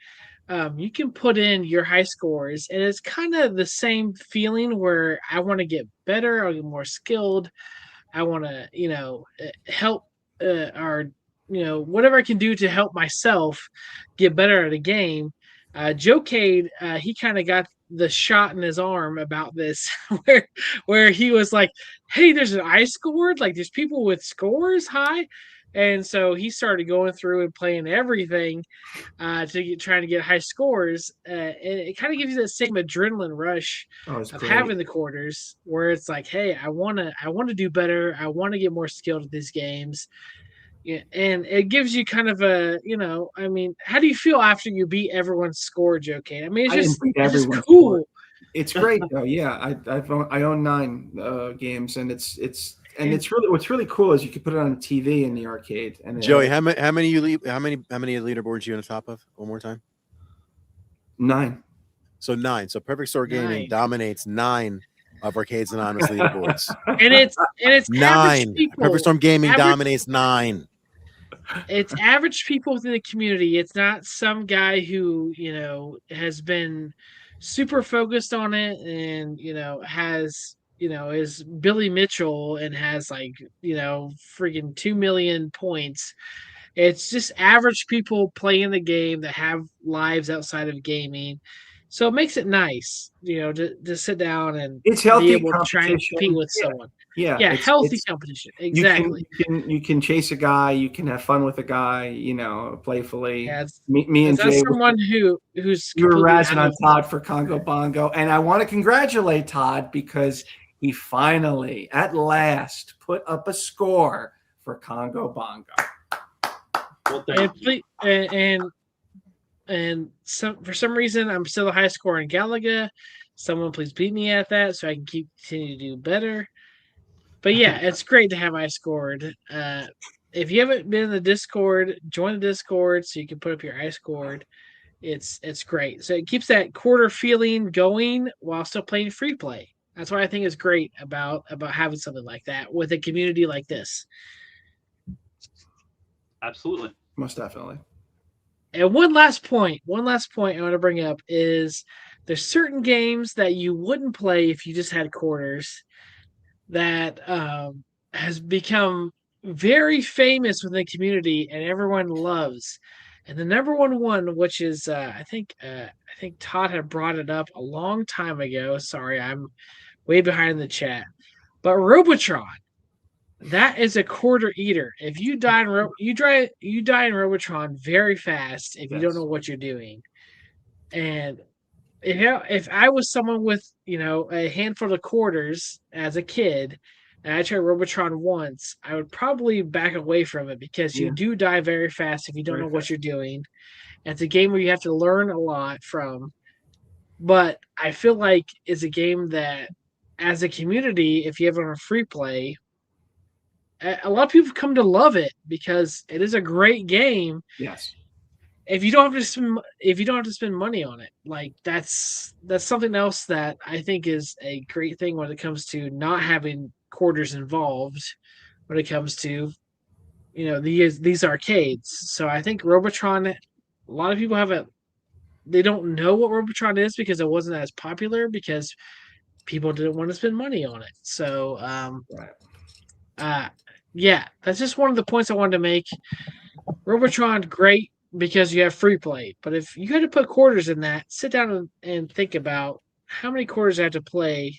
You can put in your high scores, and it's kind of the same feeling where I want to get better, I get more skilled. I want to, help whatever I can do to help myself get better at a game. Joe Cade, he kind of got the shot in his arm about this, where he was like, "Hey, there's an iScored, like there's people with scores high." And so he started going through and playing everything trying to get high scores. It kind of gives you that same adrenaline rush of great. having the quarters, where it's like, hey, I want to do better. I want to get more skilled at these games. Yeah, and it gives you kind of a, I mean, how do you feel after you beat everyone's score, Joe Kane? I mean, it's just cool. Score. It's great though. Yeah, I own 9 games, and it's really, what's really cool is you can put it on TV in the arcade. And Joey, how many leaderboards you on the top of? One more time. 9. So 9. So Perfect Store Gaming dominates 9 of Arcades Anonymous leaderboards. And it's 9. Perfect Storm Gaming dominates 9. It's average people within the community. It's not some guy who, has been super focused on it and, has, is Billy Mitchell and has freaking 2 million points. It's just average people playing the game that have lives outside of gaming. So it makes it nice, to sit down and it's healthy, be able to try and compete with someone. Yeah, healthy competition. Exactly. You can chase a guy. You can have fun with a guy. Playfully. Yeah, me and Jay. Someone who's you were razzing on Todd for Congo Bongo, and I want to congratulate Todd because he finally, at last, put up a score for Congo Bongo. Well, and for some reason, I'm still a high score in Galaga. Someone please beat me at that so I can continue to do better. But yeah, it's great to have I scored. If you haven't been in the Discord, join the Discord so you can put up your I scored. It's great. So it keeps that quarter feeling going while still playing free play. That's what I think is great about having something like that with a community like this. Absolutely. Most definitely. And one last point I want to bring up is there's certain games that you wouldn't play if you just had quarters that has become very famous within the community and everyone loves. And the number one, which is I think Todd had brought it up a long time ago. Sorry, I'm way behind the chat. But Robotron, that is a quarter eater. If you die in you die in Robotron very fast if you don't know what you're doing. And if I was someone with a handful of quarters as a kid and I tried Robotron once, I would probably back away from it because you do die very fast if you don't know what you're doing. And it's a game where you have to learn a lot from. But I feel like it's a game that, as a community, if you have it on a free play, a lot of people come to love it because it is a great game. Yes. If you don't have to spend money on it, like that's something else that I think is a great thing when it comes to not having quarters involved. When it comes to these arcades, so I think Robotron. A lot of people they don't know what Robotron is because it wasn't as popular because people didn't want to spend money on it. So yeah, that's just one of the points I wanted to make. Robotron, great because you have free play. But if you had to put quarters in that, sit down and think about how many quarters I have to play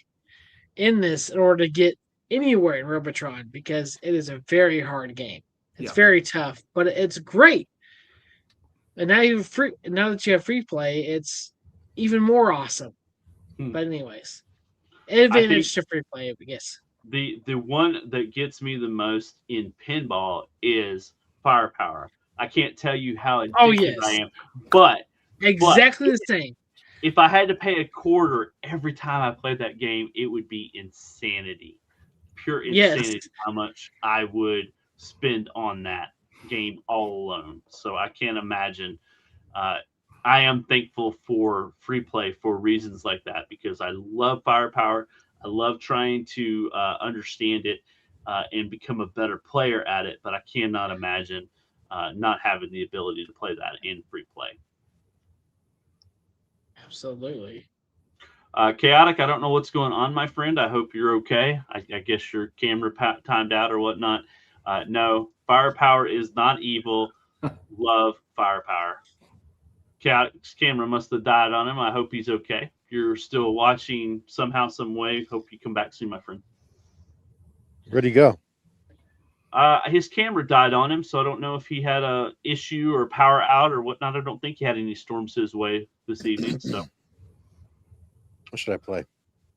in this in order to get anywhere in Robotron because it is a very hard game. It's very tough, but it's great. And now now that you have free play, it's even more awesome. But anyways, advantage to free play, I guess. The one that gets me the most in pinball is Firepower. I can't tell you how addicted I am, but exactly the same. If I had to pay a quarter every time I played that game, it would be insanity, pure insanity. How much I would spend on that game all alone. So I can't imagine. I am thankful for free play for reasons like that because I love Firepower. I love trying to understand it and become a better player at it, but I cannot imagine not having the ability to play that in free play. Absolutely. Chaotic, I don't know what's going on, my friend. I hope you're okay. I guess your camera timed out or whatnot. No, Firepower is not evil. Love Firepower. Chaotic's camera must have died on him. I hope he's okay. If you're still watching somehow, some way, hope you come back soon, my friend. Where'd he go? His camera died on him, so I don't know if he had a issue or power out or whatnot. I don't think he had any storms his way this evening. So, What should I play?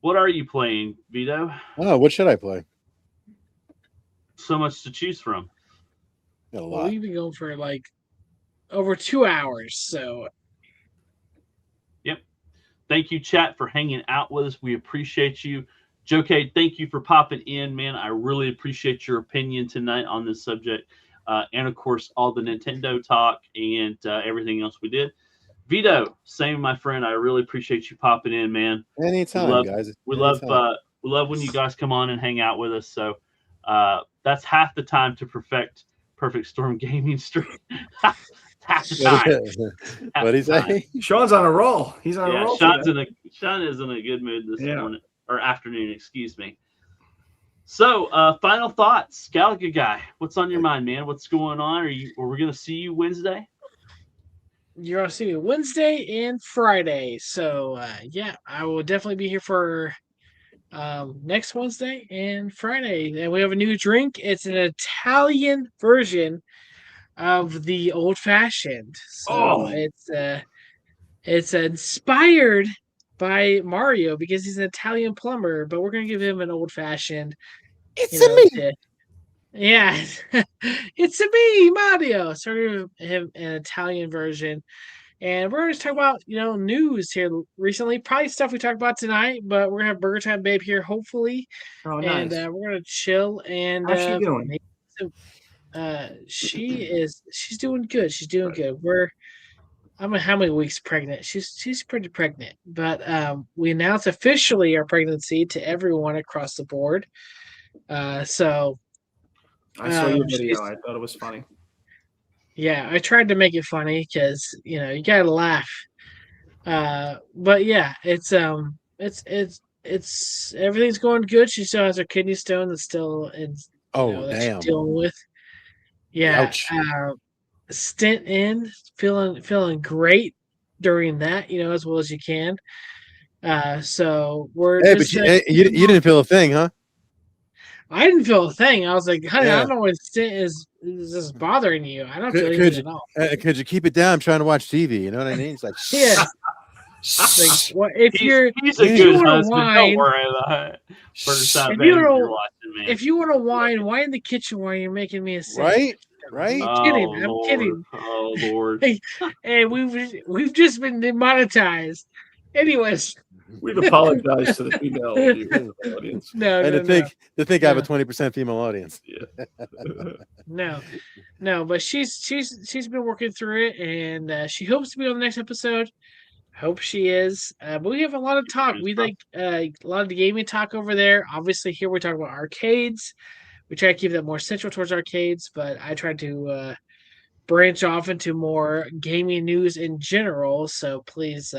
what are you playing, Vito? Oh, what should I play? So much to choose from. Got a Well, lot. we've been going for like over 2 hours, so Yep. Thank you, chat, for hanging out with us. We appreciate you. Joe K, thank you for popping in, man. I really appreciate your opinion tonight on this subject. And, of course, all the Nintendo talk and everything else we did. Vito, same, my friend. I really appreciate you popping in, man. Anytime, guys. We Anytime. love when you guys come on and hang out with us. So that's half the time to perfect Storm Gaming stream. half the time. What did he say? Sean's on a roll. He's on a roll. Sean is in a good mood this morning or afternoon, excuse me. So, final thoughts, Galaga guy. What's on your mind, man? What's going on? Are we gonna see you Wednesday? you're gonna see me Wednesday and Friday. So yeah, I will definitely be here for next Wednesday and Friday. And we have a new drink. It's an Italian version of the old fashioned. So it's inspired by Mario because he's an Italian plumber, but we're gonna give him an old fashioned. Me. Yeah, it's a me, Mario. So him an Italian version, and we're going to talk about news here recently, probably stuff we talked about tonight. But we're gonna have Burger Time Babe here, hopefully, Oh, nice. and we're gonna chill. And how's she doing? She's doing good. She's doing good. I don't know how many weeks pregnant. She's pretty pregnant, but we announced officially our pregnancy to everyone across the board. So I saw your video. I thought it was funny. Yeah, I tried to make it funny because you gotta laugh. But yeah, it's everything's going good. She still has her kidney stone that's still that she's dealing with. Yeah. Ouch. Stint in, feeling great during that, as well as you can. So we're but you didn't feel a thing, huh? I didn't feel a thing. I was like, honey, I don't know what stint is this bothering you. I don't feel anything at all. Could you keep it down? I'm trying to watch TV. You know what I mean? It's like, yeah. Like, well, he's a good husband. Don't worry about it. If you want to whine in the kitchen while you're making me a sandwich. Right? I'm kidding. Oh Lord. Hey, we've just been demonetized. Anyways. We've apologized to the female audience. To think I have a 20% female audience. Yeah. No, but she's been working through it, and she hopes to be on the next episode. Hope she is. But we have a lot of talk. We like a lot of the gaming talk over there. Obviously, here we're talking about arcades. We try to keep that more central towards arcades, but I try to branch off into more gaming news in general. So please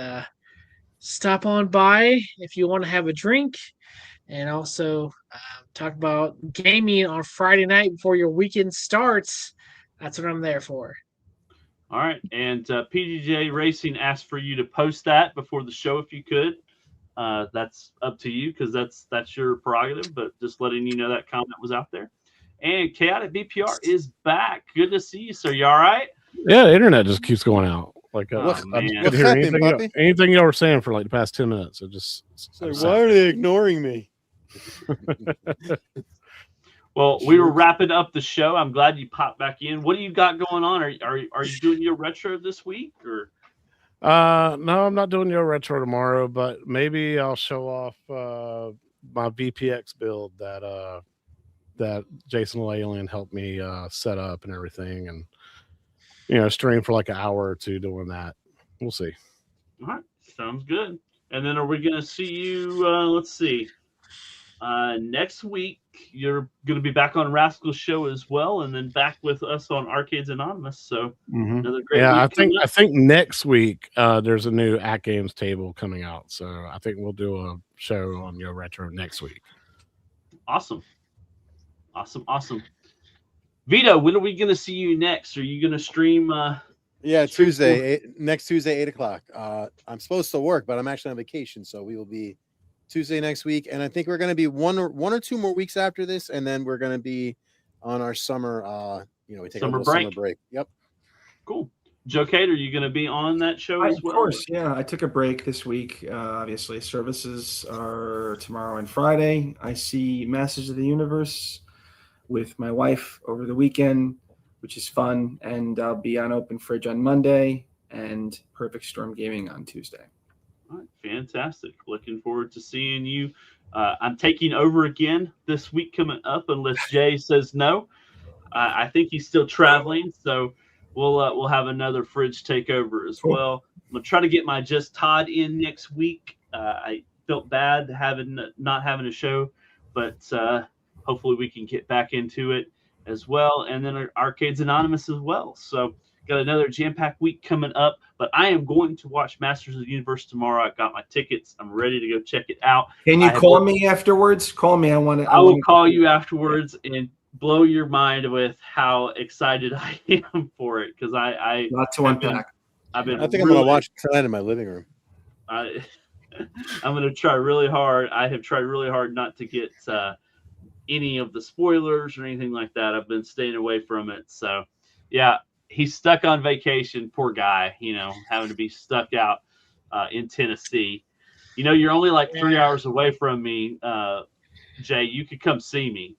stop on by if you want to have a drink, and also talk about gaming on Friday night before your weekend starts. That's what I'm there for. All right, and PGJ Racing asked for you to post that before the show if you could. That's up to you because that's your prerogative, but just letting you know that comment was out there. And Chaotic BPR is back. Good to see you, sir. You all right? Yeah, the internet just keeps going out. Like, what's anything y'all were saying for like the past 10 minutes. It just why are they ignoring me? Well, we were wrapping up the show. I'm glad you popped back in. What do you got going on? Are you doing your retro this week or? No, I'm not doing your retro tomorrow, but maybe I'll show off my VPX build that Jason Leyland helped me set up and everything, and stream for like an hour or two doing that. We'll see. All right, sounds good. And then are we going to see you? Let's see. Next week you're going to be back on Rascal's show as well, and then back with us on Arcades Anonymous. So another great week. I think next week there's a new At Games table coming out, so I think we'll do a show on your retro next week. Awesome. Vito, when are we going to see you next? Are you going to stream? Tuesday, next Tuesday, 8:00. I'm supposed to work, but I'm actually on vacation, so we will be Tuesday next week, and I think we're going to be one or two more weeks after this, and then we're going to be on our summer. We take Summer a little break. summer break. Yep. Cool. Joe Kate, are you going to be on that show as well? Of course, yeah. I took a break this week. Obviously, services are tomorrow and Friday. I see Masters of the Universe with my wife over the weekend, which is fun. And I'll be on Open Fridge on Monday and Perfect Storm Gaming on Tuesday. All right, fantastic. Looking forward to seeing you. I'm taking over again this week coming up, unless Jay says no. I think he's still traveling, so we'll have another fridge takeover as well. I'm gonna try to get my Just Todd in next week. I felt bad not having a show, but hopefully we can get back into it as well. And then Arcades Anonymous as well. So got another jam-packed week coming up. But I am going to watch Masters of the Universe tomorrow. I got my tickets. I'm ready to go check it out. Can you call me afterwards? Call me. I will call you afterwards and blow your mind with how excited I am for it, because I not to unpack. I think I'm gonna watch tonight in my living room. I'm gonna try really hard. I have tried really hard not to get any of the spoilers or anything like that. I've been staying away from it. So yeah, he's stuck on vacation, poor guy, having to be stuck out in Tennessee. You're only like 3 hours away from me, Jay. You could come see me,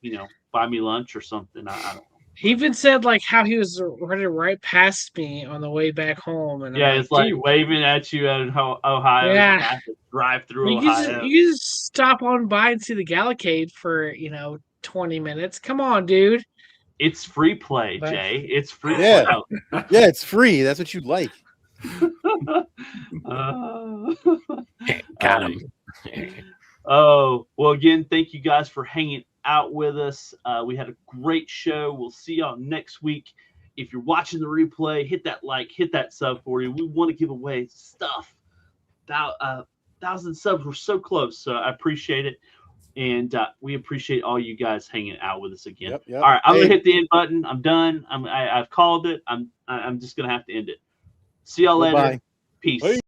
buy me lunch or something. I don't know. He even said like how he was running right past me on the way back home, and yeah, it's like waving at you at Ohio. Yeah, I have to drive through you Ohio. You just stop on by and see the Gallicade for 20 minutes. Come on, dude. It's free play, Jay. It's free play. Yeah, it's free. That's what you like. Got him. Oh, well, again, thank you guys for hanging out with us. We had a great show. We'll see y'all next week. If you're watching the replay, hit that like, hit that sub for you. We want to give away stuff. 1,000 subs. We're so close. So I appreciate it. And we appreciate all you guys hanging out with us again. Yep. All right, I'm gonna hit the end button. I'm done. I've called it. I'm just gonna have to end it. See y'all later. Bye. Peace.